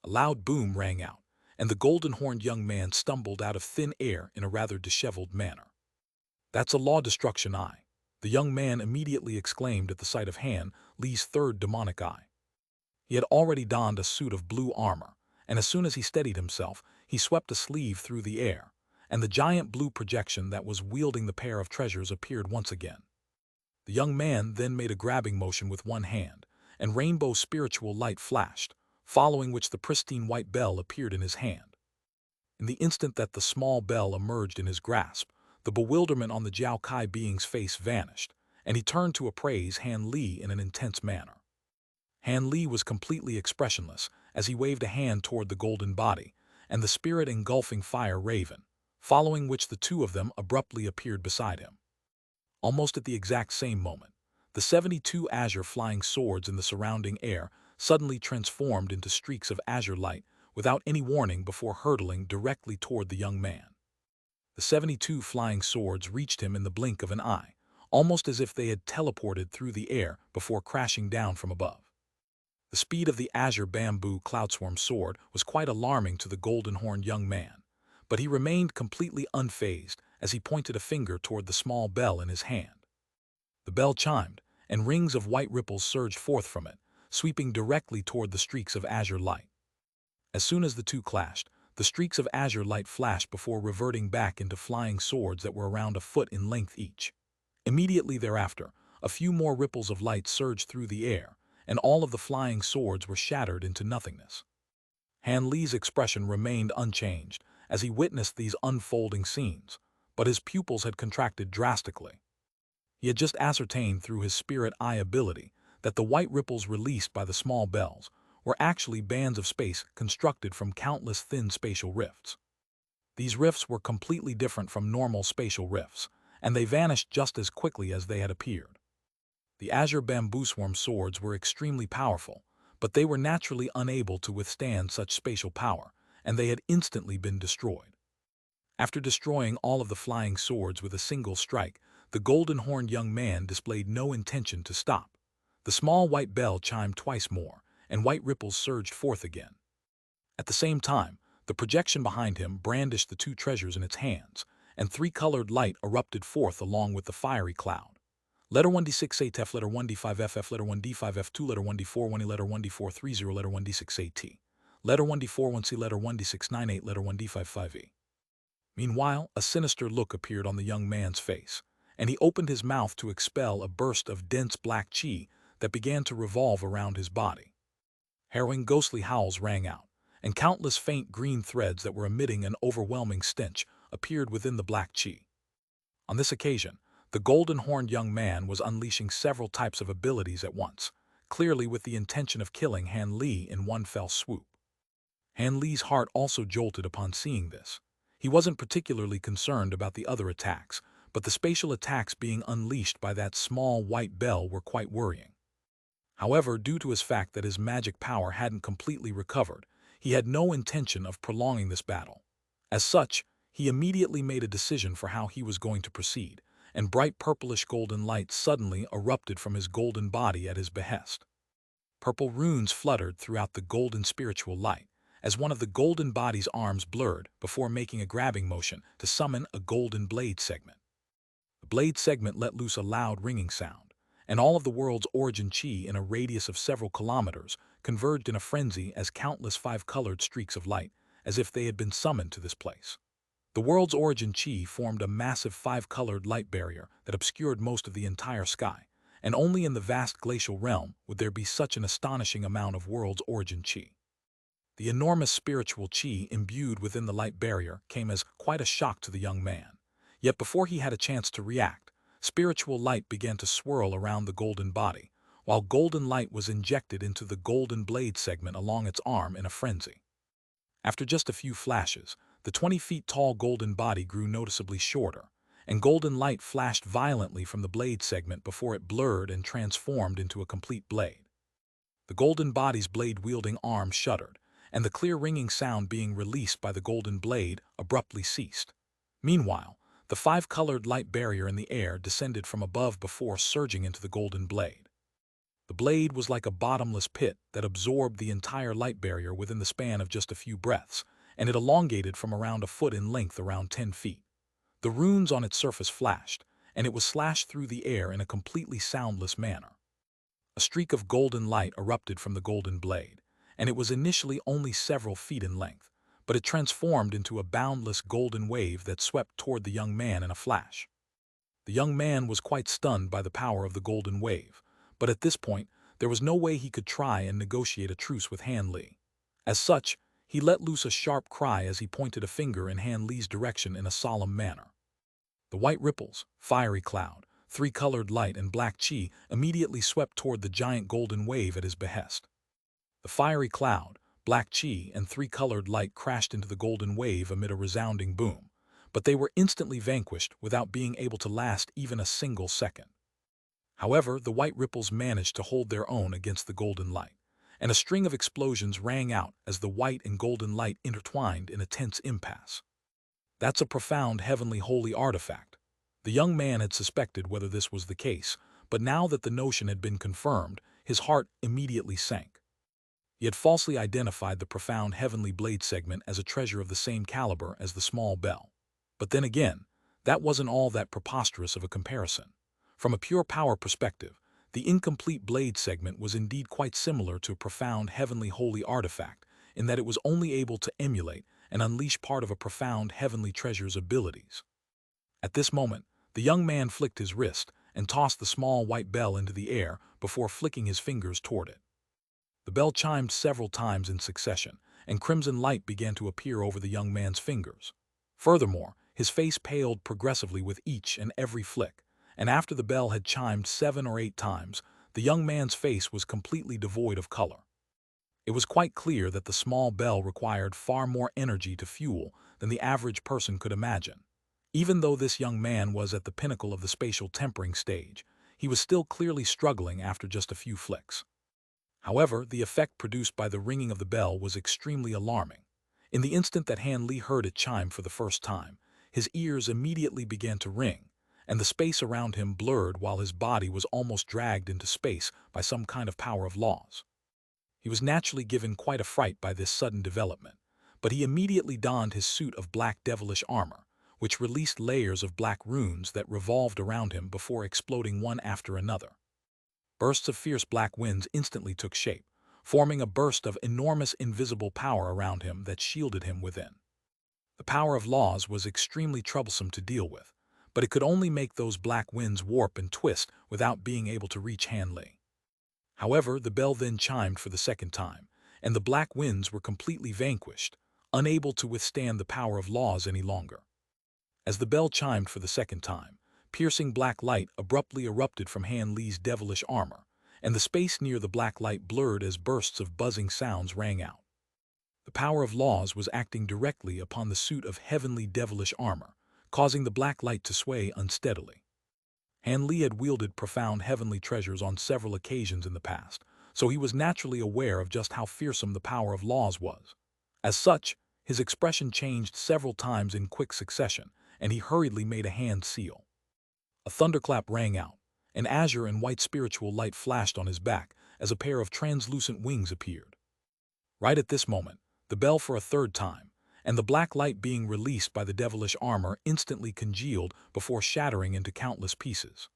A loud boom rang out, and the golden-horned young man stumbled out of thin air in a rather disheveled manner. "That's a law-destruction eye," the young man immediately exclaimed at the sight of Han Li's third demonic eye. He had already donned a suit of blue armor, and as soon as he steadied himself, he swept a sleeve through the air, and the giant blue projection that was wielding the pair of treasures appeared once again. The young man then made a grabbing motion with one hand, and rainbow spiritual light flashed, following which the pristine white bell appeared in his hand. In the instant that the small bell emerged in his grasp, the bewilderment on the Jiao Kai being's face vanished, and he turned to appraise Han Li in an intense manner. Han Li was completely expressionless as he waved a hand toward the golden body and the spirit-engulfing fire raven, following which the two of them abruptly appeared beside him. Almost at the exact same moment, the 72 azure flying swords in the surrounding air suddenly transformed into streaks of azure light without any warning before hurtling directly toward the young man. The 72 flying swords reached him in the blink of an eye, almost as if they had teleported through the air before crashing down from above. The speed of the azure bamboo cloudswarm sword was quite alarming to the golden-horned young man, but he remained completely unfazed as he pointed a finger toward the small bell in his hand. The bell chimed, and rings of white ripples surged forth from it, sweeping directly toward the streaks of azure light. As soon as the two clashed, the streaks of azure light flashed before reverting back into flying swords that were around a foot in length each. Immediately thereafter, a few more ripples of light surged through the air, and all of the flying swords were shattered into nothingness. Han Li's expression remained unchanged as he witnessed these unfolding scenes, but his pupils had contracted drastically. He had just ascertained through his spirit eye ability that the white ripples released by the small bells were actually bands of space constructed from countless thin spatial rifts. These rifts were completely different from normal spatial rifts, and they vanished just as quickly as they had appeared. The azure bamboo swarm swords were extremely powerful, but they were naturally unable to withstand such spatial power, and they had instantly been destroyed. After destroying all of the flying swords with a single strike, the golden-horned young man displayed no intention to stop. The small white bell chimed twice more, and white ripples surged forth again. At the same time, the projection behind him brandished the two treasures in its hands, and three-colored light erupted forth along with the fiery cloud. Letter 1D6ATF, letter 1D5FF, letter 1D5F2, letter 1D41E, letter 1D430, letter 1D6AT, letter 1D41C, letter 1D698, letter 1D55E. Meanwhile, a sinister look appeared on the young man's face, and he opened his mouth to expel a burst of dense black chi that began to revolve around his body. Harrowing ghostly howls rang out, and countless faint green threads that were emitting an overwhelming stench appeared within the black chi. On this occasion, the golden-horned young man was unleashing several types of abilities at once, clearly with the intention of killing Han Li in one fell swoop. Han Li's heart also jolted upon seeing this. He wasn't particularly concerned about the other attacks, but the spatial attacks being unleashed by that small white bell were quite worrying. However, due to his fact that his magic power hadn't completely recovered, he had no intention of prolonging this battle. As such, he immediately made a decision for how he was going to proceed, and bright purplish golden light suddenly erupted from his golden body at his behest. Purple runes fluttered throughout the golden spiritual light, as one of the golden body's arms blurred before making a grabbing motion to summon a golden blade segment. The blade segment let loose a loud ringing sound, and all of the world's origin chi in a radius of several kilometers converged in a frenzy as countless five-colored streaks of light, as if they had been summoned to this place. The world's origin chi formed a massive five-colored light barrier that obscured most of the entire sky, and only in the vast glacial realm would there be such an astonishing amount of world's origin chi. The enormous spiritual chi imbued within the light barrier came as quite a shock to the young man. Yet before he had a chance to react, spiritual light began to swirl around the golden body, while golden light was injected into the golden blade segment along its arm in a frenzy. After just a few flashes, the 20 feet tall golden body grew noticeably shorter, and golden light flashed violently from the blade segment before it blurred and transformed into a complete blade. The golden body's blade-wielding arm shuddered, and the clear ringing sound being released by the golden blade abruptly ceased. Meanwhile, the five-colored light barrier in the air descended from above before surging into the golden blade. The blade was like a bottomless pit that absorbed the entire light barrier within the span of just a few breaths, and it elongated from around a foot in length around 10 feet. The runes on its surface flashed, and it was slashed through the air in a completely soundless manner. A streak of golden light erupted from the golden blade, and it was initially only several feet in length, but it transformed into a boundless golden wave that swept toward the young man in a flash. The young man was quite stunned by the power of the golden wave, but at this point, there was no way he could try and negotiate a truce with Han Li. As such, he let loose a sharp cry as he pointed a finger in Han Li's direction in a solemn manner. The white ripples, fiery cloud, three-colored light, and black chi immediately swept toward the giant golden wave at his behest. The fiery cloud, black chi, and three-colored light crashed into the golden wave amid a resounding boom, but they were instantly vanquished without being able to last even a single second. However, the white ripples managed to hold their own against the golden light, and a string of explosions rang out as the white and golden light intertwined in a tense impasse. That's a profound heavenly holy artifact. The young man had suspected whether this was the case, but now that the notion had been confirmed, his heart immediately sank. He had falsely identified the profound heavenly blade segment as a treasure of the same caliber as the small bell. But then again, that wasn't all that preposterous of a comparison. From a pure power perspective, the incomplete blade segment was indeed quite similar to a profound heavenly holy artifact, in that it was only able to emulate and unleash part of a profound heavenly treasure's abilities. At this moment, the young man flicked his wrist and tossed the small white bell into the air before flicking his fingers toward it. The bell chimed several times in succession, and crimson light began to appear over the young man's fingers. Furthermore, his face paled progressively with each and every flick, and after the bell had chimed 7 or 8 times, the young man's face was completely devoid of color. It was quite clear that the small bell required far more energy to fuel than the average person could imagine. Even though this young man was at the pinnacle of the spatial tempering stage, he was still clearly struggling after just a few flicks. However, the effect produced by the ringing of the bell was extremely alarming. In the instant that Han Li heard it chime for the first time, his ears immediately began to ring, and the space around him blurred while his body was almost dragged into space by some kind of power of laws. He was naturally given quite a fright by this sudden development, but he immediately donned his suit of black devilish armor, which released layers of black runes that revolved around him before exploding one after another. Bursts of fierce black winds instantly took shape, forming a burst of enormous invisible power around him that shielded him within. The power of laws was extremely troublesome to deal with, but it could only make those black winds warp and twist without being able to reach Han Li. However, the bell then chimed for the second time, and the black winds were completely vanquished, unable to withstand the power of laws any longer. As the bell chimed for the second time, piercing black light abruptly erupted from Han Li's devilish armor, and the space near the black light blurred as bursts of buzzing sounds rang out. The power of laws was acting directly upon the suit of heavenly devilish armor, causing the black light to sway unsteadily. Han Li had wielded profound heavenly treasures on several occasions in the past, so he was naturally aware of just how fearsome the power of laws was. As such, His expression changed several times in quick succession, and he hurriedly made a hand seal. A thunderclap rang out. An azure and white spiritual light flashed on his back as a pair of translucent wings appeared. Right at this moment, the bell for a third time, and the black light being released by the devilish armor instantly congealed before shattering into countless pieces.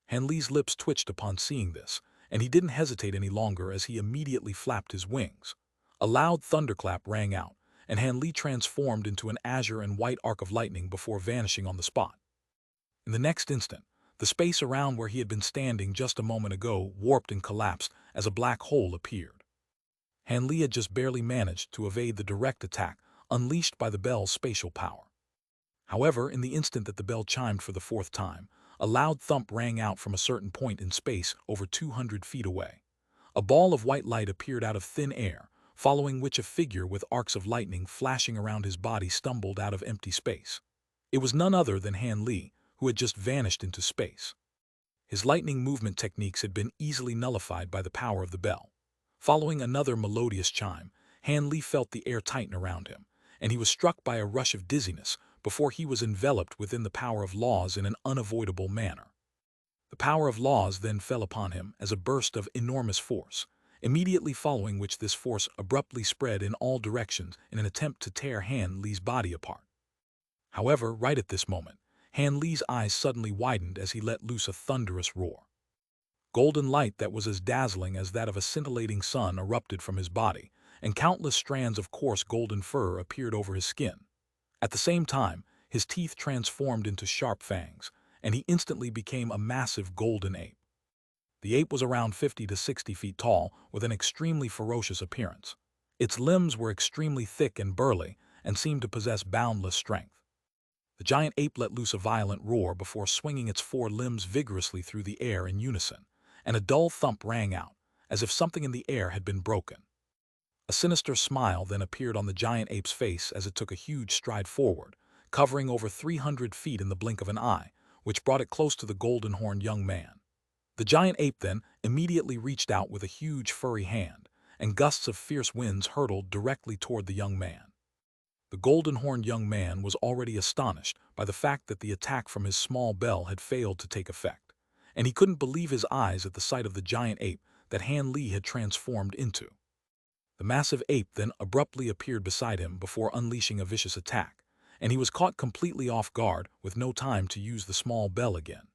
Han Li's lips twitched upon seeing this, and he didn't hesitate any longer as he immediately flapped his wings. A loud thunderclap rang out, and Han Li transformed into an azure and white arc of lightning before vanishing on the spot. In the next instant, the space around where he had been standing just a moment ago warped and collapsed as a black hole appeared. Han Li had just barely managed to evade the direct attack unleashed by the bell's spatial power. However, in the instant that the bell chimed for the fourth time, a loud thump rang out from a certain point in space over 200 feet away. A ball of white light appeared out of thin air, following which a figure with arcs of lightning flashing around his body stumbled out of empty space. It was none other than Han Li, who had just vanished into space. His lightning movement techniques had been easily nullified by the power of the bell. Following another melodious chime, Han Li felt the air tighten around him, and he was struck by a rush of dizziness before he was enveloped within the power of laws in an unavoidable manner. The power of laws then fell upon him as a burst of enormous force, immediately following which this force abruptly spread in all directions in an attempt to tear Han Li's body apart. However, right at this moment, Han Li's eyes suddenly widened as he let loose a thunderous roar. Golden light that was as dazzling as that of a scintillating sun erupted from his body, and countless strands of coarse golden fur appeared over his skin. At the same time, his teeth transformed into sharp fangs, and he instantly became a massive golden ape. The ape was around 50 to 60 feet tall, with an extremely ferocious appearance. Its limbs were extremely thick and burly, and seemed to possess boundless strength. The giant ape let loose a violent roar before swinging its four limbs vigorously through the air in unison, and a dull thump rang out, as if something in the air had been broken. A sinister smile then appeared on the giant ape's face as it took a huge stride forward, covering over 300 feet in the blink of an eye, which brought it close to the golden-horned young man. The giant ape then immediately reached out with a huge furry hand, and gusts of fierce winds hurtled directly toward the young man. The golden-horned young man was already astonished by the fact that the attack from his small bell had failed to take effect, and he couldn't believe his eyes at the sight of the giant ape that Han Li had transformed into. The massive ape then abruptly appeared beside him before unleashing a vicious attack, and he was caught completely off guard with no time to use the small bell again.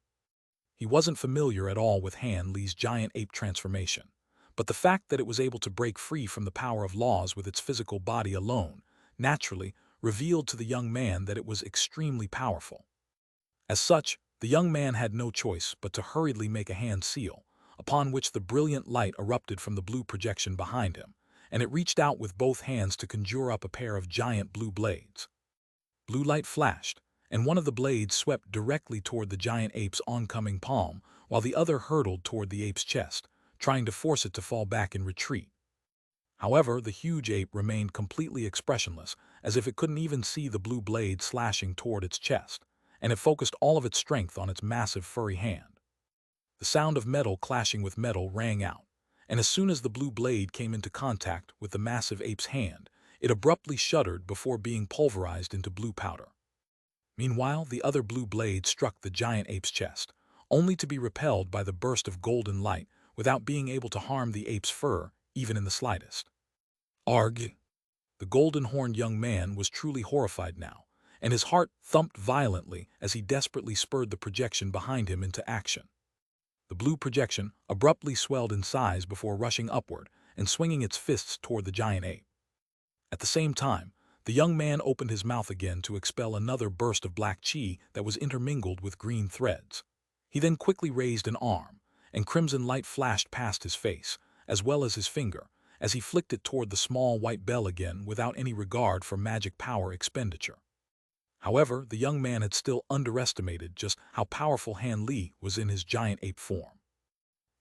He wasn't familiar at all with Han Li's giant ape transformation, but the fact that it was able to break free from the power of laws with its physical body alone naturally revealed to the young man that it was extremely powerful. As such, the young man had no choice but to hurriedly make a hand seal, upon which the brilliant light erupted from the blue projection behind him, and it reached out with both hands to conjure up a pair of giant blue blades. Blue light flashed, and one of the blades swept directly toward the giant ape's oncoming palm, while the other hurtled toward the ape's chest, trying to force it to fall back in retreat. However, the huge ape remained completely expressionless, as if it couldn't even see the blue blade slashing toward its chest, and it focused all of its strength on its massive furry hand. The sound of metal clashing with metal rang out, and as soon as the blue blade came into contact with the massive ape's hand, it abruptly shuddered before being pulverized into blue powder. Meanwhile, the other blue blade struck the giant ape's chest, only to be repelled by the burst of golden light without being able to harm the ape's fur even in the slightest. Arg! The golden-horned young man was truly horrified now, and his heart thumped violently as he desperately spurred the projection behind him into action. The blue projection abruptly swelled in size before rushing upward and swinging its fists toward the giant ape. At the same time, the young man opened his mouth again to expel another burst of black chi that was intermingled with green threads. He then quickly raised an arm, and crimson light flashed past his face, as well as his finger, as he flicked it toward the small white bell again without any regard for magic power expenditure. However, the young man had still underestimated just how powerful Han Li was in his giant ape form.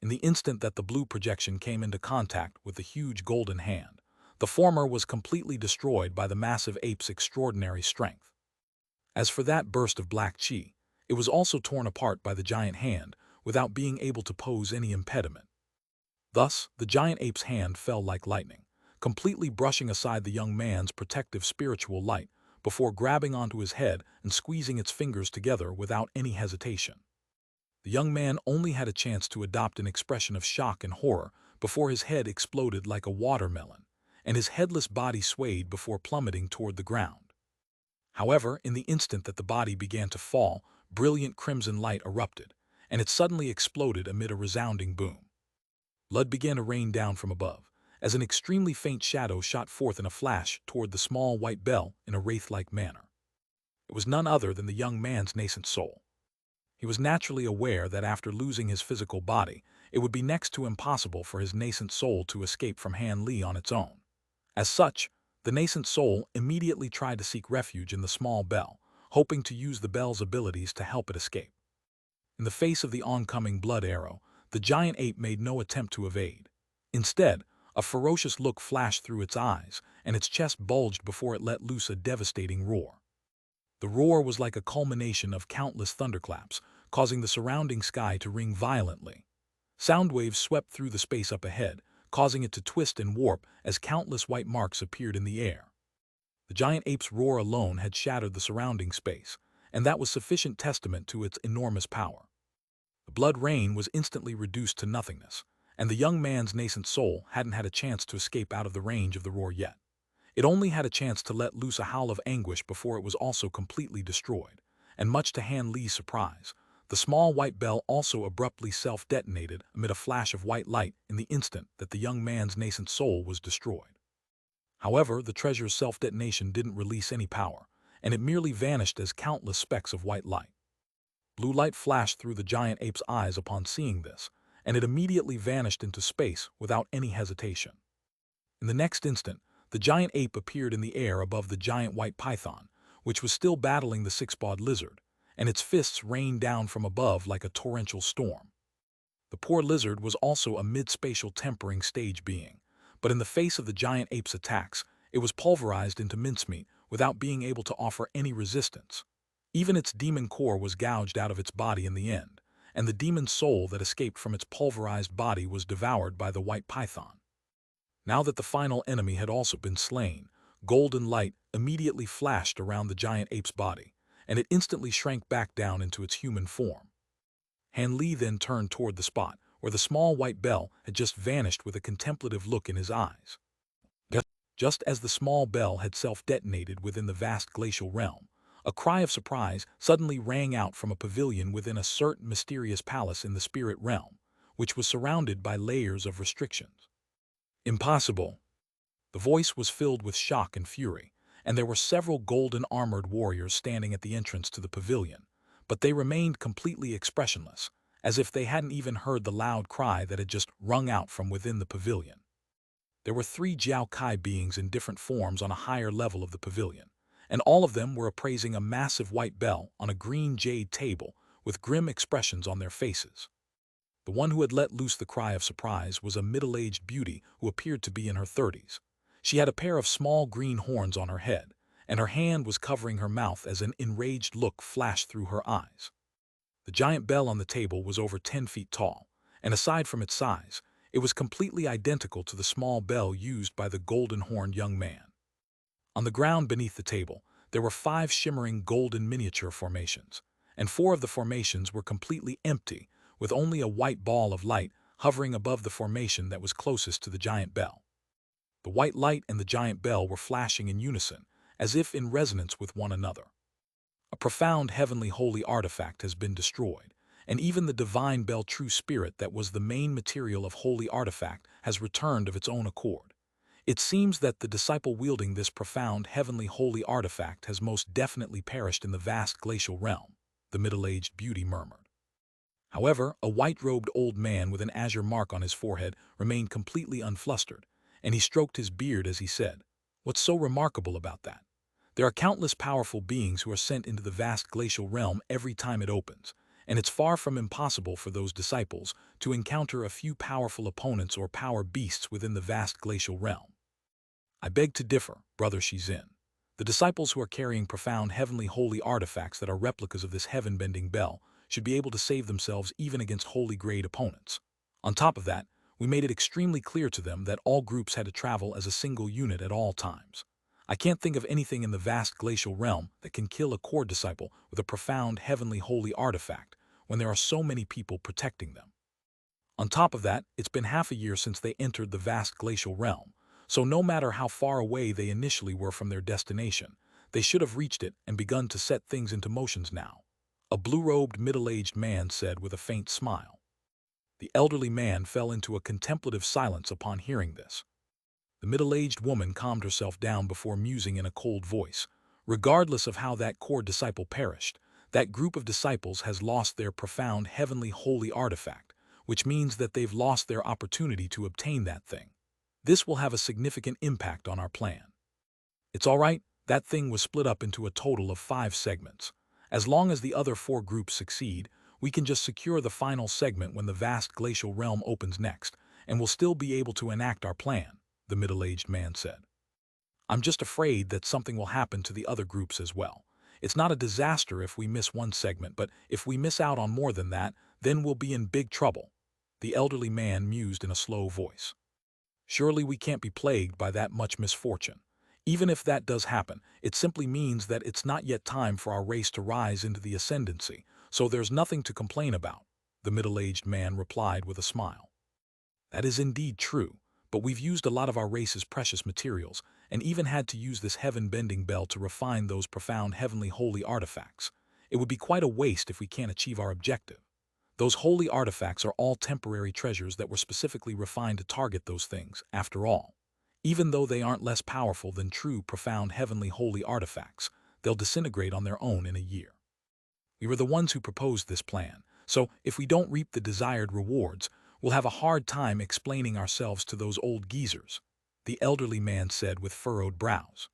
In the instant that the blue projection came into contact with the huge golden hand, the former was completely destroyed by the massive ape's extraordinary strength. As for that burst of black chi, it was also torn apart by the giant hand without being able to pose any impediment. Thus, the giant ape's hand fell like lightning, completely brushing aside the young man's protective spiritual light before grabbing onto his head and squeezing its fingers together without any hesitation. The young man only had a chance to adopt an expression of shock and horror before his head exploded like a watermelon, and his headless body swayed before plummeting toward the ground. However, in the instant that the body began to fall, brilliant crimson light erupted, and it suddenly exploded amid a resounding boom. Blood began to rain down from above, as an extremely faint shadow shot forth in a flash toward the small white bell in a wraith-like manner. It was none other than the young man's nascent soul. He was naturally aware that after losing his physical body, it would be next to impossible for his nascent soul to escape from Han Li on its own. As such, the nascent soul immediately tried to seek refuge in the small bell, hoping to use the bell's abilities to help it escape. In the face of the oncoming blood arrow, the giant ape made no attempt to evade. Instead, a ferocious look flashed through its eyes, and its chest bulged before it let loose a devastating roar. The roar was like a culmination of countless thunderclaps, causing the surrounding sky to ring violently. Sound waves swept through the space up ahead, causing it to twist and warp as countless white marks appeared in the air. The giant ape's roar alone had shattered the surrounding space, and that was sufficient testament to its enormous power. The blood rain was instantly reduced to nothingness, and the young man's nascent soul hadn't had a chance to escape out of the range of the roar yet. It only had a chance to let loose a howl of anguish before it was also completely destroyed, and much to Han Li's surprise, the small white bell also abruptly self-detonated amid a flash of white light in the instant that the young man's nascent soul was destroyed. However, the treasure's self-detonation didn't release any power, and it merely vanished as countless specks of white light. Blue light flashed through the giant ape's eyes upon seeing this, and it immediately vanished into space without any hesitation. In the next instant, the giant ape appeared in the air above the giant white python, which was still battling the six-pawed lizard, and its fists rained down from above like a torrential storm. The poor lizard was also a mid-spatial tempering stage being, but in the face of the giant ape's attacks, it was pulverized into mincemeat without being able to offer any resistance. Even its demon core was gouged out of its body in the end, and the demon soul that escaped from its pulverized body was devoured by the white python. Now that the final enemy had also been slain, golden light immediately flashed around the giant ape's body, and it instantly shrank back down into its human form. Han Li then turned toward the spot where the small white bell had just vanished with a contemplative look in his eyes. Just as the small bell had self-detonated within the vast glacial realm, a cry of surprise suddenly rang out from a pavilion within a certain mysterious palace in the spirit realm, which was surrounded by layers of restrictions. Impossible. The voice was filled with shock and fury, and there were several golden-armored warriors standing at the entrance to the pavilion, but they remained completely expressionless, as if they hadn't even heard the loud cry that had just rung out from within the pavilion. There were 3 Jiao Kai beings in different forms on a higher level of the pavilion, and all of them were appraising a massive white bell on a green jade table with grim expressions on their faces. The one who had let loose the cry of surprise was a middle-aged beauty who appeared to be in her 30s. She had a pair of small green horns on her head, and her hand was covering her mouth as an enraged look flashed through her eyes. The giant bell on the table was over 10 feet tall, and aside from its size, it was completely identical to the small bell used by the golden-horned young man. On the ground beneath the table, there were 5 shimmering golden miniature formations, and 4 of the formations were completely empty, with only a white ball of light hovering above the formation that was closest to the giant bell. The white light and the giant bell were flashing in unison, as if in resonance with one another. A profound heavenly holy artifact has been destroyed, and even the divine bell true spirit that was the main material of holy artifact has returned of its own accord. It seems that the disciple wielding this profound heavenly holy artifact has most definitely perished in the vast glacial realm, the middle-aged beauty murmured. However, a white-robed old man with an azure mark on his forehead remained completely unflustered, and he stroked his beard as he said, "What's so remarkable about that? There are countless powerful beings who are sent into the vast glacial realm every time it opens, and it's far from impossible for those disciples to encounter a few powerful opponents or power beasts within the vast glacial realm. I beg to differ, Brother Shizin. The disciples who are carrying profound heavenly holy artifacts that are replicas of this heaven-bending bell should be able to save themselves even against holy grade opponents. On top of that, We made it extremely clear to them that all groups had to travel as a single unit at all times. I can't think of anything in the vast glacial realm that can kill a core disciple with a profound heavenly holy artifact when there are so many people protecting them. On top of that, it's been half a year since they entered the vast glacial realm, so no matter how far away they initially were from their destination, they should have reached it and begun to set things into motions now. A blue-robed middle-aged man said with a faint smile. The elderly man fell into a contemplative silence upon hearing this. The middle-aged woman calmed herself down before musing in a cold voice. Regardless of how that core disciple perished, that group of disciples has lost their profound heavenly holy artifact, which means that they've lost their opportunity to obtain that thing. This will have a significant impact on our plan. It's all right, that thing was split up into a total of 5 segments. As long as the other 4 groups succeed, we can just secure the final segment when the vast glacial realm opens next, and we'll still be able to enact our plan, the middle-aged man said. I'm just afraid that something will happen to the other groups as well. It's not a disaster if we miss one segment, but if we miss out on more than that, then we'll be in big trouble, the elderly man mused in a slow voice. Surely we can't be plagued by that much misfortune. Even if that does happen, it simply means that it's not yet time for our race to rise into the ascendancy, so there's nothing to complain about, the middle-aged man replied with a smile. That is indeed true, but we've used a lot of our race's precious materials, and even had to use this heaven-bending bell to refine those profound heavenly holy artifacts. It would be quite a waste if we can't achieve our objective. Those holy artifacts are all temporary treasures that were specifically refined to target those things, after all. Even though they aren't less powerful than true, profound, heavenly, holy artifacts, they'll disintegrate on their own in a year. We were the ones who proposed this plan, so if we don't reap the desired rewards, we'll have a hard time explaining ourselves to those old geezers, the elderly man said with furrowed brows.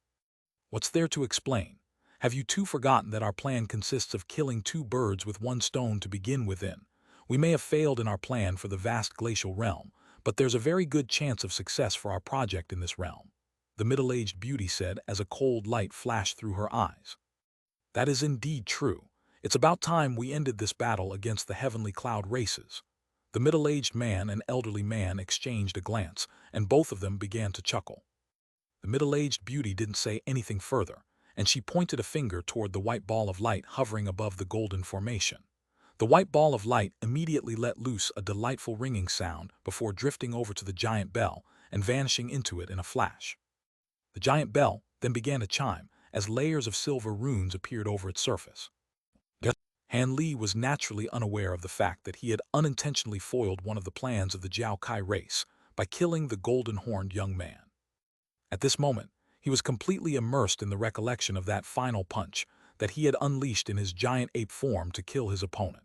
What's there to explain? Have you two forgotten that our plan consists of killing 2 birds with 1 stone to begin within? We may have failed in our plan for the vast glacial realm, but there's a very good chance of success for our project in this realm, the middle-aged beauty said as a cold light flashed through her eyes. That is indeed true. It's about time we ended this battle against the heavenly cloud races. The middle-aged man and elderly man exchanged a glance, and both of them began to chuckle. The middle-aged beauty didn't say anything further, and she pointed a finger toward the white ball of light hovering above the golden formation. The white ball of light immediately let loose a delightful ringing sound before drifting over to the giant bell and vanishing into it in a flash. The giant bell then began to chime as layers of silver runes appeared over its surface. Han Li was naturally unaware of the fact that he had unintentionally foiled one of the plans of the Jiao Kai race by killing the golden-horned young man. At this moment, he was completely immersed in the recollection of that final punch that he had unleashed in his giant ape form to kill his opponent.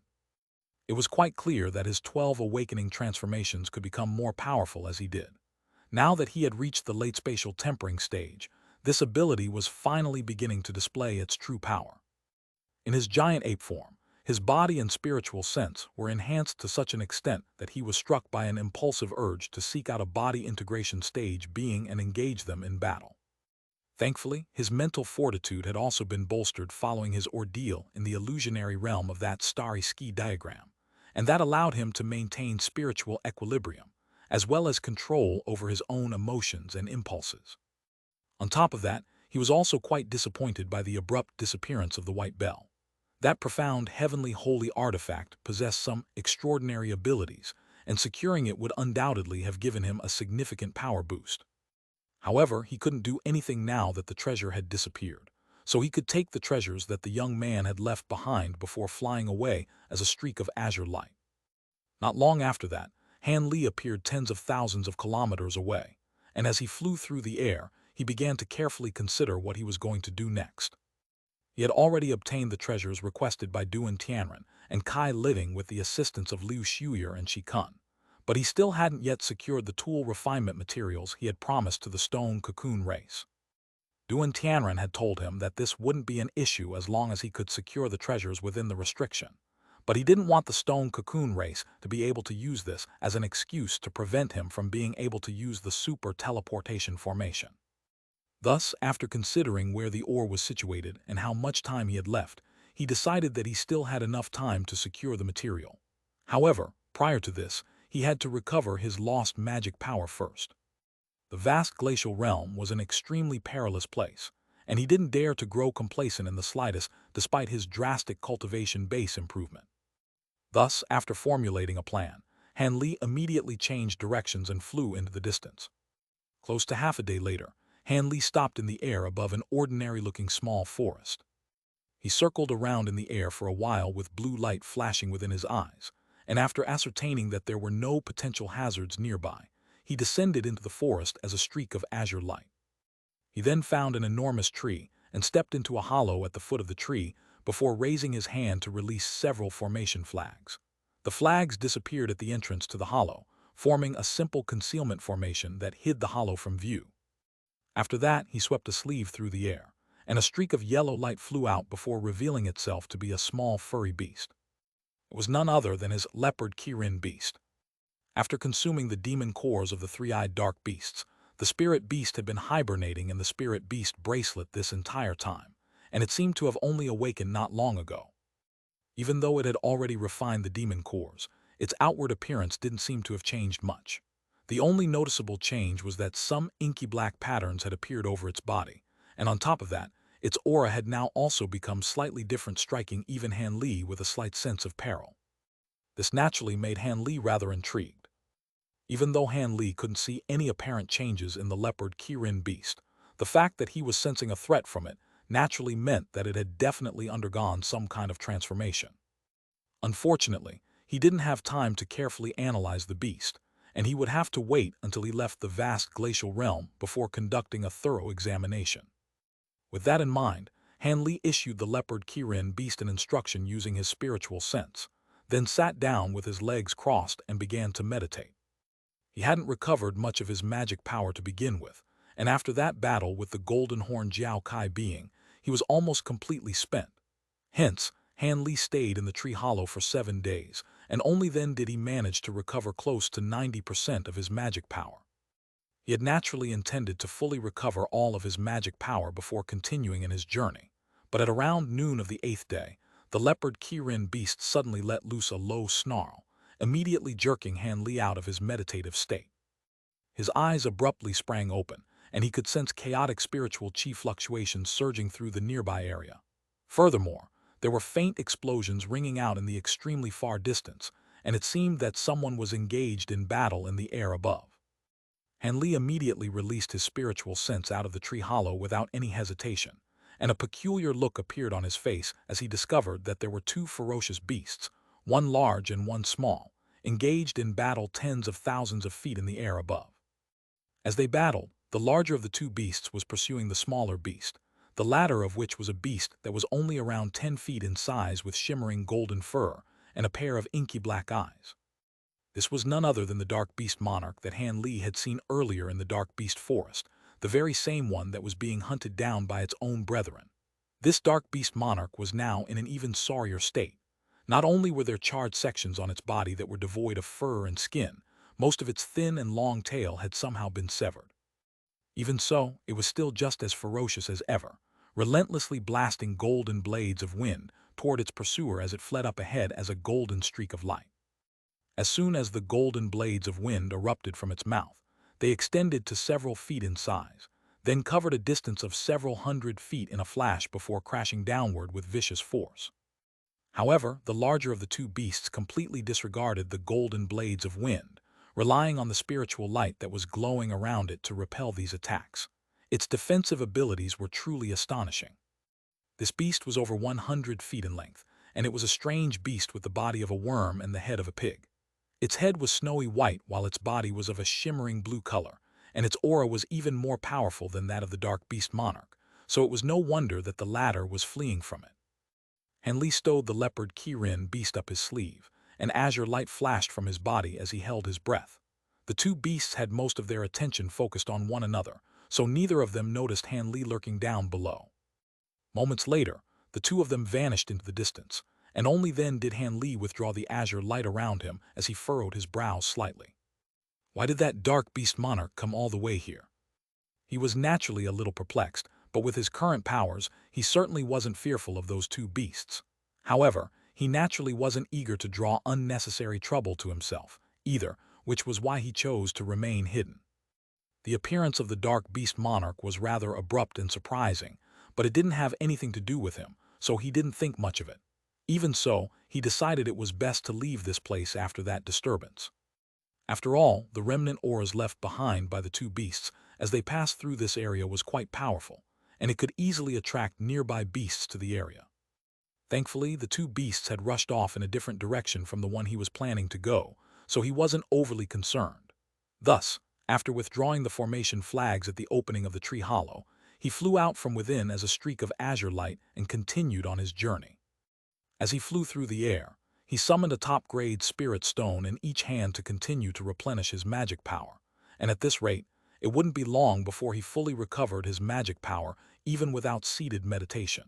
It was quite clear that his 12 awakening transformations could become more powerful as he did. Now that he had reached the late spatial tempering stage, this ability was finally beginning to display its true power. In his giant ape form, his body and spiritual sense were enhanced to such an extent that he was struck by an impulsive urge to seek out a body integration stage being and engage them in battle. Thankfully, his mental fortitude had also been bolstered following his ordeal in the illusionary realm of that starry ski diagram, and that allowed him to maintain spiritual equilibrium, as well as control over his own emotions and impulses. On top of that, he was also quite disappointed by the abrupt disappearance of the white bell. That profound heavenly holy artifact possessed some extraordinary abilities, and securing it would undoubtedly have given him a significant power boost. However, he couldn't do anything now that the treasure had disappeared, so he could take the treasures that the young man had left behind before flying away as a streak of azure light. Not long after that, Han Li appeared tens of thousands of kilometers away, and as he flew through the air, he began to carefully consider what he was going to do next. He had already obtained the treasures requested by Duan Tianren and Kai Living with the assistance of Liu Shuyer and Shi Kun, but he still hadn't yet secured the tool refinement materials he had promised to the stone cocoon race. Duan Tianren had told him that this wouldn't be an issue as long as he could secure the treasures within the restriction, but he didn't want the stone cocoon race to be able to use this as an excuse to prevent him from being able to use the super teleportation formation. Thus, after considering where the ore was situated and how much time he had left, he decided that he still had enough time to secure the material. However, prior to this, he had to recover his lost magic power first. The vast glacial realm was an extremely perilous place, and he didn't dare to grow complacent in the slightest despite his drastic cultivation base improvement. Thus, after formulating a plan, Han Li immediately changed directions and flew into the distance. Close to half a day later, Han Li stopped in the air above an ordinary-looking small forest. He circled around in the air for a while with blue light flashing within his eyes, and after ascertaining that there were no potential hazards nearby, he descended into the forest as a streak of azure light. He then found an enormous tree and stepped into a hollow at the foot of the tree before raising his hand to release several formation flags. The flags disappeared at the entrance to the hollow, forming a simple concealment formation that hid the hollow from view. After that, he swept a sleeve through the air, and a streak of yellow light flew out before revealing itself to be a small furry beast. It was none other than his leopard Kirin beast. After consuming the demon cores of the three-eyed dark beasts, the spirit beast had been hibernating in the spirit beast bracelet this entire time, and it seemed to have only awakened not long ago. Even though it had already refined the demon cores, its outward appearance didn't seem to have changed much. The only noticeable change was that some inky black patterns had appeared over its body, and on top of that, its aura had now also become slightly different, striking even Han Li with a slight sense of peril. This naturally made Han Li rather intrigued. Even though Han Li couldn't see any apparent changes in the leopard Kirin beast, the fact that he was sensing a threat from it naturally meant that it had definitely undergone some kind of transformation. Unfortunately, he didn't have time to carefully analyze the beast, and he would have to wait until he left the vast glacial realm before conducting a thorough examination. With that in mind, Han Li issued the leopard Kirin beast an instruction using his spiritual sense, then sat down with his legs crossed and began to meditate. He hadn't recovered much of his magic power to begin with, and after that battle with the golden horn Jiao Kai being, he was almost completely spent. Hence, Han Li stayed in the tree hollow for 7 days, and only then did he manage to recover close to 90% of his magic power. He had naturally intended to fully recover all of his magic power before continuing in his journey, but at around noon of the 8th day, the leopard Kirin beast suddenly let loose a low snarl, immediately jerking Han Li out of his meditative state. His eyes abruptly sprang open, and he could sense chaotic spiritual chi fluctuations surging through the nearby area. Furthermore, there were faint explosions ringing out in the extremely far distance, and it seemed that someone was engaged in battle in the air above. Han Li immediately released his spiritual sense out of the tree hollow without any hesitation, and a peculiar look appeared on his face as he discovered that there were 2 ferocious beasts, one large and one small, engaged in battle tens of thousands of feet in the air above. As they battled, the larger of the 2 beasts was pursuing the smaller beast, the latter of which was a beast that was only around 10 feet in size with shimmering golden fur and a pair of inky black eyes. This was none other than the dark beast monarch that Han Li had seen earlier in the dark beast forest, the very same one that was being hunted down by its own brethren. This dark beast monarch was now in an even sorrier state. Not only were there charred sections on its body that were devoid of fur and skin, most of its thin and long tail had somehow been severed. Even so, it was still just as ferocious as ever, relentlessly blasting golden blades of wind toward its pursuer as it fled up ahead as a golden streak of light. As soon as the golden blades of wind erupted from its mouth, they extended to several feet in size, then covered a distance of several hundred feet in a flash before crashing downward with vicious force. However, the larger of the 2 beasts completely disregarded the golden blades of wind, relying on the spiritual light that was glowing around it to repel these attacks. Its defensive abilities were truly astonishing. This beast was over 100 feet in length, and it was a strange beast with the body of a worm and the head of a pig. Its head was snowy white while its body was of a shimmering blue color, and its aura was even more powerful than that of the dark beast monarch, so it was no wonder that the latter was fleeing from it. Han Li stowed the leopard Kirin beast up his sleeve, and azure light flashed from his body as he held his breath. The 2 beasts had most of their attention focused on one another, so neither of them noticed Han Li lurking down below. Moments later, the 2 of them vanished into the distance, and only then did Han Li withdraw the azure light around him as he furrowed his brows slightly. Why did that dark beast monarch come all the way here? He was naturally a little perplexed, but with his current powers, he certainly wasn't fearful of those 2 beasts. However, he naturally wasn't eager to draw unnecessary trouble to himself, either, which was why he chose to remain hidden. The appearance of the dark beast monarch was rather abrupt and surprising, but it didn't have anything to do with him, so he didn't think much of it. Even so, he decided it was best to leave this place after that disturbance. After all, the remnant auras left behind by the two beasts as they passed through this area was quite powerful, and it could easily attract nearby beasts to the area. Thankfully, the two beasts had rushed off in a different direction from the one he was planning to go, so he wasn't overly concerned. Thus, after withdrawing the formation flags at the opening of the tree hollow, he flew out from within as a streak of azure light and continued on his journey. As he flew through the air, he summoned a top-grade spirit stone in each hand to continue to replenish his magic power, and at this rate, it wouldn't be long before he fully recovered his magic power even without seated meditation.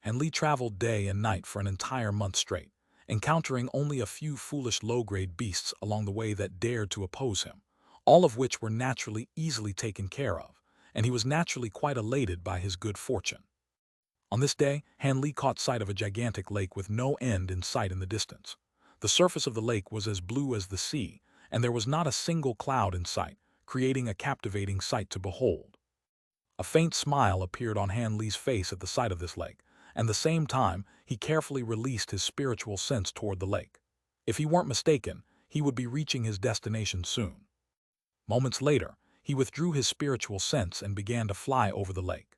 And Li traveled day and night for an entire month straight, encountering only a few foolish low-grade beasts along the way that dared to oppose him, all of which were naturally easily taken care of, and he was naturally quite elated by his good fortune. On this day, Han Li caught sight of a gigantic lake with no end in sight in the distance. The surface of the lake was as blue as the sea, and there was not a single cloud in sight, creating a captivating sight to behold. A faint smile appeared on Han Li's face at the sight of this lake, and at the same time, he carefully released his spiritual sense toward the lake. If he weren't mistaken, he would be reaching his destination soon. Moments later, he withdrew his spiritual sense and began to fly over the lake.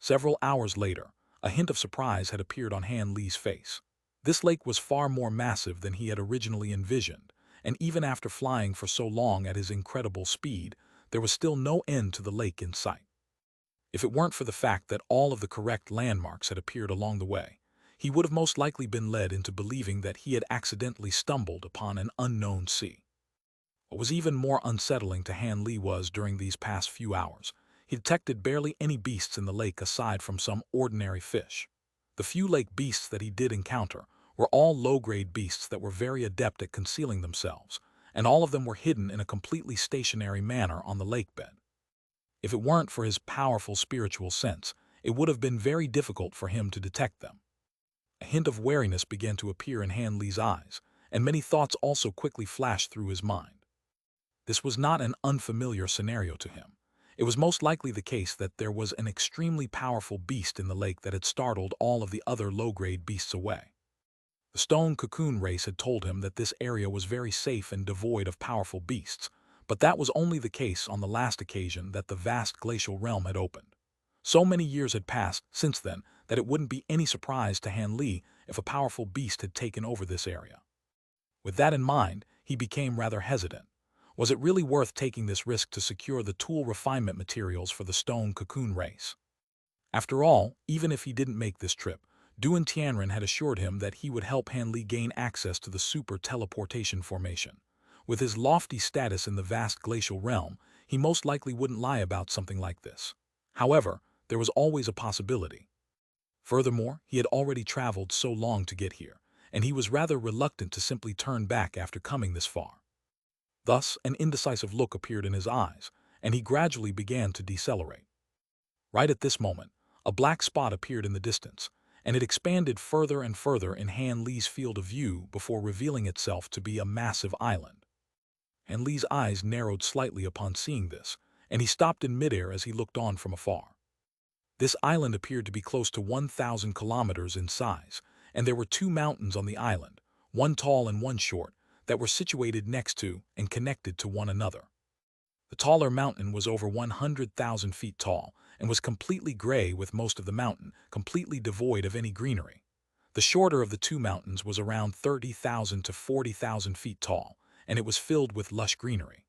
Several hours later, a hint of surprise had appeared on Han Li's face. This lake was far more massive than he had originally envisioned, and even after flying for so long at his incredible speed, there was still no end to the lake in sight. If it weren't for the fact that all of the correct landmarks had appeared along the way, he would have most likely been led into believing that he had accidentally stumbled upon an unknown sea. What was even more unsettling to Han Li was, during these past few hours, he detected barely any beasts in the lake aside from some ordinary fish. The few lake beasts that he did encounter were all low-grade beasts that were very adept at concealing themselves, and all of them were hidden in a completely stationary manner on the lake bed. If it weren't for his powerful spiritual sense, it would have been very difficult for him to detect them. A hint of wariness began to appear in Han Li's eyes, and many thoughts also quickly flashed through his mind. This was not an unfamiliar scenario to him. It was most likely the case that there was an extremely powerful beast in the lake that had startled all of the other low-grade beasts away. The stone cocoon race had told him that this area was very safe and devoid of powerful beasts, but that was only the case on the last occasion that the vast glacial realm had opened. So many years had passed since then that it wouldn't be any surprise to Han Li if a powerful beast had taken over this area. With that in mind, he became rather hesitant. Was it really worth taking this risk to secure the tool refinement materials for the stone cocoon race? After all, even if he didn't make this trip, Duan Tianren had assured him that he would help Han Li gain access to the super teleportation formation. With his lofty status in the vast glacial realm, he most likely wouldn't lie about something like this. However, there was always a possibility. Furthermore, he had already traveled so long to get here, and he was rather reluctant to simply turn back after coming this far. Thus, an indecisive look appeared in his eyes, and he gradually began to decelerate. Right at this moment, a black spot appeared in the distance, and it expanded further and further in Han Li's field of view before revealing itself to be a massive island. Han Li's eyes narrowed slightly upon seeing this, and he stopped in midair as he looked on from afar. This island appeared to be close to 1,000 kilometers in size, and there were two mountains on the island, one tall and one short, that were situated next to and connected to one another. The taller mountain was over 100,000 feet tall and was completely gray, with most of the mountain completely devoid of any greenery. The shorter of the two mountains was around 30,000 to 40,000 feet tall, and it was filled with lush greenery.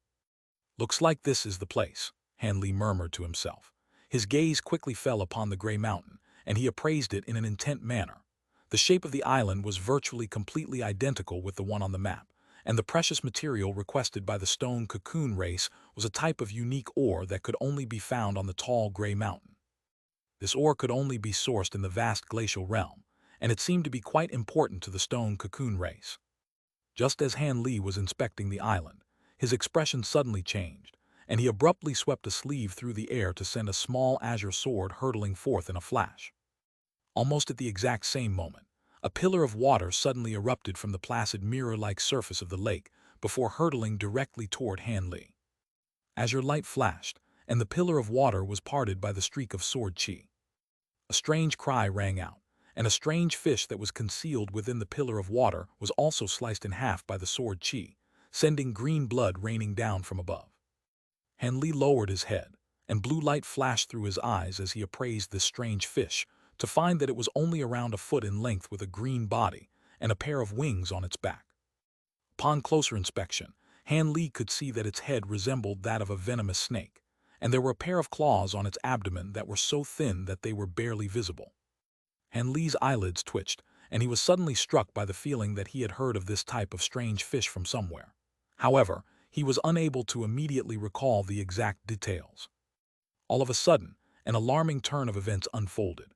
"Looks like this is the place," Han Li murmured to himself. His gaze quickly fell upon the gray mountain, and he appraised it in an intent manner. The shape of the island was virtually completely identical with the one on the map, and the precious material requested by the stone cocoon race was a type of unique ore that could only be found on the tall gray mountain. This ore could only be sourced in the vast glacial realm, and it seemed to be quite important to the stone cocoon race. Just as Han Li was inspecting the island, his expression suddenly changed, and he abruptly swept a sleeve through the air to send a small azure sword hurtling forth in a flash. Almost at the exact same moment, a pillar of water suddenly erupted from the placid mirror-like surface of the lake before hurtling directly toward Han Li. Azure light flashed, and the pillar of water was parted by the streak of sword chi. A strange cry rang out, and a strange fish that was concealed within the pillar of water was also sliced in half by the sword chi, sending green blood raining down from above. Han Li lowered his head, and blue light flashed through his eyes as he appraised this strange fish, to find that it was only around a foot in length with a green body and a pair of wings on its back. Upon closer inspection, Han Li could see that its head resembled that of a venomous snake, and there were a pair of claws on its abdomen that were so thin that they were barely visible. Han Li's eyelids twitched, and he was suddenly struck by the feeling that he had heard of this type of strange fish from somewhere. However, he was unable to immediately recall the exact details. All of a sudden, an alarming turn of events unfolded.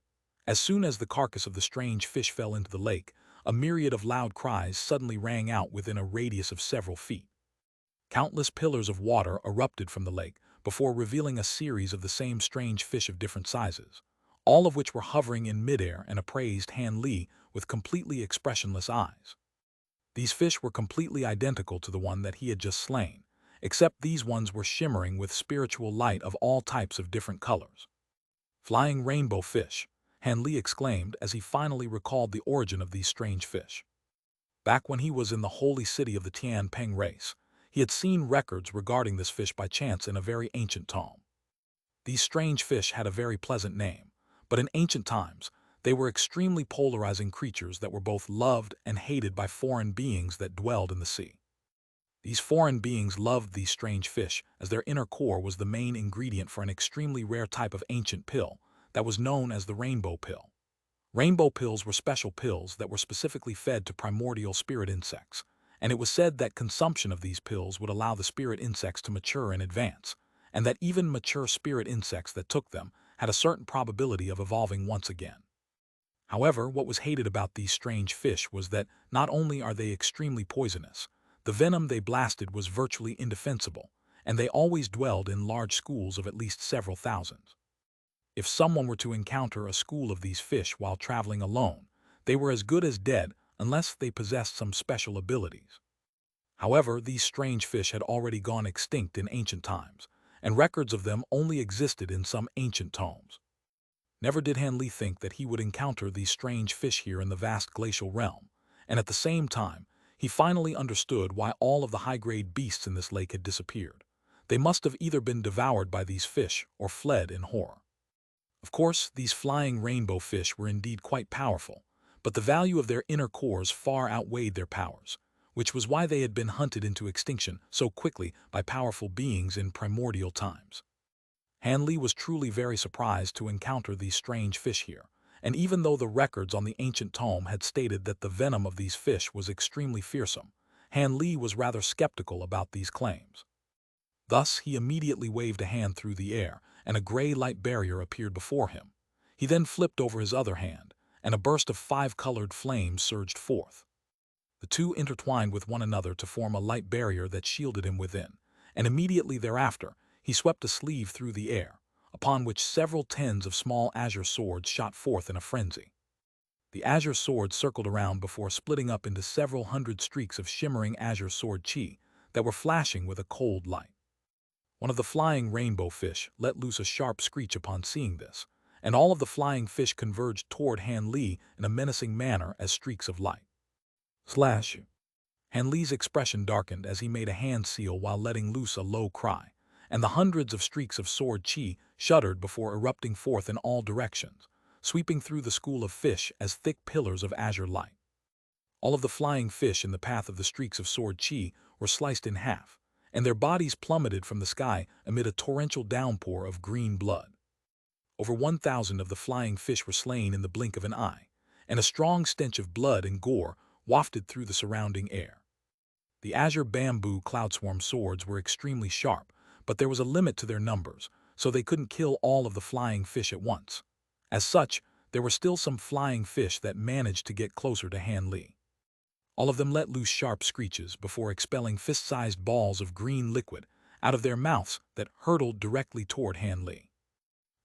As soon as the carcass of the strange fish fell into the lake, a myriad of loud cries suddenly rang out within a radius of several feet. Countless pillars of water erupted from the lake before revealing a series of the same strange fish of different sizes, all of which were hovering in midair and appraised Han Li with completely expressionless eyes. These fish were completely identical to the one that he had just slain, except these ones were shimmering with spiritual light of all types of different colors. Flying rainbow fish, Han Li exclaimed as he finally recalled the origin of these strange fish. Back when he was in the holy city of the Tian Peng race, he had seen records regarding this fish by chance in a very ancient tome. These strange fish had a very pleasant name, but in ancient times, they were extremely polarizing creatures that were both loved and hated by foreign beings that dwelled in the sea. These foreign beings loved these strange fish as their inner core was the main ingredient for an extremely rare type of ancient pill that was known as the rainbow pill. Rainbow pills were special pills that were specifically fed to primordial spirit insects, and it was said that consumption of these pills would allow the spirit insects to mature in advance, and that even mature spirit insects that took them had a certain probability of evolving once again. However, what was hated about these strange fish was that not only are they extremely poisonous, the venom they blasted was virtually indefensible, and they always dwelled in large schools of at least several thousands. If someone were to encounter a school of these fish while traveling alone, they were as good as dead unless they possessed some special abilities. However, these strange fish had already gone extinct in ancient times, and records of them only existed in some ancient tomes. Never did Han Li think that he would encounter these strange fish here in the vast glacial realm, and at the same time, he finally understood why all of the high-grade beasts in this lake had disappeared. They must have either been devoured by these fish or fled in horror. Of course, these flying rainbow fish were indeed quite powerful, but the value of their inner cores far outweighed their powers, which was why they had been hunted into extinction so quickly by powerful beings in primordial times. Han Li was truly very surprised to encounter these strange fish here, and even though the records on the ancient tome had stated that the venom of these fish was extremely fearsome, Han Li was rather skeptical about these claims. Thus, he immediately waved a hand through the air, and a gray light barrier appeared before him. He then flipped over his other hand, and a burst of 5-colored flames surged forth. The two intertwined with one another to form a light barrier that shielded him within, and immediately thereafter, he swept a sleeve through the air, upon which several tens of small azure swords shot forth in a frenzy. The azure swords circled around before splitting up into several hundred streaks of shimmering azure sword chi that were flashing with a cold light. One of the flying rainbow fish let loose a sharp screech upon seeing this, and all of the flying fish converged toward Han Li in a menacing manner as streaks of light. Slash! Han Li's expression darkened as he made a hand seal while letting loose a low cry, and the hundreds of streaks of sword chi shuddered before erupting forth in all directions, sweeping through the school of fish as thick pillars of azure light. All of the flying fish in the path of the streaks of sword chi were sliced in half, and their bodies plummeted from the sky amid a torrential downpour of green blood. Over 1,000 of the flying fish were slain in the blink of an eye, and a strong stench of blood and gore wafted through the surrounding air. The azure bamboo cloudswarm swords were extremely sharp, but there was a limit to their numbers, so they couldn't kill all of the flying fish at once. As such, there were still some flying fish that managed to get closer to Han Li. All of them let loose sharp screeches before expelling fist-sized balls of green liquid out of their mouths that hurtled directly toward Han Li.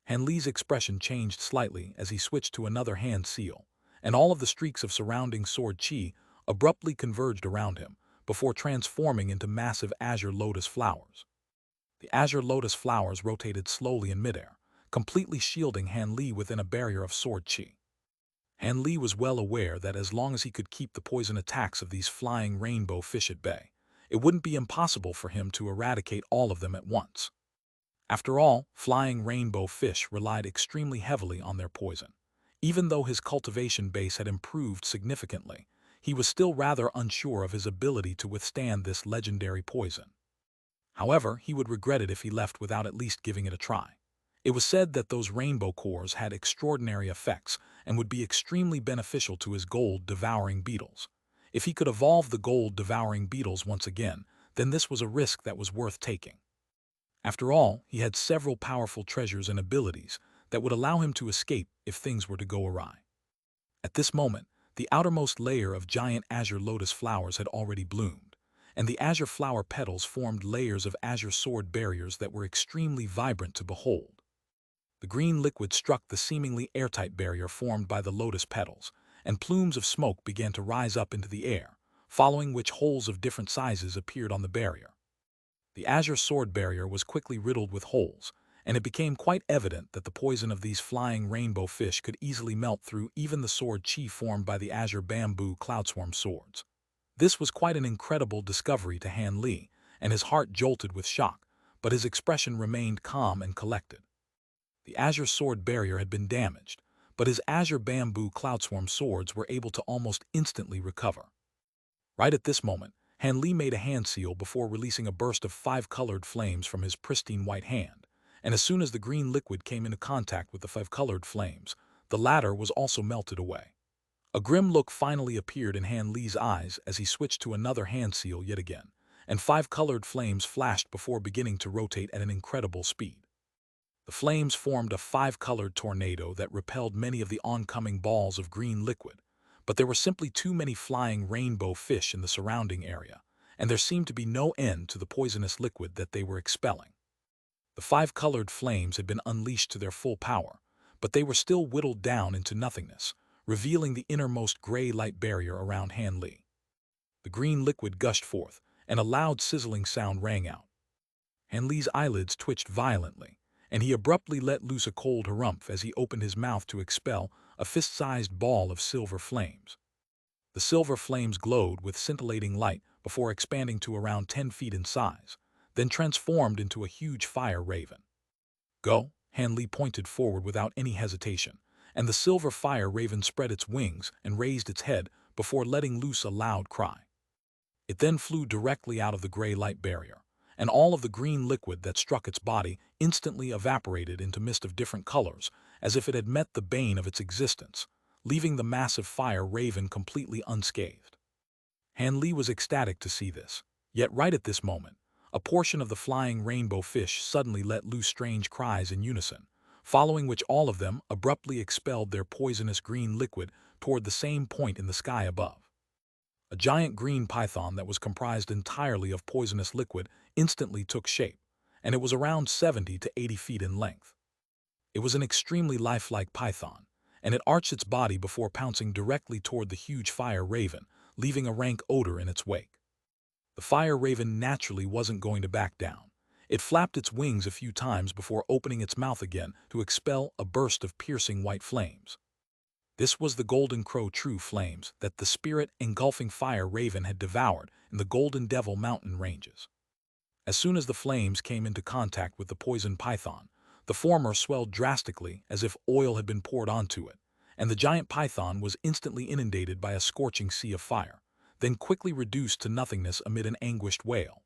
Han Li's expression changed slightly as he switched to another hand seal, and all of the streaks of surrounding sword chi abruptly converged around him, before transforming into massive azure lotus flowers. The azure lotus flowers rotated slowly in midair, completely shielding Han Li within a barrier of sword chi. Han Li was well aware that as long as he could keep the poison attacks of these flying rainbow fish at bay, it wouldn't be impossible for him to eradicate all of them at once. After all, flying rainbow fish relied extremely heavily on their poison. Even though his cultivation base had improved significantly, he was still rather unsure of his ability to withstand this legendary poison. However, he would regret it if he left without at least giving it a try. It was said that those rainbow cores had extraordinary effects and would be extremely beneficial to his gold-devouring beetles. If he could evolve the gold-devouring beetles once again, then this was a risk that was worth taking. After all, he had several powerful treasures and abilities that would allow him to escape if things were to go awry. At this moment, the outermost layer of giant azure lotus flowers had already bloomed, and the azure flower petals formed layers of azure sword barriers that were extremely vibrant to behold. The green liquid struck the seemingly airtight barrier formed by the lotus petals, and plumes of smoke began to rise up into the air, following which holes of different sizes appeared on the barrier. The azure sword barrier was quickly riddled with holes, and it became quite evident that the poison of these flying rainbow fish could easily melt through even the sword chi formed by the azure bamboo cloudswarm swords. This was quite an incredible discovery to Han Li, and his heart jolted with shock, but his expression remained calm and collected. The azure sword barrier had been damaged, but his azure bamboo cloudswarm swords were able to almost instantly recover. Right at this moment, Han Li made a hand seal before releasing a burst of 5 colored flames from his pristine white hand, and as soon as the green liquid came into contact with the 5 colored flames, the latter was also melted away. A grim look finally appeared in Han Li's eyes as he switched to another hand seal yet again, and 5 colored flames flashed before beginning to rotate at an incredible speed. The flames formed a 5-colored tornado that repelled many of the oncoming balls of green liquid, but there were simply too many flying rainbow fish in the surrounding area, and there seemed to be no end to the poisonous liquid that they were expelling. The 5-colored flames had been unleashed to their full power, but they were still whittled down into nothingness, revealing the innermost gray light barrier around Han Li. The green liquid gushed forth, and a loud sizzling sound rang out. Han Li's eyelids twitched violently, and he abruptly let loose a cold harumph as he opened his mouth to expel a fist-sized ball of silver flames. The silver flames glowed with scintillating light before expanding to around 10 feet in size, then transformed into a huge fire raven. Go, Han Li pointed forward without any hesitation, and the silver fire raven spread its wings and raised its head before letting loose a loud cry. It then flew directly out of the gray light barrier, and all of the green liquid that struck its body instantly evaporated into mist of different colors, as if it had met the bane of its existence, leaving the massive fire raven completely unscathed. Han Li was ecstatic to see this, yet right at this moment, a portion of the flying rainbow fish suddenly let loose strange cries in unison, following which all of them abruptly expelled their poisonous green liquid toward the same point in the sky above. A giant green python that was comprised entirely of poisonous liquid instantly took shape, and it was around 70 to 80 feet in length. It was an extremely lifelike python, and it arched its body before pouncing directly toward the huge fire raven, leaving a rank odor in its wake. The fire raven naturally wasn't going to back down. It flapped its wings a few times before opening its mouth again to expel a burst of piercing white flames. This was the golden crow true flames that the spirit-engulfing fire raven had devoured in the Golden Devil mountain ranges. As soon as the flames came into contact with the poison python, the former swelled drastically as if oil had been poured onto it, and the giant python was instantly inundated by a scorching sea of fire, then quickly reduced to nothingness amid an anguished wail.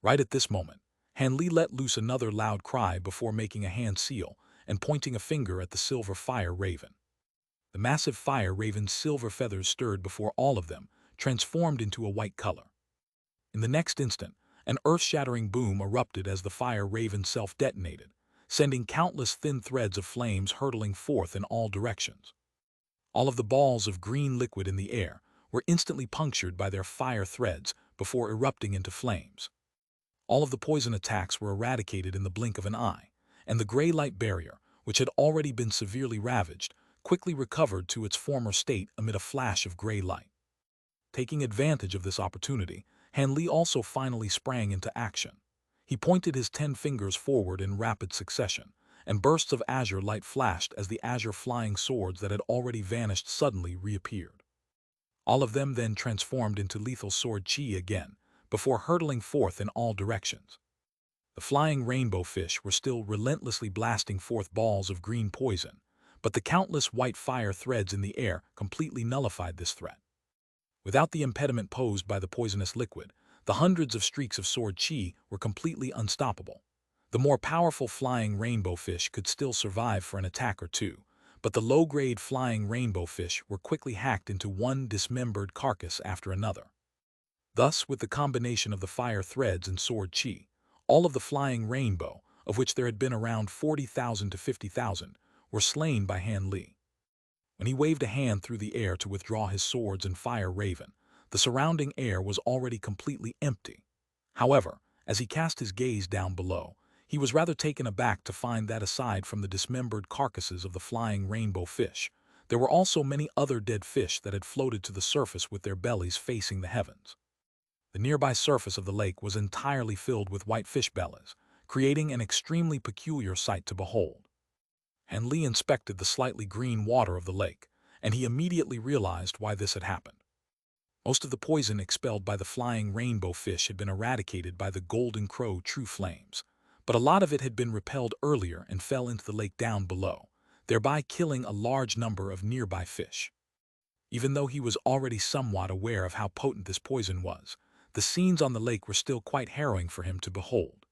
Right at this moment, Han Li let loose another loud cry before making a hand seal and pointing a finger at the silver fire raven. The massive fire raven's silver feathers stirred before all of them, transformed into a white color. In the next instant, an earth-shattering boom erupted as the fire raven self-detonated, sending countless thin threads of flames hurtling forth in all directions. All of the balls of green liquid in the air were instantly punctured by their fire threads before erupting into flames. All of the poison attacks were eradicated in the blink of an eye, and the gray light barrier, which had already been severely ravaged, quickly recovered to its former state amid a flash of gray light. Taking advantage of this opportunity, Han Li also finally sprang into action. He pointed his 10 fingers forward in rapid succession, and bursts of azure light flashed as the azure flying swords that had already vanished suddenly reappeared. All of them then transformed into lethal sword chi again, before hurtling forth in all directions. The flying rainbow fish were still relentlessly blasting forth balls of green poison, but the countless white fire threads in the air completely nullified this threat. Without the impediment posed by the poisonous liquid, the hundreds of streaks of sword chi were completely unstoppable. The more powerful flying rainbow fish could still survive for an attack or two, but the low-grade flying rainbow fish were quickly hacked into one dismembered carcass after another. Thus, with the combination of the fire threads and sword chi, all of the flying rainbow, of which there had been around 40,000 to 50,000, were slain by Han Li. When he waved a hand through the air to withdraw his swords and fire raven, the surrounding air was already completely empty. However, as he cast his gaze down below, he was rather taken aback to find that aside from the dismembered carcasses of the flying rainbow fish, there were also many other dead fish that had floated to the surface with their bellies facing the heavens. The nearby surface of the lake was entirely filled with white fish bellies, creating an extremely peculiar sight to behold. Han Li inspected the slightly green water of the lake, and he immediately realized why this had happened. Most of the poison expelled by the flying rainbow fish had been eradicated by the golden crow true flames, but a lot of it had been repelled earlier and fell into the lake down below, thereby killing a large number of nearby fish. Even though he was already somewhat aware of how potent this poison was, the scenes on the lake were still quite harrowing for him to behold.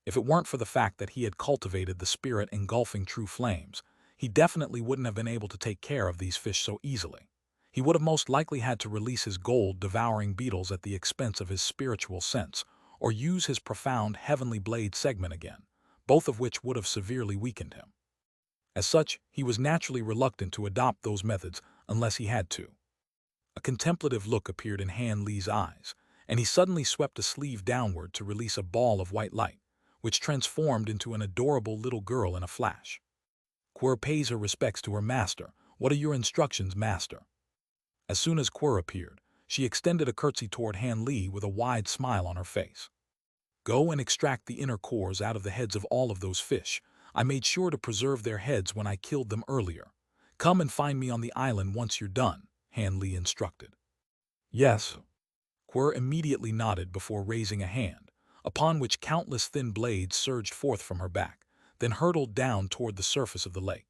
If it weren't for the fact that he had cultivated the spirit engulfing true flames, he definitely wouldn't have been able to take care of these fish so easily. He would have most likely had to release his gold-devouring beetles at the expense of his spiritual sense, or use his profound heavenly blade segment again, both of which would have severely weakened him. As such, he was naturally reluctant to adopt those methods unless he had to. A contemplative look appeared in Han Li's eyes, and he suddenly swept a sleeve downward to release a ball of white light, which transformed into an adorable little girl in a flash. Quer pays her respects to her master. What are your instructions, master? As soon as Quer appeared, she extended a curtsy toward Han Li with a wide smile on her face. Go and extract the inner cores out of the heads of all of those fish. I made sure to preserve their heads when I killed them earlier. Come and find me on the island once you're done, Han Li instructed. Yes. Quer immediately nodded before raising a hand, upon which countless thin blades surged forth from her back, then hurtled down toward the surface of the lake.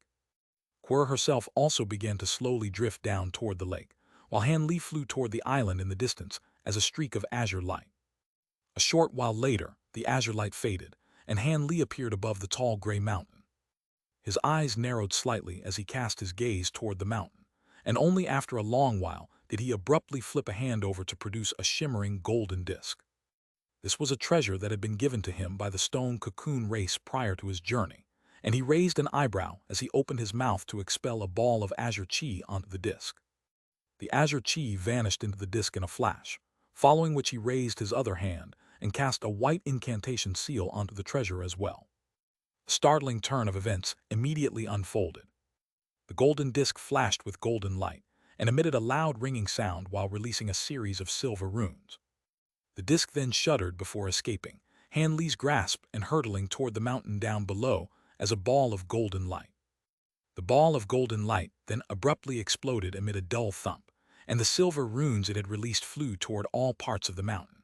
Quer herself also began to slowly drift down toward the lake, while Han Li flew toward the island in the distance as a streak of azure light. A short while later, the azure light faded, and Han Li appeared above the tall gray mountain. His eyes narrowed slightly as he cast his gaze toward the mountain, and only after a long while did he abruptly flip a hand over to produce a shimmering golden disc. This was a treasure that had been given to him by the stone cocoon race prior to his journey, and he raised an eyebrow as he opened his mouth to expel a ball of azure chi onto the disc. The azure chi vanished into the disc in a flash, following which he raised his other hand and cast a white incantation seal onto the treasure as well. A startling turn of events immediately unfolded. The golden disc flashed with golden light and emitted a loud ringing sound while releasing a series of silver runes. The disc then shuddered before escaping Han Li's grasp and hurtling toward the mountain down below as a ball of golden light. The ball of golden light then abruptly exploded amid a dull thump, and the silver runes it had released flew toward all parts of the mountain.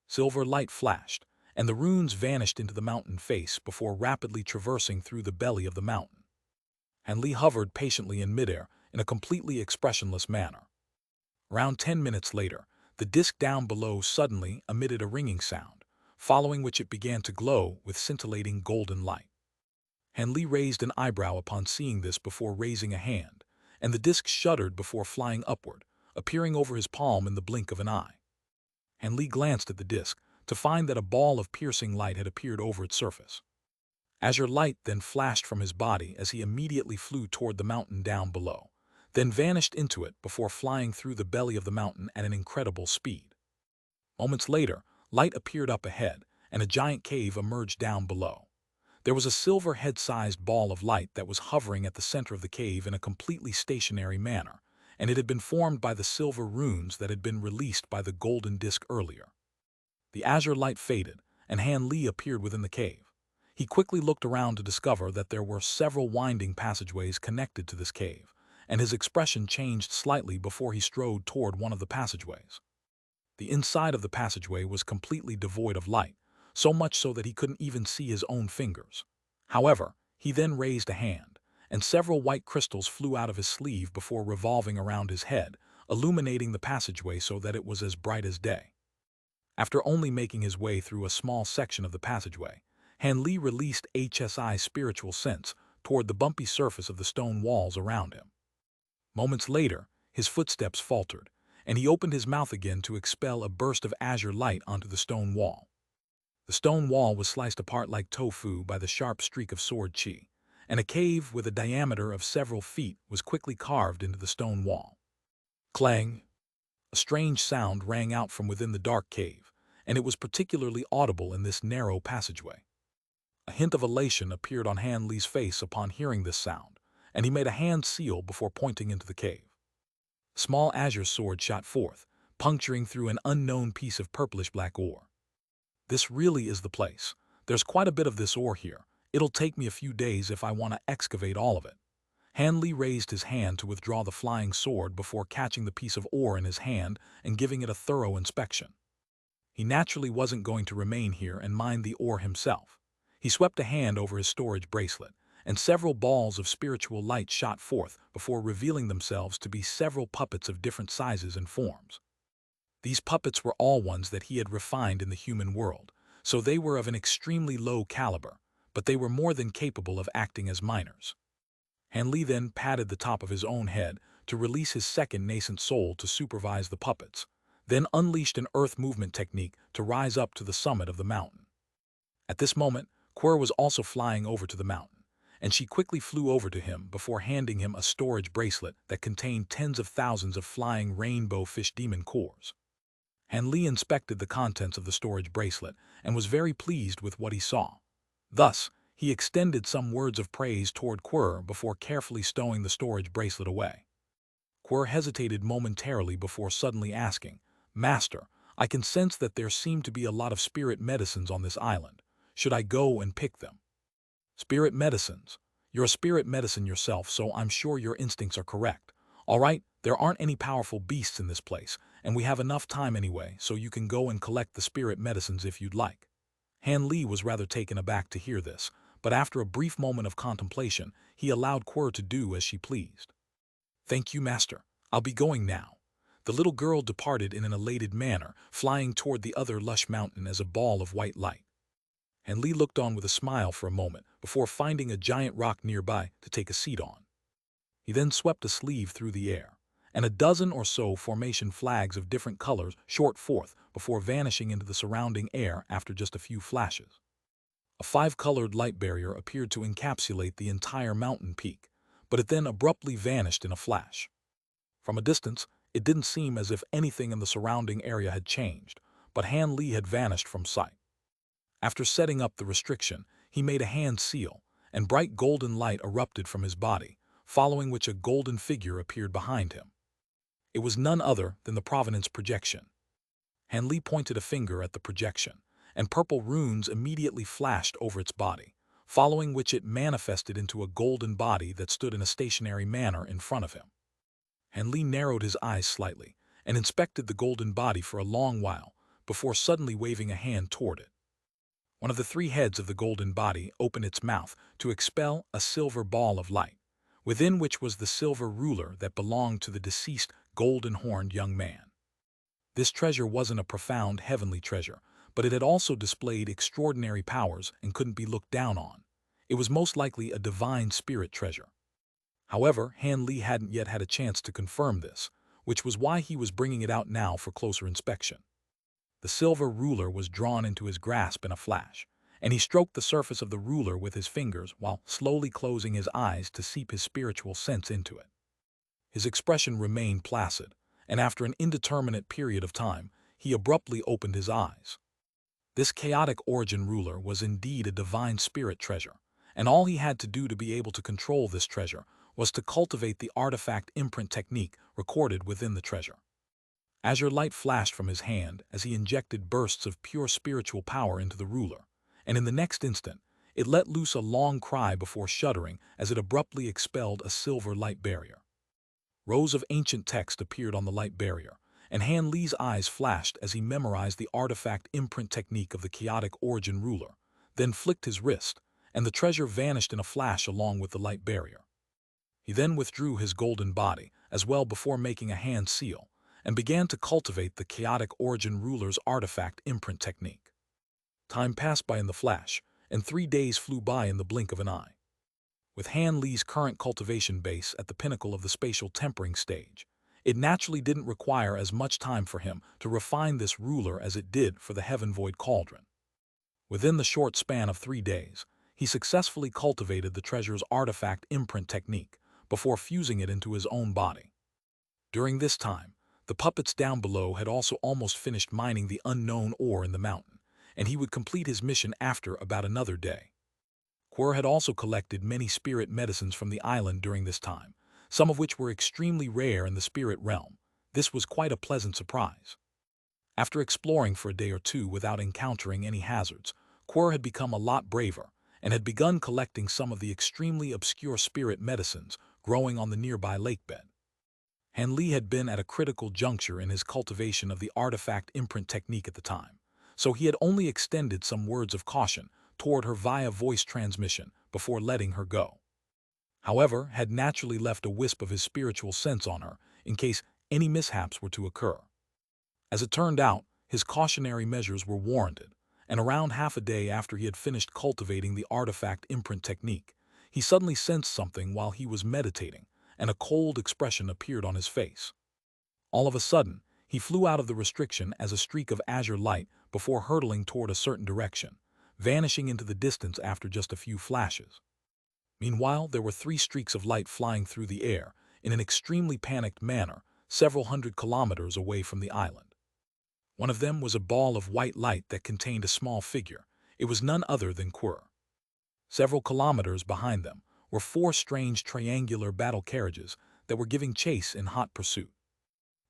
Silver light flashed, and the runes vanished into the mountain face before rapidly traversing through the belly of the mountain. Han Li hovered patiently in midair in a completely expressionless manner. Around 10 minutes later, the disc down below suddenly emitted a ringing sound, following which it began to glow with scintillating golden light. Han Li raised an eyebrow upon seeing this before raising a hand, and the disc shuddered before flying upward, appearing over his palm in the blink of an eye. Han Li glanced at the disc to find that a ball of piercing light had appeared over its surface. Azure light then flashed from his body as he immediately flew toward the mountain down below, then vanished into it before flying through the belly of the mountain at an incredible speed. Moments later, light appeared up ahead, and a giant cave emerged down below. There was a silver head-sized ball of light that was hovering at the center of the cave in a completely stationary manner, and it had been formed by the silver runes that had been released by the golden disk earlier. The azure light faded, and Han Li appeared within the cave. He quickly looked around to discover that there were several winding passageways connected to this cave, and his expression changed slightly before he strode toward one of the passageways. The inside of the passageway was completely devoid of light, so much so that he couldn't even see his own fingers. However, he then raised a hand, and several white crystals flew out of his sleeve before revolving around his head, illuminating the passageway so that it was as bright as day. After only making his way through a small section of the passageway, Han Li released HSI's spiritual sense toward the bumpy surface of the stone walls around him. Moments later, his footsteps faltered, and he opened his mouth again to expel a burst of azure light onto the stone wall. The stone wall was sliced apart like tofu by the sharp streak of sword chi, and a cave with a diameter of several feet was quickly carved into the stone wall. Clang! A strange sound rang out from within the dark cave, and it was particularly audible in this narrow passageway. A hint of elation appeared on Han Li's face upon hearing this sound, and he made a hand seal before pointing into the cave. A small azure sword shot forth, puncturing through an unknown piece of purplish-black ore. This really is the place. There's quite a bit of this ore here. It'll take me a few days if I want to excavate all of it. Han Li raised his hand to withdraw the flying sword before catching the piece of ore in his hand and giving it a thorough inspection. He naturally wasn't going to remain here and mine the ore himself. He swept a hand over his storage bracelet, and several balls of spiritual light shot forth before revealing themselves to be several puppets of different sizes and forms. These puppets were all ones that he had refined in the human world, so they were of an extremely low caliber, but they were more than capable of acting as miners. Han Li then patted the top of his own head to release his second nascent soul to supervise the puppets, then unleashed an earth movement technique to rise up to the summit of the mountain. At this moment, Quer was also flying over to the mountain, and she quickly flew over to him before handing him a storage bracelet that contained tens of thousands of flying rainbow fish demon cores. Han Li inspected the contents of the storage bracelet and was very pleased with what he saw. Thus, he extended some words of praise toward Quer before carefully stowing the storage bracelet away. Quer hesitated momentarily before suddenly asking, "Master, I can sense that there seem to be a lot of spirit medicines on this island. Should I go and pick them?" "Spirit medicines? You're a spirit medicine yourself, so I'm sure your instincts are correct. All right, there aren't any powerful beasts in this place, and we have enough time anyway, so you can go and collect the spirit medicines if you'd like." Han Li was rather taken aback to hear this, but after a brief moment of contemplation, he allowed Quer to do as she pleased. "Thank you, Master. I'll be going now." The little girl departed in an elated manner, flying toward the other lush mountain as a ball of white light. Han Li looked on with a smile for a moment before finding a giant rock nearby to take a seat on. He then swept a sleeve through the air, and a dozen or so formation flags of different colors shot forth before vanishing into the surrounding air after just a few flashes. A five-colored light barrier appeared to encapsulate the entire mountain peak, but it then abruptly vanished in a flash. From a distance, it didn't seem as if anything in the surrounding area had changed, but Han Li had vanished from sight. After setting up the restriction, he made a hand seal, and bright golden light erupted from his body, following which a golden figure appeared behind him. It was none other than the Provenance projection. Han Li pointed a finger at the projection, and purple runes immediately flashed over its body, following which it manifested into a golden body that stood in a stationary manner in front of him. Han Li narrowed his eyes slightly and inspected the golden body for a long while before suddenly waving a hand toward it. One of the three heads of the golden body opened its mouth to expel a silver ball of light, within which was the silver ruler that belonged to the deceased golden-horned young man. This treasure wasn't a profound heavenly treasure, but it had also displayed extraordinary powers and couldn't be looked down on. It was most likely a divine spirit treasure. However, Han Li hadn't yet had a chance to confirm this, which was why he was bringing it out now for closer inspection. The silver ruler was drawn into his grasp in a flash, and he stroked the surface of the ruler with his fingers while slowly closing his eyes to seep his spiritual sense into it. His expression remained placid, and after an indeterminate period of time, he abruptly opened his eyes. This chaotic origin ruler was indeed a divine spirit treasure, and all he had to do to be able to control this treasure was to cultivate the artifact imprint technique recorded within the treasure. Azure light flashed from his hand as he injected bursts of pure spiritual power into the ruler, and in the next instant, it let loose a long cry before shuddering as it abruptly expelled a silver light barrier. Rows of ancient text appeared on the light barrier, and Han Li's eyes flashed as he memorized the artifact imprint technique of the chaotic origin ruler, then flicked his wrist, and the treasure vanished in a flash along with the light barrier. He then withdrew his golden body, as well before making a hand seal, and began to cultivate the chaotic origin ruler's artifact imprint technique. Time passed by in the flash, and 3 days flew by in the blink of an eye. With Han Li's current cultivation base at the pinnacle of the spatial tempering stage, it naturally didn't require as much time for him to refine this ruler as it did for the Heaven Void Cauldron. Within the short span of 3 days, he successfully cultivated the treasure's artifact imprint technique before fusing it into his own body. During this time, the puppets down below had also almost finished mining the unknown ore in the mountain, and he would complete his mission after about another day. Quirrell had also collected many spirit medicines from the island during this time, some of which were extremely rare in the spirit realm. This was quite a pleasant surprise. After exploring for a day or two without encountering any hazards, Quirrell had become a lot braver and had begun collecting some of the extremely obscure spirit medicines growing on the nearby lake bed. Han Li had been at a critical juncture in his cultivation of the artifact imprint technique at the time, so he had only extended some words of caution toward her via voice transmission before letting her go. However, had naturally left a wisp of his spiritual sense on her in case any mishaps were to occur. As it turned out, his cautionary measures were warranted, and around half a day after he had finished cultivating the artifact imprint technique, he suddenly sensed something while he was meditating, and a cold expression appeared on his face. All of a sudden, he flew out of the restriction as a streak of azure light before hurtling toward a certain direction, vanishing into the distance after just a few flashes. Meanwhile, there were 3 streaks of light flying through the air in an extremely panicked manner, several hundred kilometers away from the island. One of them was a ball of white light that contained a small figure. It was none other than Quirrell. Several kilometers behind them were 4 strange triangular battle carriages that were giving chase in hot pursuit.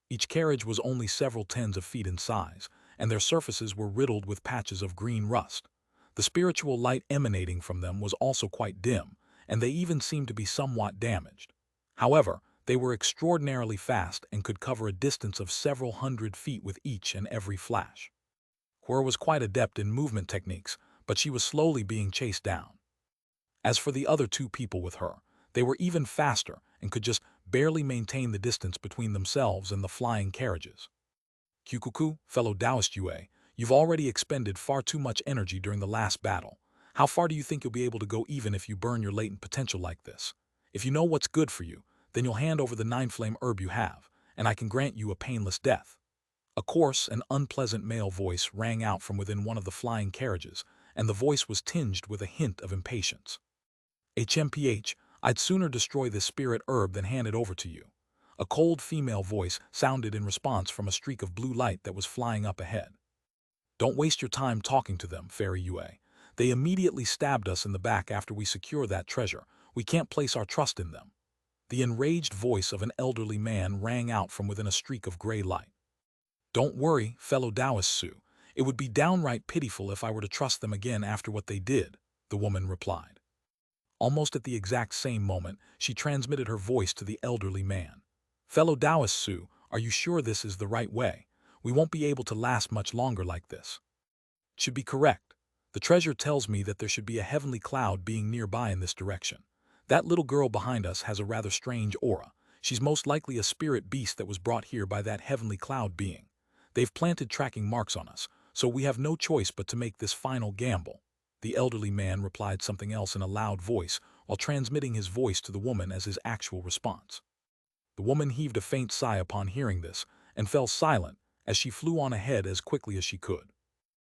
Each carriage was only several tens of feet in size, and their surfaces were riddled with patches of green rust. The spiritual light emanating from them was also quite dim, and they even seemed to be somewhat damaged. However, they were extraordinarily fast and could cover a distance of several hundred feet with each and every flash. Quirrell was quite adept in movement techniques, but she was slowly being chased down. As for the other 2 people with her, they were even faster and could just barely maintain the distance between themselves and the flying carriages. Kukuku, fellow Taoist Yue, you've already expended far too much energy during the last battle. How far do you think you'll be able to go even if you burn your latent potential like this? If you know what's good for you, then you'll hand over the 9-flame herb you have, and I can grant you a painless death. A coarse and unpleasant male voice rang out from within one of the flying carriages, and the voice was tinged with a hint of impatience. HMPH, I'd sooner destroy this spirit herb than hand it over to you. A cold female voice sounded in response from a streak of blue light that was flying up ahead. Don't waste your time talking to them, Fairy Yue. They immediately stabbed us in the back after we secure that treasure. We can't place our trust in them. The enraged voice of an elderly man rang out from within a streak of gray light. Don't worry, fellow Taoist Su. It would be downright pitiful if I were to trust them again after what they did, the woman replied. Almost at the exact same moment, she transmitted her voice to the elderly man. Fellow Taoist Su, are you sure this is the right way? We won't be able to last much longer like this. It should be correct. The treasure tells me that there should be a heavenly cloud being nearby in this direction. That little girl behind us has a rather strange aura. She's most likely a spirit beast that was brought here by that heavenly cloud being. They've planted tracking marks on us, so we have no choice but to make this final gamble. The elderly man replied something else in a loud voice while transmitting his voice to the woman as his actual response. The woman heaved a faint sigh upon hearing this and fell silent as she flew on ahead as quickly as she could.